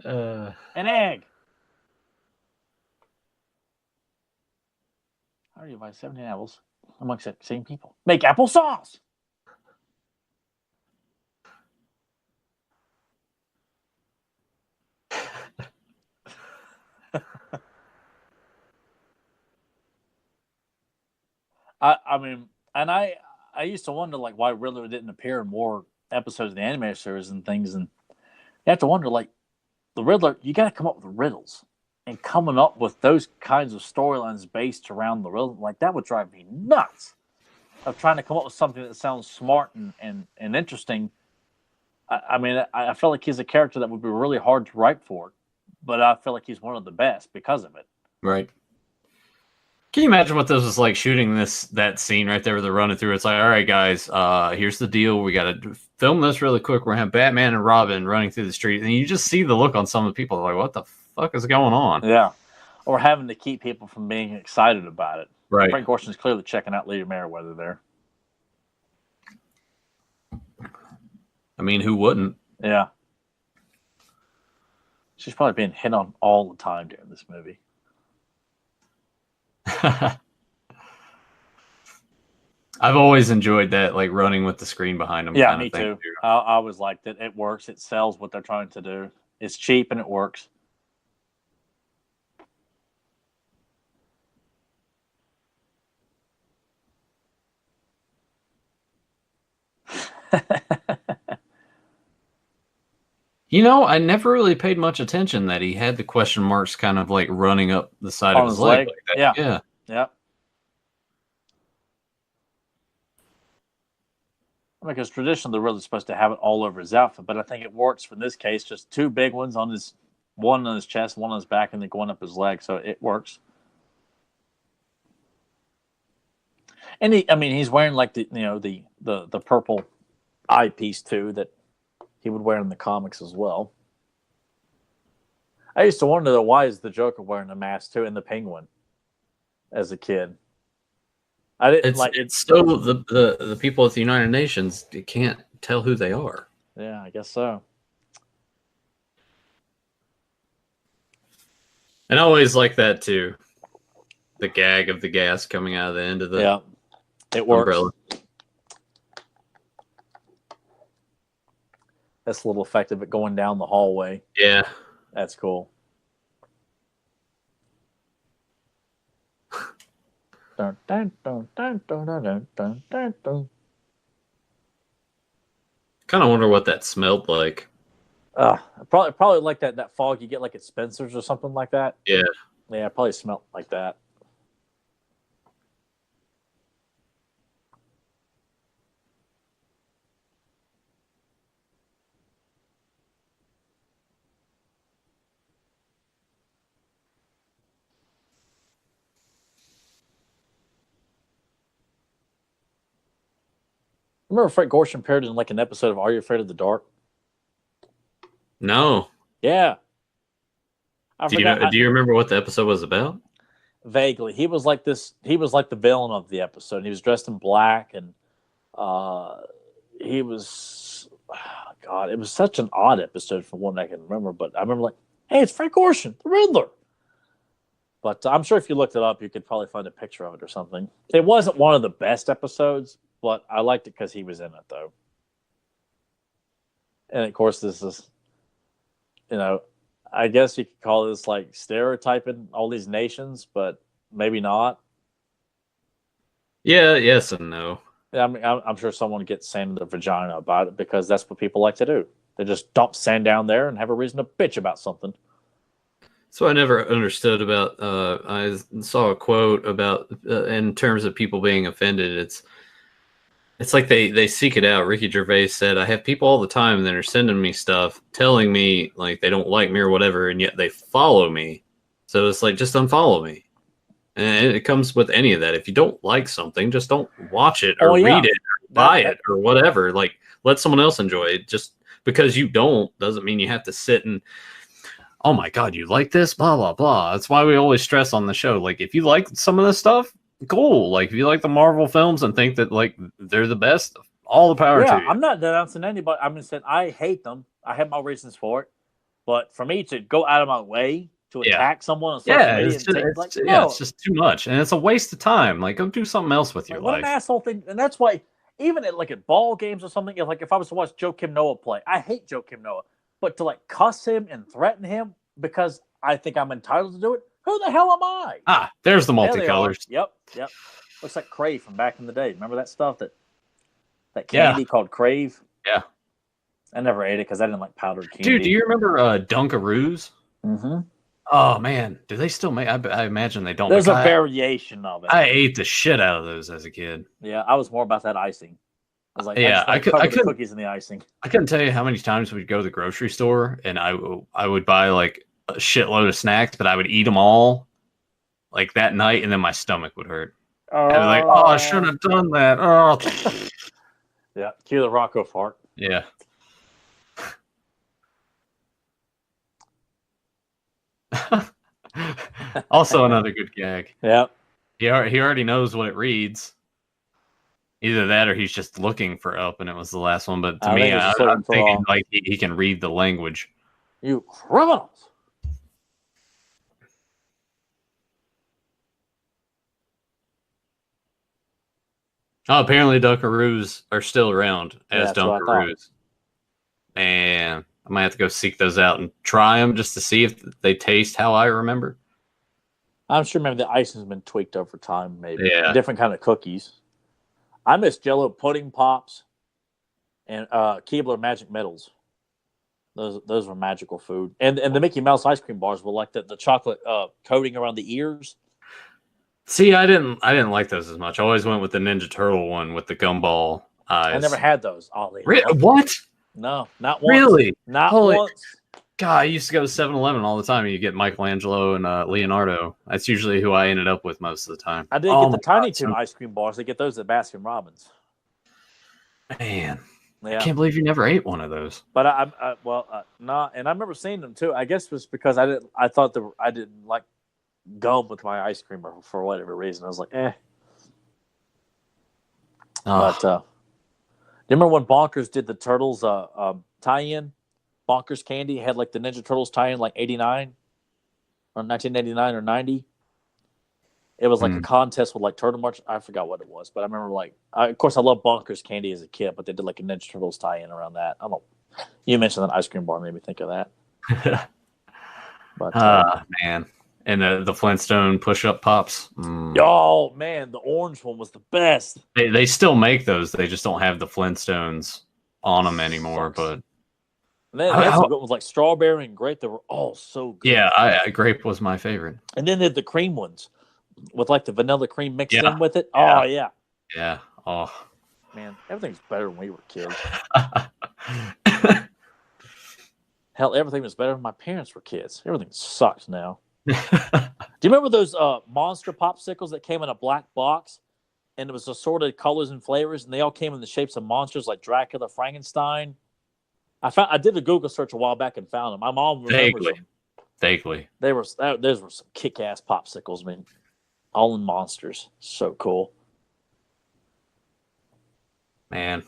[SPEAKER 2] An egg. How do you buy 17 apples amongst the same people? Make applesauce. I mean, and I used to wonder, like, why Riddler didn't appear in more episodes of the animated series and things, and you have to wonder, like, the Riddler, you got to come up with riddles, and coming up with those kinds of storylines based around the riddle, like, that would drive me nuts. Of trying to come up with something that sounds smart and interesting. I mean, I feel like he's a character that would be really hard to write for, but I feel like he's one of the best because of it.
[SPEAKER 1] Right. Can you imagine what this was like, shooting that scene right there where they're running through? It's like, all right, guys, here's the deal. We got to film this really quick. We're going to have Batman and Robin running through the street. And you just see the look on some of the people. They're like, what the fuck is going on?
[SPEAKER 2] Yeah. Or having to keep people from being excited about it.
[SPEAKER 1] Right.
[SPEAKER 2] Frank Gorshin's clearly checking out Lady Merriweather there.
[SPEAKER 1] I mean, who wouldn't?
[SPEAKER 2] Yeah. She's probably being hit on all the time during this movie.
[SPEAKER 1] I've always enjoyed that, like, running with the screen behind them.
[SPEAKER 2] Yeah, me too. I always liked it. It works. It sells what they're trying to do. It's cheap and it works.
[SPEAKER 1] You know, I never really paid much attention that he had the question marks kind of like running up the side of his leg. Like that.
[SPEAKER 2] Yeah.
[SPEAKER 1] Yeah.
[SPEAKER 2] Yeah. Because traditionally they're really supposed to have it all over his outfit, but I think it works for this case. Just two big ones on his, one on his chest, one on his back, and then going up his leg. So it works. And he's wearing like the purple eyepiece too that he would wear in the comics as well. I used to wonder though, why is the Joker wearing a mask too, and the Penguin as a kid? I didn't
[SPEAKER 1] it's so the people at the United Nations, you can't tell who they are.
[SPEAKER 2] Yeah, I guess so.
[SPEAKER 1] And I always like that too. The gag of the gas coming out of the end of the
[SPEAKER 2] it works.
[SPEAKER 1] Umbrella.
[SPEAKER 2] That's a little effect of it going down the hallway.
[SPEAKER 1] Yeah.
[SPEAKER 2] That's cool. Dun, dun, dun, dun, dun, dun, dun, dun, dun.
[SPEAKER 1] Kind of wonder what that smelled like.
[SPEAKER 2] Probably like that fog you get like at Spencer's or something like that.
[SPEAKER 1] Yeah.
[SPEAKER 2] Yeah, it probably smelled like that. Remember Frank Gorshin appeared in like an episode of Are You Afraid of the Dark?
[SPEAKER 1] No.
[SPEAKER 2] Yeah.
[SPEAKER 1] Do you remember what the episode was about?
[SPEAKER 2] Vaguely. He was like the villain of the episode. He was dressed in black, and he was, God, it was such an odd episode from one I can remember, but I remember like, hey, it's Frank Gorshin, the Riddler. But I'm sure if you looked it up, you could probably find a picture of it or something. It wasn't one of the best episodes, but I liked it because he was in it, though. And of course, this is, I guess you could call this like stereotyping all these nations, but maybe not.
[SPEAKER 1] Yeah, yes and no.
[SPEAKER 2] I mean, I'm sure someone gets sand in their vagina about it because that's what people like to do. They just dump sand down there and have a reason to bitch about something.
[SPEAKER 1] So I never understood about. I saw a quote about in terms of people being offended. It's like they seek it out. Ricky Gervais said, "I have people all the time that are sending me stuff, telling me like they don't like me or whatever, and yet they follow me. So it's like just unfollow me." And it comes with any of that. If you don't like something, just don't watch it or read it, or buy it or whatever. Like let someone else enjoy it. Just because you don't doesn't mean you have to sit and. Oh my God, you like this? Blah, blah, blah. That's why we always stress on the show. Like, if you like some of this stuff, cool. Like, if you like the Marvel films and think that, like, they're the best, all the power to you.
[SPEAKER 2] I'm not denouncing anybody. I'm just saying I hate them. I have my reasons for it. But for me to go out of my way to attack someone on social media
[SPEAKER 1] it's just too much. And it's a waste of time. Like, go do something else with your life.
[SPEAKER 2] What an asshole thing. And that's why, even at ball games or something, if I was to watch Joe Kim Noah play, I hate Joe Kim Noah. But to cuss him and threaten him because I think I'm entitled to do it, who the hell am I?
[SPEAKER 1] Ah, there's the multicolors.
[SPEAKER 2] Yep. Looks like Crave from back in the day. Remember that stuff, that candy called Crave?
[SPEAKER 1] Yeah.
[SPEAKER 2] I never ate it because I didn't like powdered candy.
[SPEAKER 1] Dude, do you remember Dunkaroos?
[SPEAKER 2] Mm-hmm.
[SPEAKER 1] Oh, man. Do they still make I imagine they don't.
[SPEAKER 2] There's a variation of it.
[SPEAKER 1] I ate the shit out of those as a kid.
[SPEAKER 2] Yeah, I was more about that icing. I was like, I could cookies in the icing.
[SPEAKER 1] I couldn't tell you how many times we'd go to the grocery store and I would buy like a shitload of snacks, but I would eat them all like that night, and then my stomach would hurt. I was like, oh, I shouldn't have done that. Oh,
[SPEAKER 2] yeah, cue the Rocco fart.
[SPEAKER 1] Yeah. Also, another good gag.
[SPEAKER 2] Yeah.
[SPEAKER 1] He already knows what it reads. Either that or he's just looking for up, and it was the last one. But to me, I'm thinking like he can read the language.
[SPEAKER 2] You criminals!
[SPEAKER 1] Oh, apparently Dunkaroos are still around as Dunkaroos. And I might have to go seek those out and try them just to see if they taste how I remember.
[SPEAKER 2] I'm sure maybe the icing's been tweaked over time, maybe.
[SPEAKER 1] Yeah.
[SPEAKER 2] Different kind of cookies. I miss Jell-O pudding pops and Keebler Magic Medals. Those were magical food. And the Mickey Mouse ice cream bars were like the chocolate coating around the ears.
[SPEAKER 1] See, I didn't like those as much. I always went with the Ninja Turtle one with the gumball eyes.
[SPEAKER 2] I never had those.
[SPEAKER 1] What?
[SPEAKER 2] No, not once.
[SPEAKER 1] Really?
[SPEAKER 2] Not once.
[SPEAKER 1] God, I used to go to 7-Eleven all the time, and you get Michelangelo and Leonardo. That's usually who I ended up with most of the time.
[SPEAKER 2] I did get the Tiny Toon ice cream bars. They get those at Baskin Robbins.
[SPEAKER 1] Man, I can't believe you never ate one of those.
[SPEAKER 2] But not. And I remember seeing them too. I guess it was because I thought I didn't like gum with my ice cream for whatever reason. I was like, eh. But do you remember when Bonkers did the Turtles tie-in? Bonkers Candy had like the Ninja Turtles tie-in like 89 or 1989 or 90. It was like a contest with like Turtle March. I forgot what it was, but I remember of course I loved Bonkers Candy as a kid, but they did like a Ninja Turtles tie-in around that. I don't. You mentioned that ice cream bar made me think of that. But
[SPEAKER 1] man, and the Flintstone push-up pops.
[SPEAKER 2] Oh man, the orange one was the best.
[SPEAKER 1] They still make those. They just don't have the Flintstones on them anymore. But
[SPEAKER 2] and then they had some good ones like strawberry and grape that were all so good.
[SPEAKER 1] Yeah, grape was my favorite.
[SPEAKER 2] And then they had the cream ones with like the vanilla cream mixed in with it. Oh yeah.
[SPEAKER 1] Yeah. Oh
[SPEAKER 2] man, everything's better when we were kids. Hell, everything was better when my parents were kids. Everything sucks now. Do you remember those monster popsicles that came in a black box, and it was assorted colors and flavors, and they all came in the shapes of monsters like Dracula, Frankenstein? I did a Google search a while back and found them. My mom remembers them.
[SPEAKER 1] Vaguely.
[SPEAKER 2] Those were some kick-ass popsicles, man. All in monsters. So cool.
[SPEAKER 1] Man.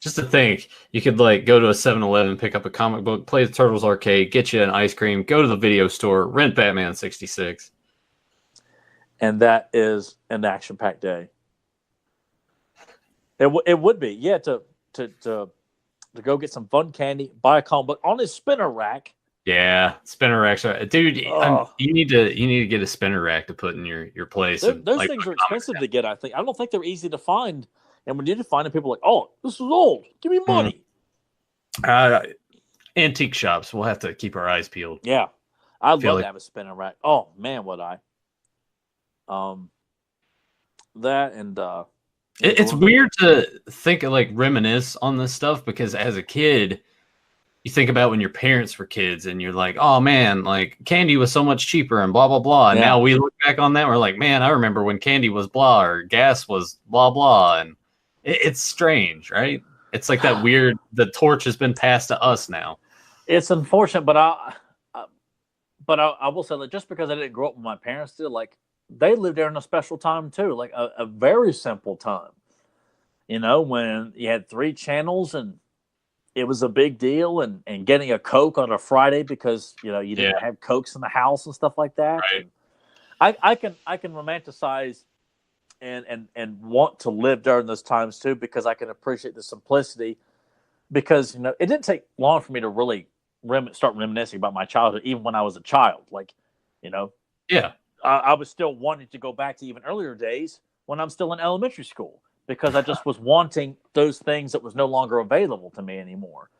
[SPEAKER 1] Just to think, you could like go to a 7-Eleven, pick up a comic book, play the Turtles arcade, get you an ice cream, go to the video store, rent Batman 66.
[SPEAKER 2] And that is an action-packed day. It would be, yeah, to go get some fun candy, buy a comic book on his spinner rack.
[SPEAKER 1] Yeah, spinner racks are, dude. You need to get a spinner rack to put in your place.
[SPEAKER 2] Those things are expensive to get. I don't think they're easy to find. And when you do find them, people are like, "Oh, this is old. Give me money."
[SPEAKER 1] Antique shops. We'll have to keep our eyes peeled.
[SPEAKER 2] Yeah, I'd love to have a spinner rack. Oh man, would I? That and
[SPEAKER 1] it's weird to think of like reminisce on this stuff because as a kid, you think about when your parents were kids and you're like, oh man, like candy was so much cheaper and blah blah blah. And now we look back on that, we're like, man, I remember when candy was blah or gas was blah blah, and it's strange, right? It's like that weird. The torch has been passed to us now.
[SPEAKER 2] It's unfortunate, but I will say that just because I didn't grow up with my parents did, like they lived there in a special time too, like a very simple time. You know, when you had 3 channels and it was a big deal, and getting a Coke on a Friday because you know you didn't have Cokes in the house and stuff like that.
[SPEAKER 1] Right.
[SPEAKER 2] I can romanticize and want to live during those times too, because I can appreciate the simplicity. Because you know it didn't take long for me to really start reminiscing about my childhood, even when I was a child. Like, you know, I was still wanting to go back to even earlier days when I'm still in elementary school, because I just was wanting those things that was no longer available to me anymore.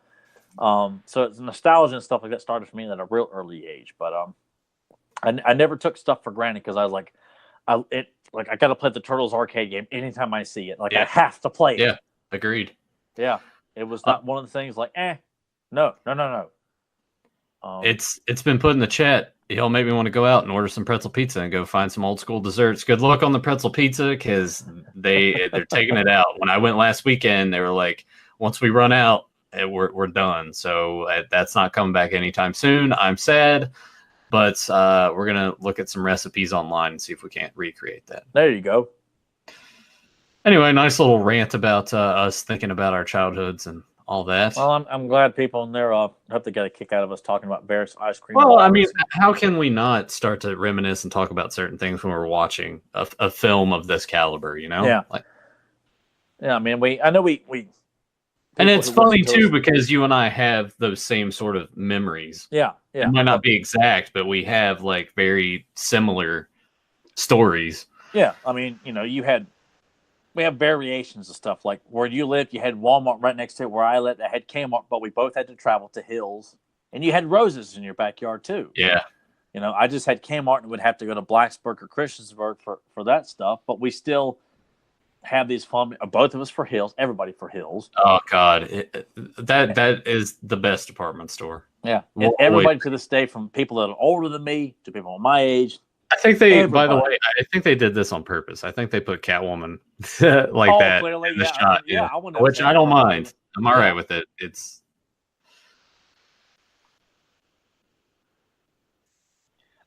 [SPEAKER 2] So it's nostalgia and stuff like that started for me at a real early age. But I never took stuff for granted because I was like, I got to play the Turtles arcade game anytime I see it. Like I have to play it.
[SPEAKER 1] Yeah, agreed.
[SPEAKER 2] Yeah, it was not one of the things like, no.
[SPEAKER 1] It's been put in the chat. Y'all made me want to go out and order some pretzel pizza and go find some old school desserts. Good luck on the pretzel pizza because they're taking it out. When I went last weekend, they were like, once we run out, we're done. So that's not coming back anytime soon. I'm sad, but we're gonna look at some recipes online and see if we can't recreate that.
[SPEAKER 2] There you go.
[SPEAKER 1] Anyway, nice little rant about us thinking about our childhoods and all that.
[SPEAKER 2] Well, I'm glad people in there hope they get a kick out of us talking about various ice cream.
[SPEAKER 1] Well, I mean, how can we not start to reminisce and talk about certain things when we're watching a film of this caliber? You know,
[SPEAKER 2] yeah. I mean, I know we.
[SPEAKER 1] And it's funny too because you and I have those same sort of memories.
[SPEAKER 2] Yeah.
[SPEAKER 1] It might not be exact, but we have like very similar stories.
[SPEAKER 2] Yeah, I mean, you know, we have variations of stuff. Like where you lived, you had Walmart right next to it. Where I lived, I had Kmart, but we both had to travel to Hills. And you had Roses in your backyard too.
[SPEAKER 1] Yeah.
[SPEAKER 2] You know, I just had Kmart and would have to go to Blacksburg or Christiansburg for that stuff. But we still have these fun. Both of us for Hills. Everybody for Hills.
[SPEAKER 1] Oh God, that is the best department store.
[SPEAKER 2] Yeah, and everybody to this day, from people that are older than me to people my age.
[SPEAKER 1] I think they, by the way, I think they did this on purpose. I think they put Catwoman like that
[SPEAKER 2] clearly,
[SPEAKER 1] in the shot, which I don't mind. I'm all right with it. It's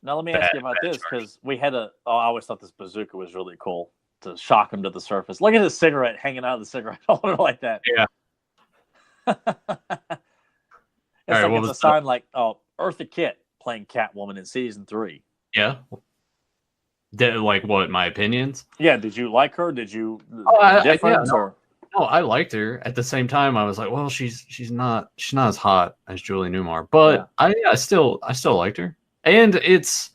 [SPEAKER 2] now let me ask you about this because we had I always thought this bazooka was really cool to shock him to the surface. Look at his cigarette hanging out of the cigarette holder like that.
[SPEAKER 1] Yeah.
[SPEAKER 2] It's a sign like Eartha Kitt playing Catwoman in season 3.
[SPEAKER 1] Yeah. Like what? My opinions?
[SPEAKER 2] Yeah. Did you like her? Did you?
[SPEAKER 1] No, I liked her. At the same time, I was like, well, she's not as hot as Julie Newmar, but I still liked her. And it's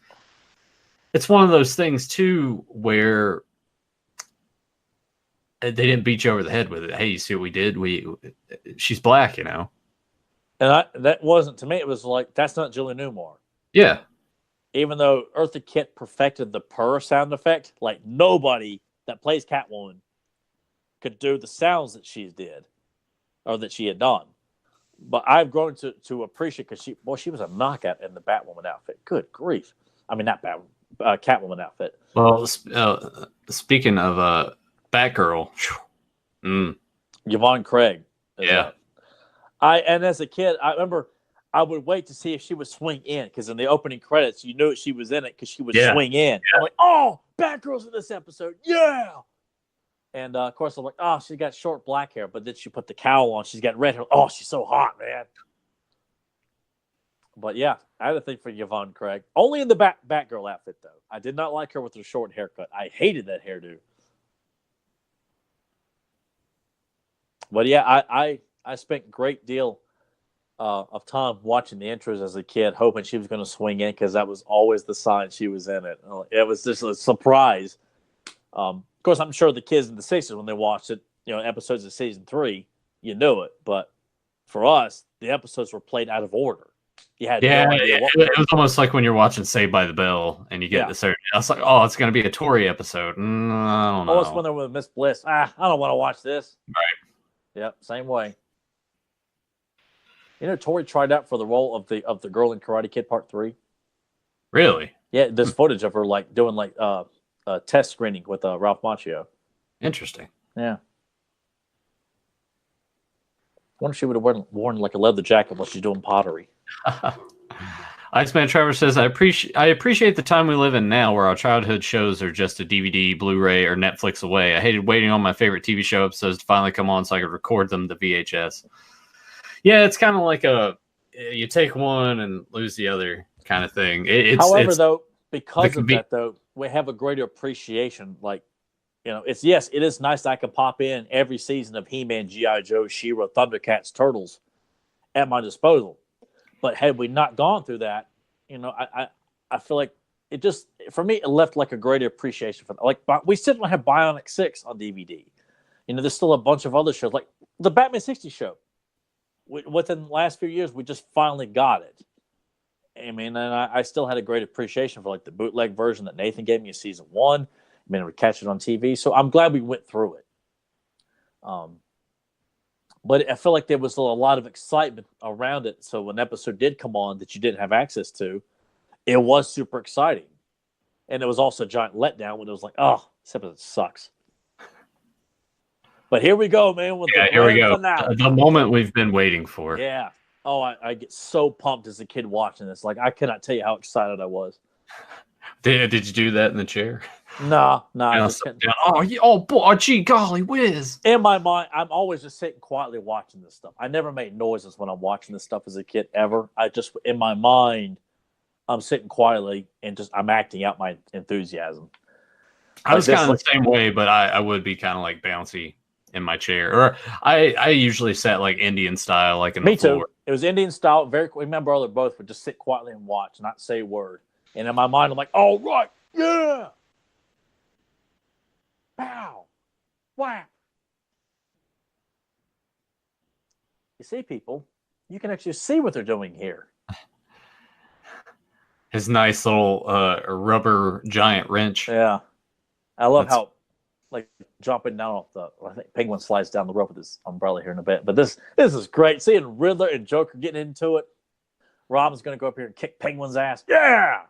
[SPEAKER 1] one of those things too where they didn't beat you over the head with it. Hey, you see what we did? She's black, you know.
[SPEAKER 2] And that wasn't, to me, it was like, that's not Julie Newmar.
[SPEAKER 1] Yeah.
[SPEAKER 2] Even though Eartha Kitt perfected the purr sound effect, like nobody that plays Catwoman could do the sounds that she did or that she had done. But I've grown to appreciate, because she was a knockout in the Batwoman outfit. Good grief. I mean, not Catwoman outfit.
[SPEAKER 1] Well, speaking of Batgirl,
[SPEAKER 2] Yvonne Craig.
[SPEAKER 1] Yeah.
[SPEAKER 2] And as a kid, I remember I would wait to see if she would swing in, because in the opening credits, you knew she was in it because she would swing in. Yeah. I'm like, oh, Batgirl's in this episode. Yeah. And, of course, I'm like, oh, she got short black hair, but then she put the cowl on. She's got red hair. Oh, she's so hot, man. But, yeah, I had a thing for Yvonne Craig. Only in the Batgirl outfit, though. I did not like her with her short haircut. I hated that hairdo. But, yeah, I spent a great deal of time watching the intros as a kid, hoping she was going to swing in, because that was always the sign she was in it. It was just a surprise. Of course, I'm sure the kids in the 60s, when they watched it, episodes of season 3, you knew it. But for us, the episodes were played out of order. You had no idea what.
[SPEAKER 1] It was almost like when you're watching Saved by the Bell and you get this. I was like, oh, it's going to be a Tori episode. I don't know.
[SPEAKER 2] Oh, it's when they're with Miss Bliss. I don't want to watch this.
[SPEAKER 1] Right.
[SPEAKER 2] Yep, same way. Tori tried out for the role of the girl in Karate Kid Part 3.
[SPEAKER 1] Really?
[SPEAKER 2] Yeah, there's footage of her doing a test screening with Ralph Macchio.
[SPEAKER 1] Interesting.
[SPEAKER 2] Yeah. I wonder if she would have worn like a leather jacket while she's doing pottery.
[SPEAKER 1] Iceman Trevor says, I appreciate the time we live in now, where our childhood shows are just a DVD, Blu-ray, or Netflix away. I hated waiting on my favorite TV show episodes to finally come on so I could record them to VHS. Yeah, it's kind of like you take one and lose the other kind of thing.
[SPEAKER 2] However, though, because of that, though, we have a greater appreciation. It is nice that I can pop in every season of He-Man, G.I. Joe, She-Ra, Thundercats, Turtles at my disposal. But had we not gone through that, I feel like it just, for me, it left like a greater appreciation for that. Like, we still don't have Bionic 6 on DVD. There's still a bunch of other shows, like the Batman 60 show. Within the last few years, we just finally got it. I mean, and I still had a great appreciation for the bootleg version that Nathan gave me in season 1. I mean, we catch it on TV, so I'm glad we went through it. But I feel like there was a lot of excitement around it. So when an episode did come on that you didn't have access to, it was super exciting. And it was also a giant letdown when it was like, oh, this episode sucks. But here we go, man.
[SPEAKER 1] Here we go. The moment we've been waiting for.
[SPEAKER 2] Yeah. Oh, I get so pumped as a kid watching this. I cannot tell you how excited I was.
[SPEAKER 1] Did you do that in the chair?
[SPEAKER 2] No.
[SPEAKER 1] Oh, boy, gee, golly whiz.
[SPEAKER 2] In my mind, I'm always just sitting quietly watching this stuff. I never made noises when I'm watching this stuff as a kid, ever. I just, in my mind, I'm sitting quietly and I'm acting out my enthusiasm.
[SPEAKER 1] I was kind of the same way, but I would be kind of bouncy in my chair. Or I usually sat Indian style, in the floor.
[SPEAKER 2] Me too. It was Indian style. Me and my brother both would just sit quietly and watch, not say a word. And in my mind, I'm like, all right, yeah. Pow. Whap. You see, people, you can actually see what they're doing here.
[SPEAKER 1] His nice little rubber giant wrench.
[SPEAKER 2] Yeah. I love how, jumping down off I think Penguin slides down the rope with his umbrella here in a bit. But this is great. Seeing Riddler and Joker getting into it. Robin's going to go up here and kick Penguin's ass. Yeah!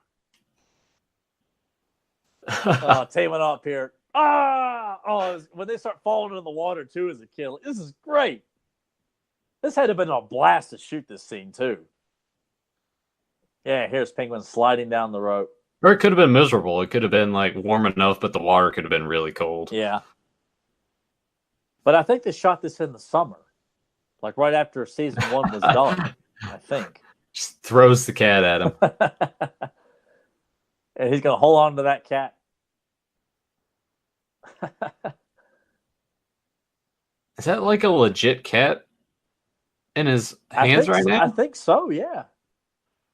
[SPEAKER 2] Teaming up here. When they start falling in the water, too, as a kid. This is great. This had to have been a blast to shoot this scene, too. Yeah, here's Penguin sliding down the rope.
[SPEAKER 1] Or it could have been miserable. It could have been warm enough, but the water could have been really cold.
[SPEAKER 2] Yeah. But I think they shot this in the summer. Right after season 1 was done, I think.
[SPEAKER 1] Just throws the cat at him.
[SPEAKER 2] And he's going to hold on to that cat.
[SPEAKER 1] Is that a legit cat in his hands right now?
[SPEAKER 2] I think so, yeah.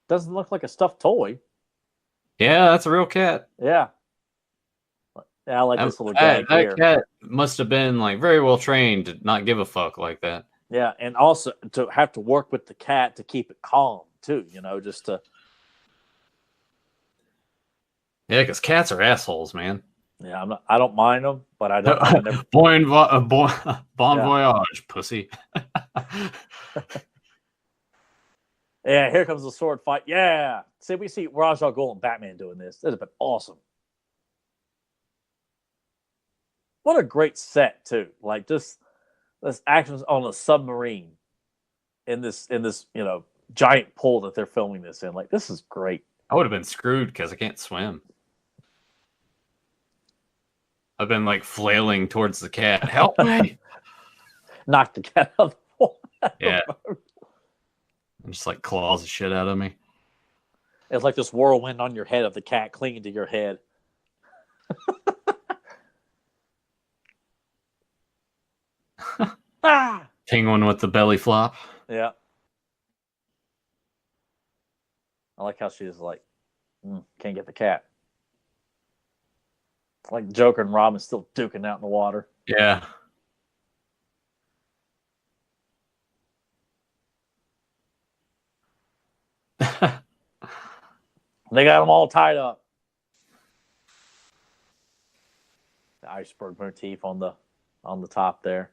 [SPEAKER 2] Doesn't look like a stuffed toy.
[SPEAKER 1] Yeah, that's a real cat.
[SPEAKER 2] Yeah. Yeah, I like this little gag
[SPEAKER 1] That
[SPEAKER 2] here.
[SPEAKER 1] cat must have been like very well trained to not give a fuck like that.
[SPEAKER 2] Yeah, and also to have to work with the cat to keep it calm too. Just to.
[SPEAKER 1] Yeah, because cats are assholes, man.
[SPEAKER 2] Yeah, I don't mind them, but I would never.
[SPEAKER 1] Bon
[SPEAKER 2] Yeah,
[SPEAKER 1] voyage, pussy.
[SPEAKER 2] yeah. Here comes the sword fight. Yeah. See, we see Raj Al Ghul and Batman doing this. This has been awesome. What a great set too! Like just this actions on a submarine in this giant pool that they're filming this in. Like this is great.
[SPEAKER 1] I would have been screwed because I can't swim. I've been like flailing towards the cat. Help me!
[SPEAKER 2] Knock the cat out of the water.
[SPEAKER 1] Yeah. Just like claws the shit out of me.
[SPEAKER 2] It's like this whirlwind on your head of the cat clinging to your head. Ah!
[SPEAKER 1] Penguin with the belly flop.
[SPEAKER 2] Yeah. I like how she's like, can't get the cat. It's like Joker and Robin still duking out in the water.
[SPEAKER 1] Yeah.
[SPEAKER 2] They got them all tied up. The iceberg motif on the top there.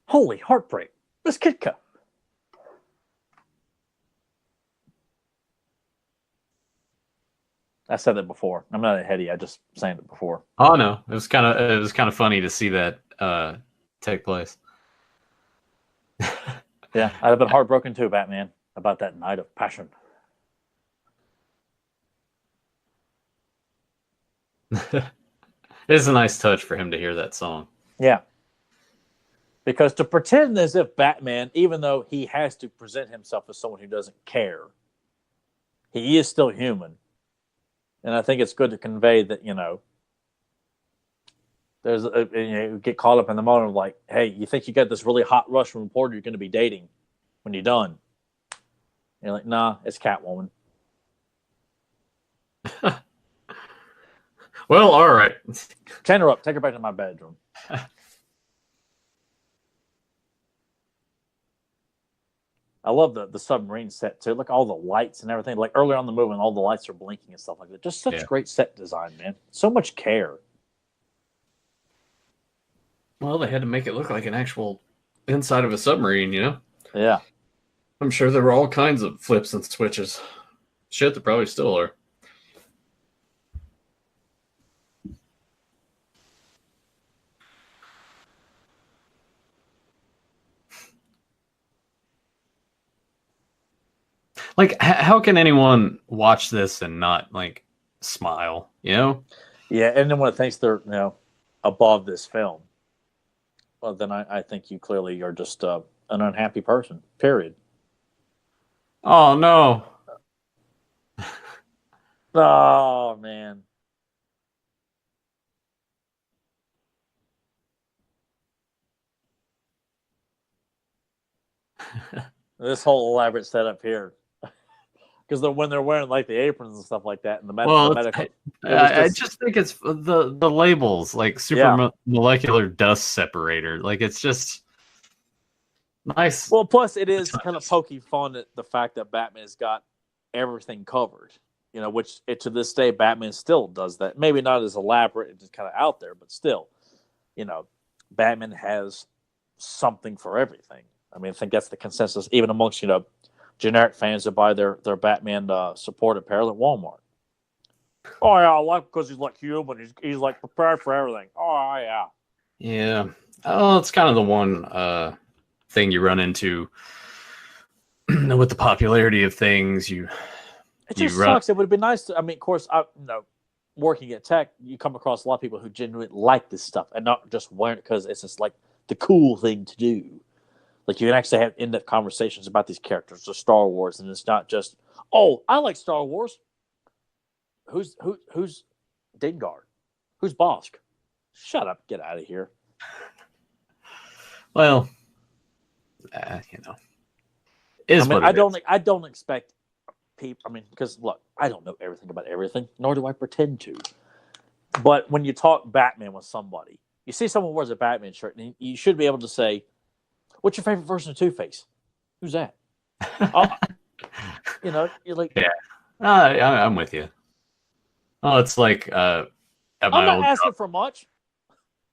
[SPEAKER 2] Holy heartbreak. Miss Kitka. I said that before. I'm not a heady. I just saying it before.
[SPEAKER 1] Oh no, it was kind of funny to see that take place.
[SPEAKER 2] Yeah, I'd have been heartbroken too, Batman, about that night of passion.
[SPEAKER 1] It's a nice touch for him to hear that song.
[SPEAKER 2] Yeah. Because to pretend as if Batman, even though he has to present himself as someone who doesn't care, he is still human. And I think it's good to convey that, you get caught up in the moment of like, hey, you think you got this really hot Russian reporter you're going to be dating when you're done. And you're like, nah, it's Catwoman.
[SPEAKER 1] Well, all right.
[SPEAKER 2] Chain her up. Take her back to my bedroom. I love the submarine set too. Look, all the lights and everything. Like earlier on the movie, when all the lights are blinking and stuff like that. Just such great set design, man. So much care.
[SPEAKER 1] Well, they had to make it look like an actual inside of a submarine,
[SPEAKER 2] Yeah.
[SPEAKER 1] I'm sure there were all kinds of flips and switches. Shit, there probably still are. Like, how can anyone watch this and not like smile?
[SPEAKER 2] Yeah, and then when it thinks they're above this film, well, then I think you clearly are just an unhappy person. Period.
[SPEAKER 1] Oh no!
[SPEAKER 2] Oh man. This whole elaborate setup here, because when they're wearing like the aprons and stuff like that, and the medical.
[SPEAKER 1] I just think it's the labels, like molecular dust separator. Like it's just nice.
[SPEAKER 2] Well, plus it is kind of poking fun at the fact that Batman's got everything covered. Which to this day Batman still does that. Maybe not as elaborate and just kind of out there, but still, Batman has something for everything. I mean, I think that's the consensus, even amongst generic fans that buy their Batman support apparel at Walmart. Oh yeah, I like because he's like human. He's like prepared for everything. Oh yeah.
[SPEAKER 1] Yeah. Oh, it's kind of the one thing you run into with the popularity of things. It
[SPEAKER 2] just sucks. It would have been nice to. I mean, of course, working at tech, you come across a lot of people who genuinely like this stuff and not just wear it because it's just like the cool thing to do. Like you can actually have in-depth conversations about these characters or Star Wars, and it's not just, oh, I like Star Wars. Who's Dingard? Who's Bosk? Shut up! Get out of here.
[SPEAKER 1] Well, Is
[SPEAKER 2] I mean,
[SPEAKER 1] what it is.
[SPEAKER 2] I don't expect people. I mean, because look, I don't know everything about everything, nor do I pretend to. But when you talk Batman with somebody, you see someone wears a Batman shirt, and you should be able to say, "What's your favorite version of Two-Face? Who's that?" Oh, you know, you're like,
[SPEAKER 1] Yeah, I'm with you. Oh, it's like at
[SPEAKER 2] I'm
[SPEAKER 1] my
[SPEAKER 2] not
[SPEAKER 1] old
[SPEAKER 2] asking
[SPEAKER 1] job.
[SPEAKER 2] for much.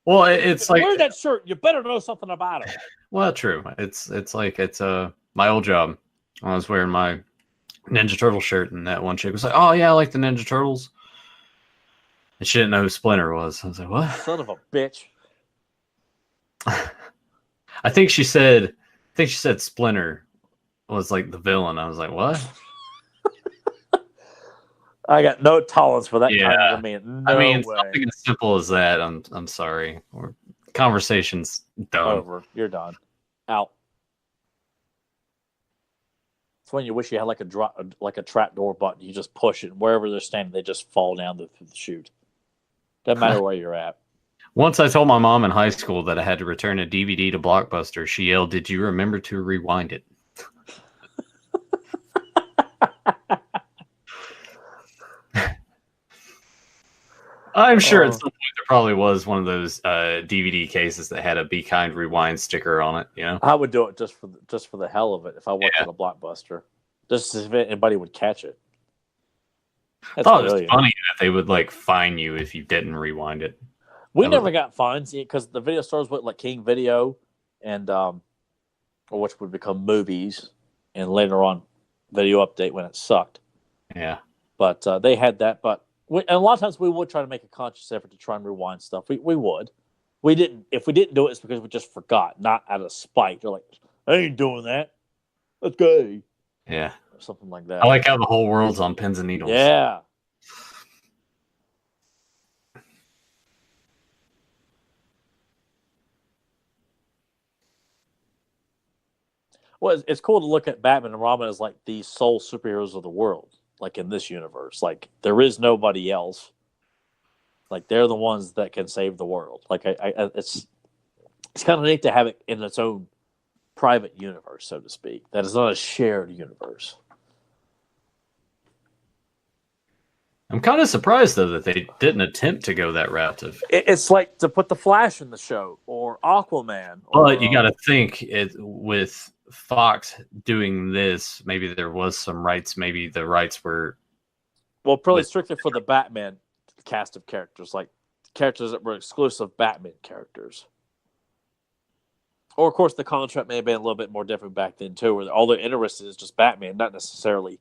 [SPEAKER 1] Well,
[SPEAKER 2] If
[SPEAKER 1] it's
[SPEAKER 2] you
[SPEAKER 1] like
[SPEAKER 2] wear that shirt, you better know something about it.
[SPEAKER 1] well, true. It's like it's my old job. I was wearing my Ninja Turtle shirt, and that one chick was like, "Oh yeah, I like the Ninja Turtles." And she didn't know who Splinter was. I was like, "What?"
[SPEAKER 2] Son of a bitch.
[SPEAKER 1] I think she said, Splinter was like the villain. I was like, "What?"
[SPEAKER 2] I got no tolerance for that kind of
[SPEAKER 1] Yeah,
[SPEAKER 2] demeanor.
[SPEAKER 1] I
[SPEAKER 2] No
[SPEAKER 1] mean
[SPEAKER 2] way.
[SPEAKER 1] something as simple as that. I'm sorry. Conversation's done.
[SPEAKER 2] Over. You're done. Out. It's when you wish you had like a trap door button. You just push it, and wherever they're standing, they just fall down through the chute. Doesn't matter where you're at.
[SPEAKER 1] Once I told my mom in high school that I had to return a DVD to Blockbuster. She yelled, "Did you remember to rewind it?" I'm sure at some point there probably was one of those DVD cases that had a "Be Kind Rewind" sticker on it. You know,
[SPEAKER 2] I would do it just for the hell of it if I worked
[SPEAKER 1] yeah.
[SPEAKER 2] at a Blockbuster, just if anybody would catch it.
[SPEAKER 1] I
[SPEAKER 2] That's
[SPEAKER 1] thought it was
[SPEAKER 2] brilliant.
[SPEAKER 1] funny that they would like fine you if you didn't rewind it.
[SPEAKER 2] We
[SPEAKER 1] That was
[SPEAKER 2] never got fines because the video stores went like King Video and which would become movies, and later on, Video Update when it sucked.
[SPEAKER 1] yeah.
[SPEAKER 2] But they had that. But and a lot of times we would try to make a conscious effort to try and rewind stuff. We would. We didn't. If we didn't do it, it's because we just forgot, not out of spite. You're like, I ain't doing that. That's gay.
[SPEAKER 1] Yeah.
[SPEAKER 2] Or something like
[SPEAKER 1] I
[SPEAKER 2] that.
[SPEAKER 1] like how the whole world's on pins and needles.
[SPEAKER 2] Yeah. Well, it's cool to look at Batman and Robin as like the sole superheroes of the world, like in this universe. Like there is nobody else. Like they're the ones that can save the world. Like it's kind of neat to have it in its own private universe, so to speak. That is not a shared universe.
[SPEAKER 1] I'm kind of surprised though that they didn't attempt to go that route of.
[SPEAKER 2] It's like to put the Flash in the show or Aquaman.
[SPEAKER 1] But you got
[SPEAKER 2] Or
[SPEAKER 1] to think it with Fox doing this. Maybe there was some rights. Maybe the rights were
[SPEAKER 2] well, probably strictly for the Batman cast of characters, like characters that were exclusive Batman characters. Or, of course, the contract may have been a little bit more different back then, too, where all they're interested is just Batman, not necessarily.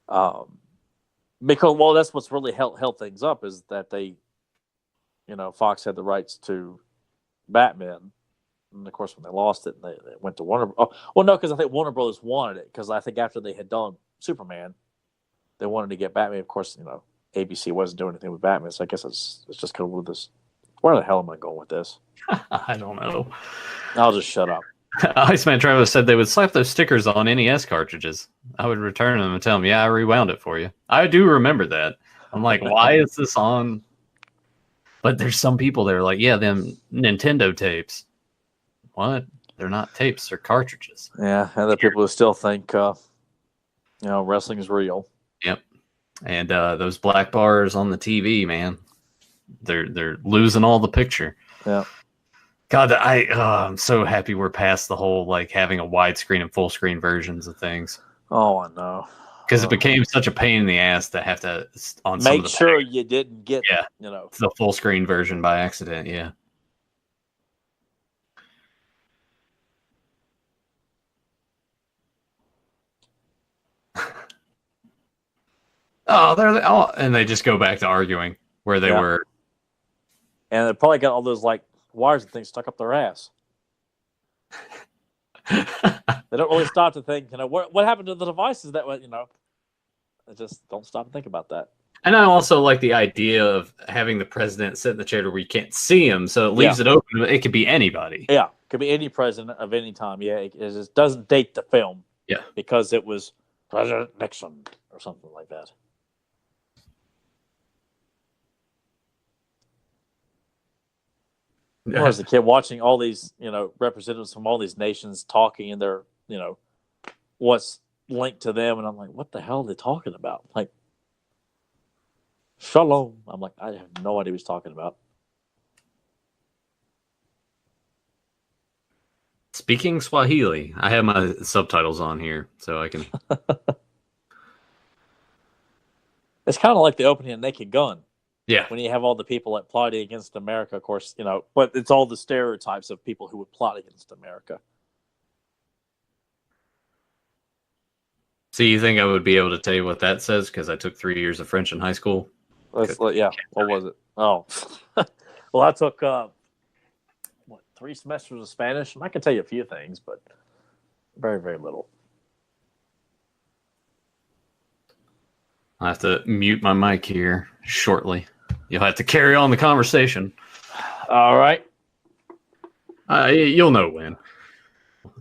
[SPEAKER 2] Because, well, that's what's really held things up is that they, Fox had the rights to Batman. And, of course, when they lost it, they went to Warner. Oh, well, no, because I think Warner Brothers wanted it. Because I think after they had done Superman, they wanted to get Batman. Of course, ABC wasn't doing anything with Batman. So I guess it's just kind of with this. Where the hell am I going with this?
[SPEAKER 1] I don't know.
[SPEAKER 2] I'll just shut up.
[SPEAKER 1] Iceman Travis said they would slap those stickers on NES cartridges. I would return them and tell them, "Yeah, I rewound it for you." I do remember that. I'm like, why is this on? But there's some people that are like, "Yeah, them Nintendo tapes." What? They're not tapes; they're cartridges.
[SPEAKER 2] Yeah, and the people who still think, wrestling is real.
[SPEAKER 1] Yep. And those black bars on the TV, man, they're losing all the picture.
[SPEAKER 2] Yeah.
[SPEAKER 1] God, I'm so happy we're past the whole like having a widescreen and full screen versions of things.
[SPEAKER 2] Oh, I know.
[SPEAKER 1] Because it became such a pain in the ass to have to on some of
[SPEAKER 2] Make
[SPEAKER 1] the
[SPEAKER 2] sure you didn't get,
[SPEAKER 1] the full screen version by accident. Yeah. And they just go back to arguing where they were.
[SPEAKER 2] And they probably got all those like wires and things stuck up their ass. They don't really stop to think, what happened to the devices that went, they just don't stop and think about that.
[SPEAKER 1] And I also like the idea of having the president sit in the chair where you can't see him, so it leaves it open. It could be anybody.
[SPEAKER 2] Yeah, it could be any president of any time. Yeah, it just doesn't date the film.
[SPEAKER 1] Yeah.
[SPEAKER 2] Because it was President Nixon or something like that. I was a kid watching all these, representatives from all these nations talking in their, what's linked to them, and I'm like, what the hell are they talking about? Like, shalom. I'm like, I have no idea what he's talking about.
[SPEAKER 1] Speaking Swahili, I have my subtitles on here, so I can.
[SPEAKER 2] It's kind of like the opening of Naked Gun.
[SPEAKER 1] Yeah.
[SPEAKER 2] When you have all the people like plotting against America, of course, but it's all the stereotypes of people who would plot against America.
[SPEAKER 1] So you think I would be able to tell you what that says because I took 3 years of French in high school?
[SPEAKER 2] Yeah. What was it? Oh, well, I took 3 semesters of Spanish, and I can tell you a few things, but very, very little.
[SPEAKER 1] I have to mute my mic here shortly. You'll have to carry on the conversation.
[SPEAKER 2] All right.
[SPEAKER 1] You'll know when.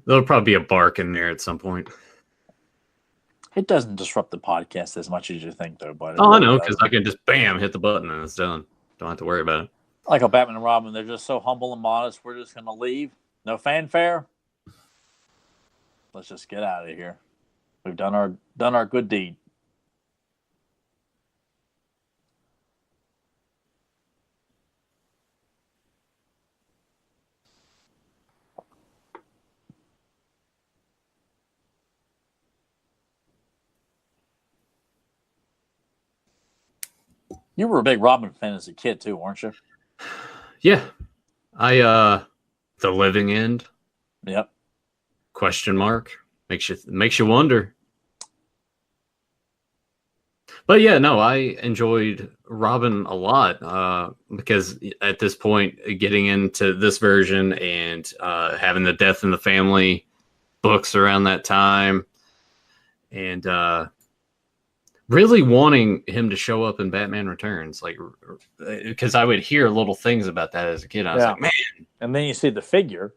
[SPEAKER 1] There'll probably be a bark in there at some point.
[SPEAKER 2] It doesn't disrupt the podcast as much as you think, though. But
[SPEAKER 1] I know, because I can just bam hit the button and it's done. Don't have to worry about it.
[SPEAKER 2] Like a Batman and Robin, they're just so humble and modest. We're just gonna leave. No fanfare. Let's just get out of here. We've done our good deed. You were a big Robin fan as a kid too, weren't you?
[SPEAKER 1] Yeah. The Living End.
[SPEAKER 2] Yep.
[SPEAKER 1] Question mark. Makes you wonder. But yeah, no, I enjoyed Robin a lot because at this point, getting into this version and having the Death in the Family books around that time, and really wanting him to show up in Batman Returns, like because I would hear little things about that as a kid. I was like, man.
[SPEAKER 2] And then you see the figure.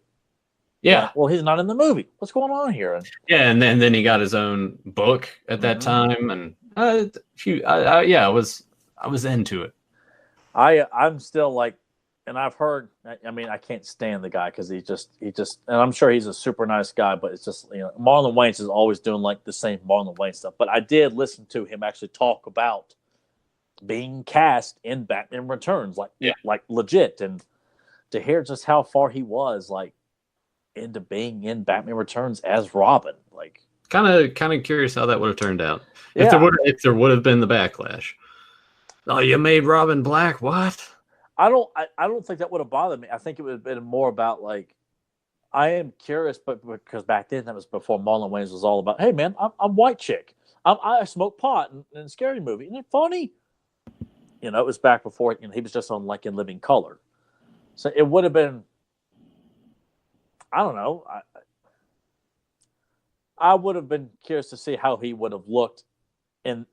[SPEAKER 1] Yeah.
[SPEAKER 2] Like, well, he's not in the movie. What's going on here?
[SPEAKER 1] Yeah, and then he got his own book at that time, and I was into it.
[SPEAKER 2] I'm still like, and I've heard. I mean, I can't stand the guy because he just, and I'm sure he's a super nice guy, but it's just Marlon Wayans is always doing like the same Marlon Wayans stuff. But I did listen to him actually talk about being cast in Batman Returns, like legit, and to hear just how far he was like into being in Batman Returns as Robin, like
[SPEAKER 1] kind of curious how that would have turned out if there would have been the backlash. Oh, you made Robin black? What?
[SPEAKER 2] I don't think that would have bothered me. I think it would have been more about like, I am curious, but because back then that was before Marlon Wayans was all about, hey man, I'm white chick, I smoke pot in a scary movie, isn't it funny? It was back before he was just on like In Living Color, so it would have been. I don't know. I would have been curious to see how he would have looked in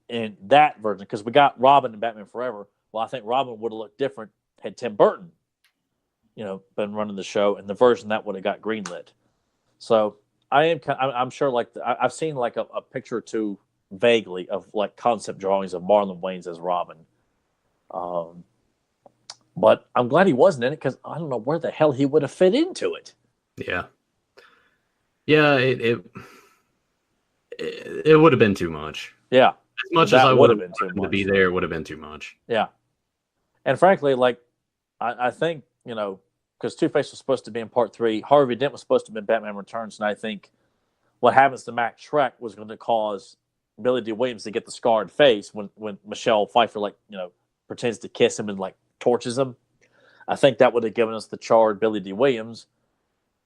[SPEAKER 2] that version, because we got Robin in Batman Forever. Well, I think Robin would have looked different had Tim Burton, been running the show, and the version that would have got greenlit. So I'm sure like I've seen like a picture or two vaguely of like concept drawings of Marlon Wayans as Robin. But I'm glad he wasn't in it because I don't know where the hell he would have fit into it.
[SPEAKER 1] Yeah. Yeah, it would have been too much.
[SPEAKER 2] Yeah.
[SPEAKER 1] As much as I would have been to be there, it would have been too much.
[SPEAKER 2] Yeah. And frankly, like, I think, because Two-Face was supposed to be in part 3, Harvey Dent was supposed to be in Batman Returns, and I think what happens to Max Schreck was going to cause Billy D. Williams to get the scarred face when Michelle Pfeiffer, like, pretends to kiss him and, like, torches him. I think that would have given us the charred Billy D. Williams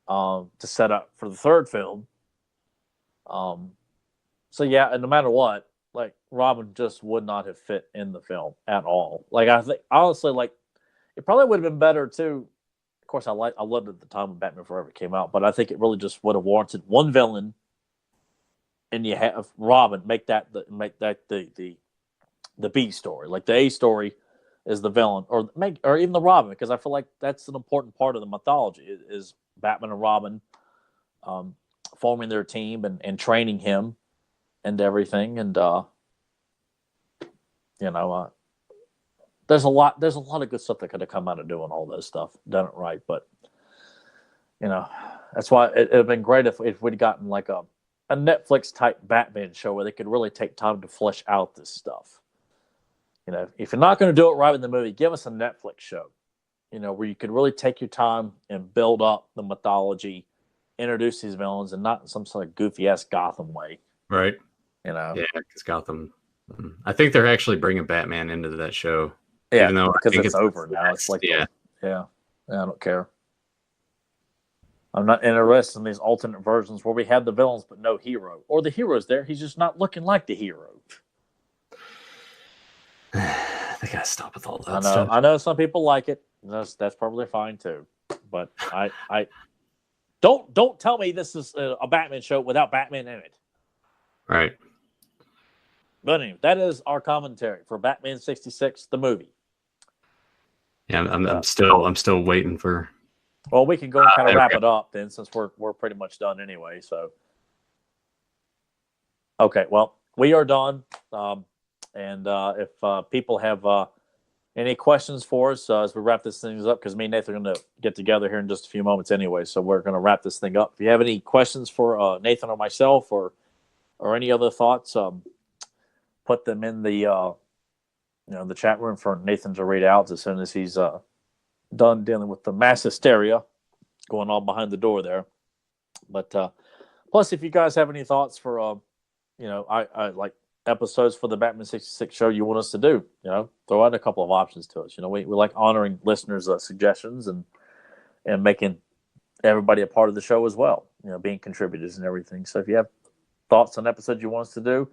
[SPEAKER 2] to set up for the third film. So yeah, and no matter what, like Robin just would not have fit in the film at all. Like I think honestly, like it probably would have been better too. Of course, I loved it at the time when Batman Forever came out, but I think it really just would have warranted one villain, and you have Robin make that the B story. Like the A story is the villain, or even the Robin, because I feel like that's an important part of the mythology is Batman and Robin forming their team and training him and everything, and there's a lot of good stuff that could have come out of doing all this stuff, done it right. But that's why it would have been great if we'd gotten like a a Netflix type Batman show where they could really take time to flesh out this stuff. If you're not going to do it right in the movie, give us a Netflix show. Where you could really take your time and build up the mythology, introduce these villains, and not in some sort of goofy ass Gotham way.
[SPEAKER 1] Right.
[SPEAKER 2] Yeah,
[SPEAKER 1] because Gotham. I think they're actually bringing Batman into that show.
[SPEAKER 2] Yeah,
[SPEAKER 1] even though
[SPEAKER 2] because it's over now. It's like,
[SPEAKER 1] yeah,
[SPEAKER 2] I don't care. I'm not interested in these alternate versions where we have the villains but no hero, or the hero's there. He's just not looking like the hero.
[SPEAKER 1] they gotta stop with all that stuff.
[SPEAKER 2] I know some people like it. That's probably fine too. But I don't tell me this is a Batman show without Batman in it.
[SPEAKER 1] Right.
[SPEAKER 2] But anyway, that is our commentary for Batman 66, the movie.
[SPEAKER 1] Yeah, I'm still waiting for.
[SPEAKER 2] Well, we can go and kind of wrap it up then, since we're pretty much done anyway. So, okay, well, we are done. And if people have any questions for us as we wrap this thing up, because me and Nathan are going to get together here in just a few moments anyway, so we're going to wrap this thing up. If you have any questions for Nathan or myself, or any other thoughts, put them in the the chat room for Nathan to read out as soon as he's done dealing with the mass hysteria going on behind the door there. But plus, if you guys have any thoughts for I like episodes for the Batman 66 show you want us to do, throw out a couple of options to us. We like honoring listeners' suggestions and making everybody a part of the show as well, being contributors and everything. So if you have thoughts on episodes you want us to do,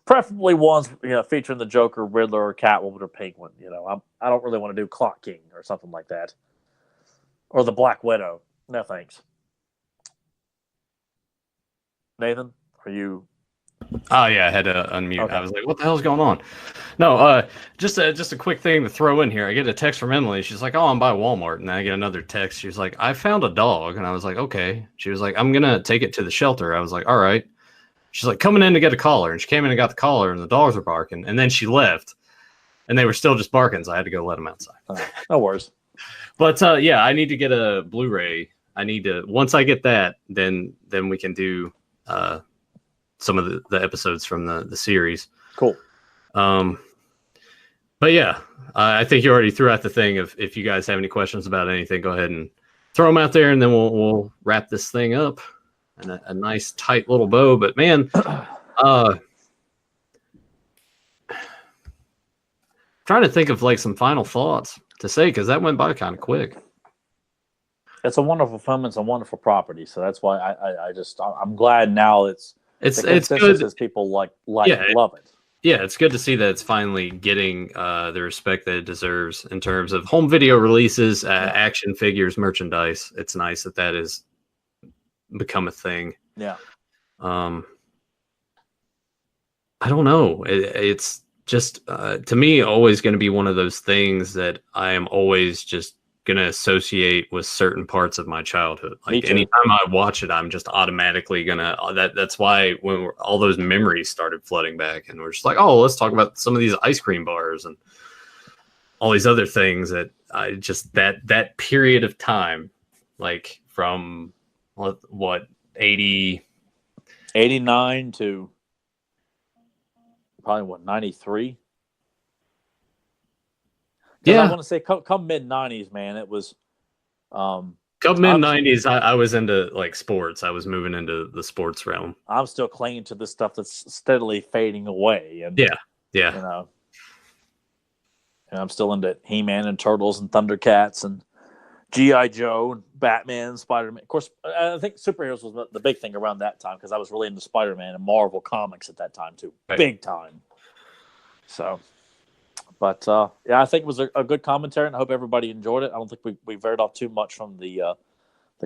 [SPEAKER 2] preferably ones featuring the Joker, Riddler, or Catwoman, or Penguin. I don't really want to do Clock King or something like that, or the Black Widow. No thanks. Nathan, are you?
[SPEAKER 1] Oh yeah, I had to unmute.
[SPEAKER 2] Okay.
[SPEAKER 1] I was like, "What the hell's going on?" No, just a quick thing to throw in here. I get a text from Emily. She's like, "Oh, I'm by Walmart," and then I get another text. She's like, "I found a dog," and I was like, "Okay." She was like, "I'm gonna take it to the shelter." I was like, "All right." She's like, "Coming in to get a collar," and she came in and got the collar, and the dogs were barking, and then she left, and they were still just barking, so I had to go let them outside.
[SPEAKER 2] No worries.
[SPEAKER 1] But yeah, I need to get a Blu-ray. I need to, once I get that, then we can do some of the episodes from the series.
[SPEAKER 2] Cool.
[SPEAKER 1] But yeah, I think you already threw out the thing of, if you guys have any questions about anything, go ahead and throw them out there, and then we'll wrap this thing up in a nice tight little bow. But man, trying to think of like some final thoughts to say, because that went by kind of quick.
[SPEAKER 2] It's a wonderful film. It's a wonderful property. So that's why I'm glad now it's good as people love it.
[SPEAKER 1] Yeah, it's good to see that it's finally getting the respect that it deserves in terms of home video releases, action figures, merchandise. It's nice that has become a thing.
[SPEAKER 2] Yeah.
[SPEAKER 1] I don't know. It's just to me always going to be one of those things that I am always just going to associate with certain parts of my childhood. Like anytime I watch it, I'm just automatically gonna that's why when all those memories started flooding back, and we're just like, oh, let's talk about some of these ice cream bars and all these other things that I just that period of time, like from what
[SPEAKER 2] 89 to probably 93. Yeah, I want to say come mid 90s, man. It was
[SPEAKER 1] come mid 90s. I was into like sports. I was moving into the sports realm.
[SPEAKER 2] I'm still clinging to the stuff that's steadily fading away, and
[SPEAKER 1] and
[SPEAKER 2] I'm still into He-Man and Turtles and Thundercats and G.I. Joe and Batman, Spider-Man. Of course, I think superheroes was the big thing around that time, because I was really into Spider-Man and Marvel Comics at that time too, big time. So. But I think it was a good commentary, and I hope everybody enjoyed it. I don't think we veered off too much from the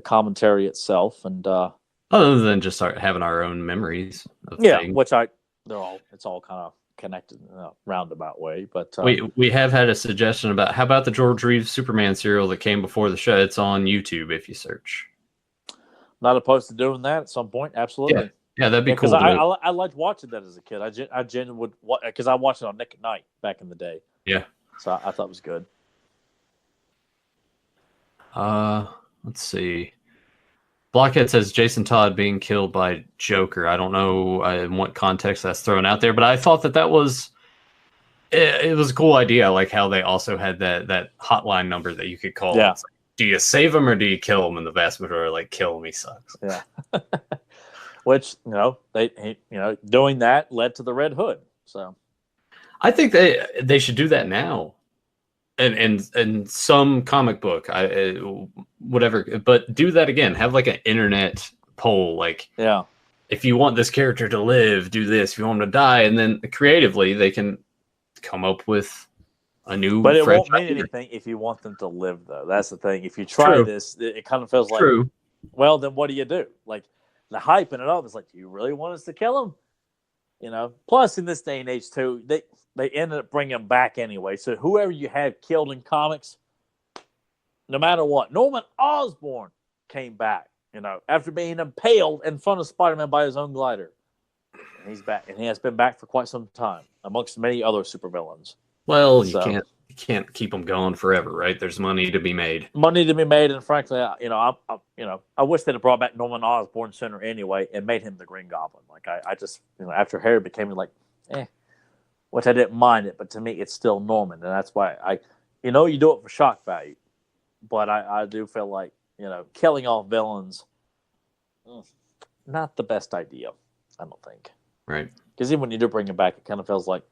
[SPEAKER 2] commentary itself, and
[SPEAKER 1] other than just having our own memories of things.
[SPEAKER 2] Which it's all kind of connected in a roundabout way. But
[SPEAKER 1] we have had a suggestion about, how about the George Reeves Superman serial that came before the show? It's on YouTube if you search.
[SPEAKER 2] Not opposed to doing that at some point. Absolutely.
[SPEAKER 1] Yeah, that'd be cool.
[SPEAKER 2] Because I liked watching that as a kid. I genuinely would, because I watched it on Nick at Night back in the day.
[SPEAKER 1] Yeah.
[SPEAKER 2] So I thought it was good.
[SPEAKER 1] Let's see. Blockhead says Jason Todd being killed by Joker. I don't know in what context that's thrown out there, but I thought that was it was a cool idea. I like how they also had that hotline number that you could call.
[SPEAKER 2] Yeah.
[SPEAKER 1] It's like, do you save him or do you kill him? And the vast majority are like, kill him. He sucks.
[SPEAKER 2] Yeah. Which, doing that led to the Red Hood. So
[SPEAKER 1] I think they should do that now. And some comic book, whatever, but do that again. Have like an internet poll, like,
[SPEAKER 2] yeah,
[SPEAKER 1] if you want this character to live, do this. If you want him to die, and then creatively they can come up with a new.
[SPEAKER 2] But it won't mean anything if you want them to live, though. That's the thing. If you try this, it kind of feels like, well, then what do you do? Like the hyping it up is like, do you really want us to kill him? Plus in this day and age too, they ended up bringing him back anyway. So whoever you have killed in comics, no matter what, Norman Osborn came back, after being impaled in front of Spider-Man by his own glider. And he's back, and he has been back for quite some time, amongst many other supervillains.
[SPEAKER 1] Well, you can't keep them going forever, right? There's money to be made.
[SPEAKER 2] And frankly, I wish they'd have brought back Norman Osborn sooner anyway, and made him the Green Goblin. Like I just, after Harry became like, which I didn't mind it, but to me, it's still Norman, and that's why you do it for shock value, but I do feel like killing off villains, not the best idea. I don't think.
[SPEAKER 1] Right.
[SPEAKER 2] Because even when you do bring him back, it kind of feels like.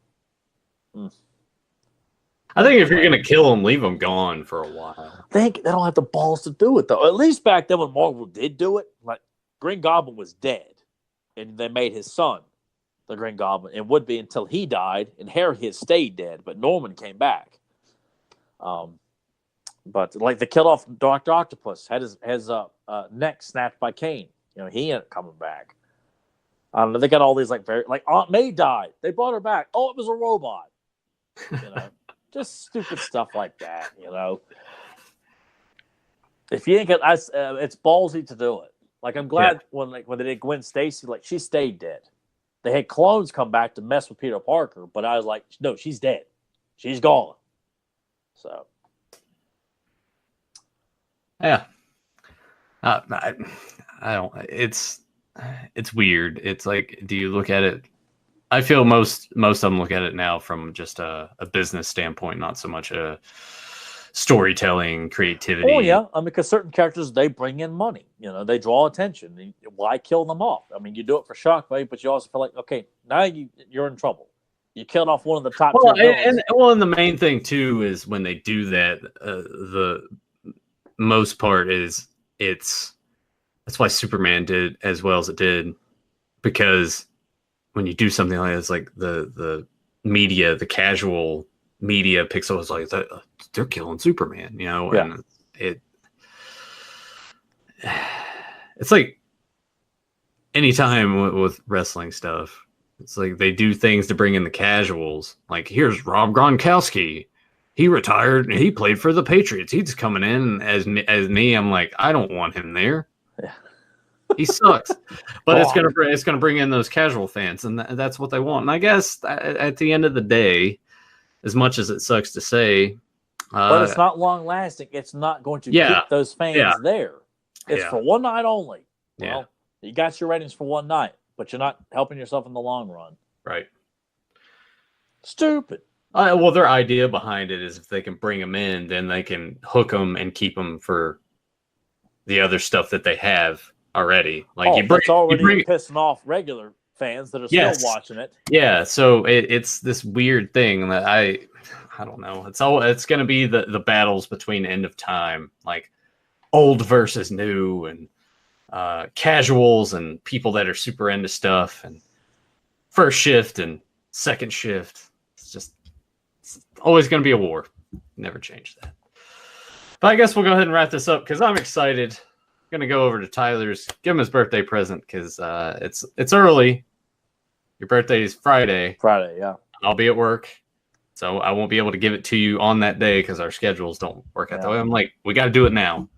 [SPEAKER 1] I think if you're going to kill him, leave him gone for a while.
[SPEAKER 2] I think they don't have the balls to do it, though. At least back then when Marvel did do it, like Green Goblin was dead, and they made his son the Green Goblin. It would be until he died, and Harry had stayed dead, but Norman came back. But like they killed off Dr. Octopus, had his neck snapped by Kane. He ended up coming back. I don't know. They got all these like Aunt May died. They brought her back. Oh, it was a robot. Just stupid stuff like that. If you ain't got, it's ballsy to do it. Like I'm glad when they did Gwen Stacy, like she stayed dead. They had clones come back to mess with Peter Parker, but I was like, no, she's dead. She's gone. So.
[SPEAKER 1] Yeah. I don't. It's weird. It's like, do you look at it? I feel most of them look at it now from just a business standpoint, not so much a storytelling, creativity.
[SPEAKER 2] Oh yeah, because certain characters, they bring in money. They draw attention. Why kill them off? You do it for shock value, but you also feel like, okay, now you're in trouble. You killed off one of the top.
[SPEAKER 1] And the main thing too is when they do that, the most part is that's why Superman did as well as it did, because when you do something like this, like the media, the casual media picks up, like they're killing Superman, and it's like anytime with wrestling stuff, it's like they do things to bring in the casuals. Like here's Rob Gronkowski. He retired and he played for the Patriots. He's coming in as me. I'm like, I don't want him there.
[SPEAKER 2] Yeah.
[SPEAKER 1] He sucks. But it's gonna bring in those casual fans, and that's what they want. And I guess at the end of the day, as much as it sucks to say,
[SPEAKER 2] but it's not long lasting. It's not going to keep those fans there. It's for one night only. Well, you got your ratings for one night, but you're not helping yourself in the long run.
[SPEAKER 1] Right.
[SPEAKER 2] Stupid.
[SPEAKER 1] Well, their idea behind it is if they can bring them in, then they can hook them and keep them for the other stuff that they have already. Like
[SPEAKER 2] it's already pissing off regular fans that are still watching it.
[SPEAKER 1] Yeah, so it's this weird thing that I don't know. It's going to be the battles between End of Time, like old versus new, and casuals and people that are super into stuff, and first shift and second shift. It's always going to be a war. Never change that. But I guess we'll go ahead and wrap this up because I'm excited. I'm going to go over to Tyler's, give him his birthday present because it's early. Your birthday is Friday.
[SPEAKER 2] Friday, yeah.
[SPEAKER 1] I'll be at work, so I won't be able to give it to you on that day because our schedules don't work out that way. I'm like, we got to do it now.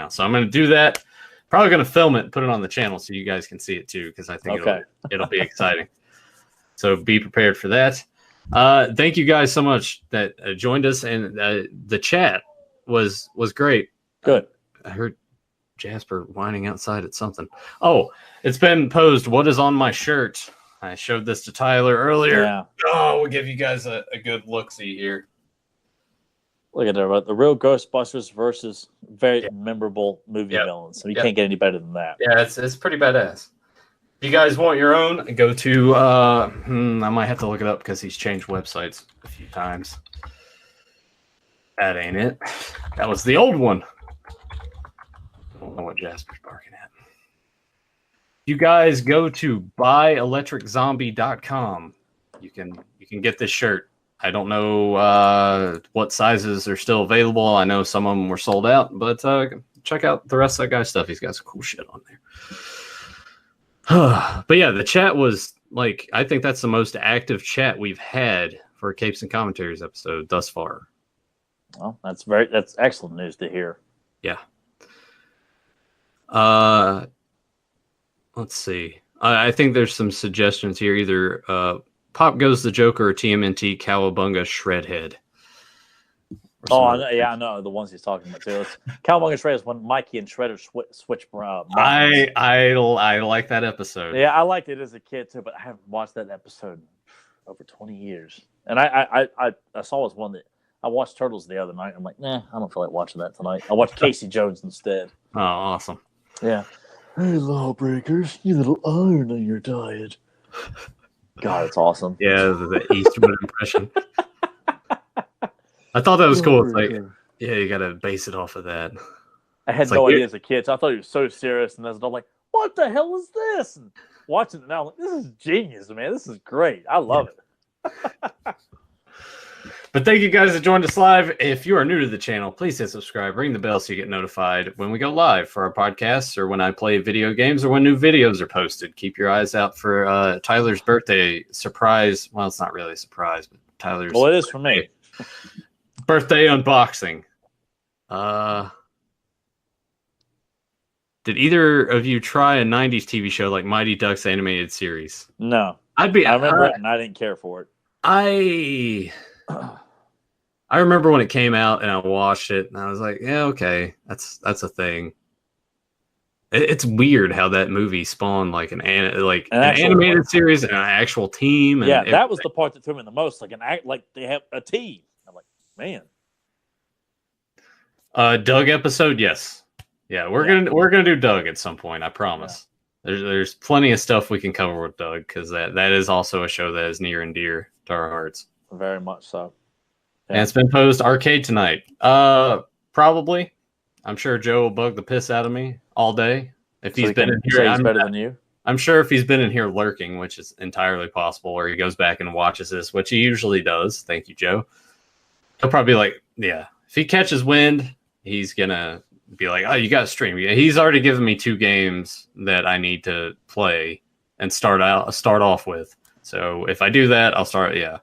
[SPEAKER 1] So I'm going to do that. Probably going to film it and put it on the channel so you guys can see it too because I think it'll be exciting. So be prepared for that. Thank you guys so much that joined us, and the chat was great.
[SPEAKER 2] Good.
[SPEAKER 1] I heard Jasper whining outside at something. Oh, it's been posed. What is on my shirt? I showed this to Tyler earlier.
[SPEAKER 2] Yeah.
[SPEAKER 1] Oh, we'll give you guys a good look-see here.
[SPEAKER 2] Look at that. The real Ghostbusters versus very memorable movie villains. So you can't get any better than that.
[SPEAKER 1] Yeah, it's pretty badass. If you guys want your own, go to I might have to look it up because he's changed websites a few times. That ain't it. That was the old one. I don't know what Jasper's barking at. You guys go to buyelectriczombie.com. You can get this shirt. I don't know what sizes are still available. I know some of them were sold out, but check out the rest of that guy's stuff. He's got some cool shit on there. But yeah, the chat was like, I think that's the most active chat we've had for a Capes and Commentaries episode thus far.
[SPEAKER 2] Well, that's excellent news to hear.
[SPEAKER 1] Yeah. Let's see. I think there's some suggestions here. Either Pop Goes the Joker or TMNT Cowabunga Shredhead.
[SPEAKER 2] Oh, I know the ones he's talking about too. Cowabunga Shredder is when Mikey and Shredder switch.
[SPEAKER 1] I like that episode.
[SPEAKER 2] Yeah, I liked it as a kid too, but I haven't watched that episode in over 20 years. And I saw this one that I watched Turtles the other night. I'm like, nah, I don't feel like watching that tonight. I watched Casey Jones instead.
[SPEAKER 1] Oh, awesome.
[SPEAKER 2] Yeah. Hey, lawbreakers, you little iron on your diet. God, it's awesome.
[SPEAKER 1] Yeah, the Eastwood impression. I thought that was cool. It's like, yeah, you got to base it off of that.
[SPEAKER 2] I had no idea as a kid, so I thought he was so serious. And I'm like, what the hell is this? And watching it now, I'm like, this is genius, man. This is great. I love it.
[SPEAKER 1] But thank you guys that joined us live. If you are new to the channel, please hit subscribe, ring the bell so you get notified when we go live for our podcasts or when I play video games or when new videos are posted. Keep your eyes out for Tyler's birthday surprise. Well, it's not really a surprise, but Tyler's.
[SPEAKER 2] Well, it is for me.
[SPEAKER 1] Birthday unboxing. Did either of you try a 90s TV show like Mighty Ducks animated series?
[SPEAKER 2] No.
[SPEAKER 1] I
[SPEAKER 2] remember it and I didn't care for it.
[SPEAKER 1] I remember when it came out and I watched it and I was like, yeah, okay, that's a thing. It's weird how that movie spawned like an animated series and an actual team. And
[SPEAKER 2] that was the part that threw me the most. Like they have a team. I'm like, man.
[SPEAKER 1] Doug episode, yes. Yeah, we're gonna do Doug at some point, I promise. Yeah. There's plenty of stuff we can cover with Doug because that is also a show that is near and dear to our hearts.
[SPEAKER 2] Very much so.
[SPEAKER 1] Yeah. And it's been posed arcade tonight. Probably. I'm sure Joe will bug the piss out of me all day. If he's been in here,
[SPEAKER 2] he's better than you.
[SPEAKER 1] I'm sure if he's been in here lurking, which is entirely possible, or he goes back and watches this, which he usually does. Thank you, Joe. He'll probably be like, yeah. If he catches wind, he's gonna be like, oh, you got to stream. He's already given me 2 games that I need to play and start off with. So if I do that, I'll start. Yeah.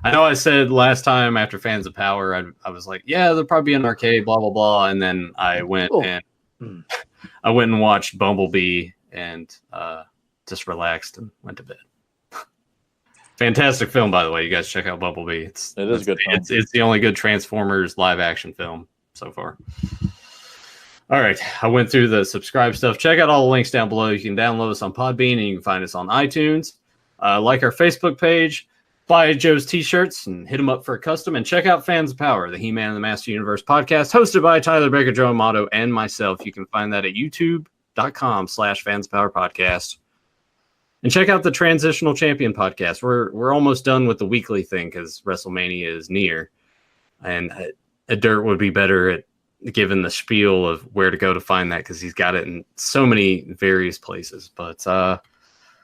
[SPEAKER 1] I know I said last time after Fans of Power, I was like, yeah, there'll probably be an arcade, blah, blah, blah. And then I went and watched Bumblebee and just relaxed and went to bed. Fantastic film, by the way. You guys check out Bumblebee. It is
[SPEAKER 2] a good film.
[SPEAKER 1] It's the only good Transformers live action film so far. All right. I went through the subscribe stuff. Check out all the links down below. You can download us on Podbean and you can find us on iTunes. Like our Facebook page. Buy Joe's t-shirts and hit him up for a custom. And check out Fans of Power, the He-Man and the Master Universe podcast, hosted by Tyler Baker, Joe Amato, and myself. You can find that at youtube.com/fansofpowerpodcast. And check out the Transitional Champion podcast. We're almost done with the weekly thing because WrestleMania is near. And Dirt would be better at giving the spiel of where to go to find that because he's got it in so many various places. But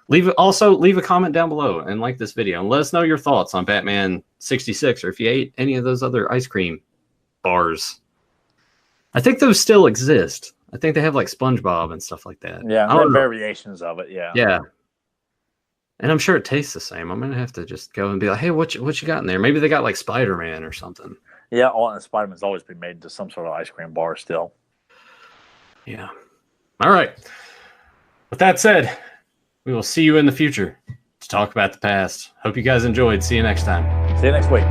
[SPEAKER 1] leave a comment down below and like this video and let us know your thoughts on Batman 66 or if you ate any of those other ice cream bars. I think those still exist. I think they have like SpongeBob and stuff like that.
[SPEAKER 2] Yeah, there are variations of it. Yeah.
[SPEAKER 1] Yeah. And I'm sure it tastes the same. I'm gonna have to just go and be like, hey, what you got in there? Maybe they got like Spider-Man or something.
[SPEAKER 2] Yeah, and Spider-Man's always been made into some sort of ice cream bar still.
[SPEAKER 1] Yeah. All right. With that said, we will see you in the future to talk about the past. Hope you guys enjoyed. See you next time.
[SPEAKER 2] See you next week.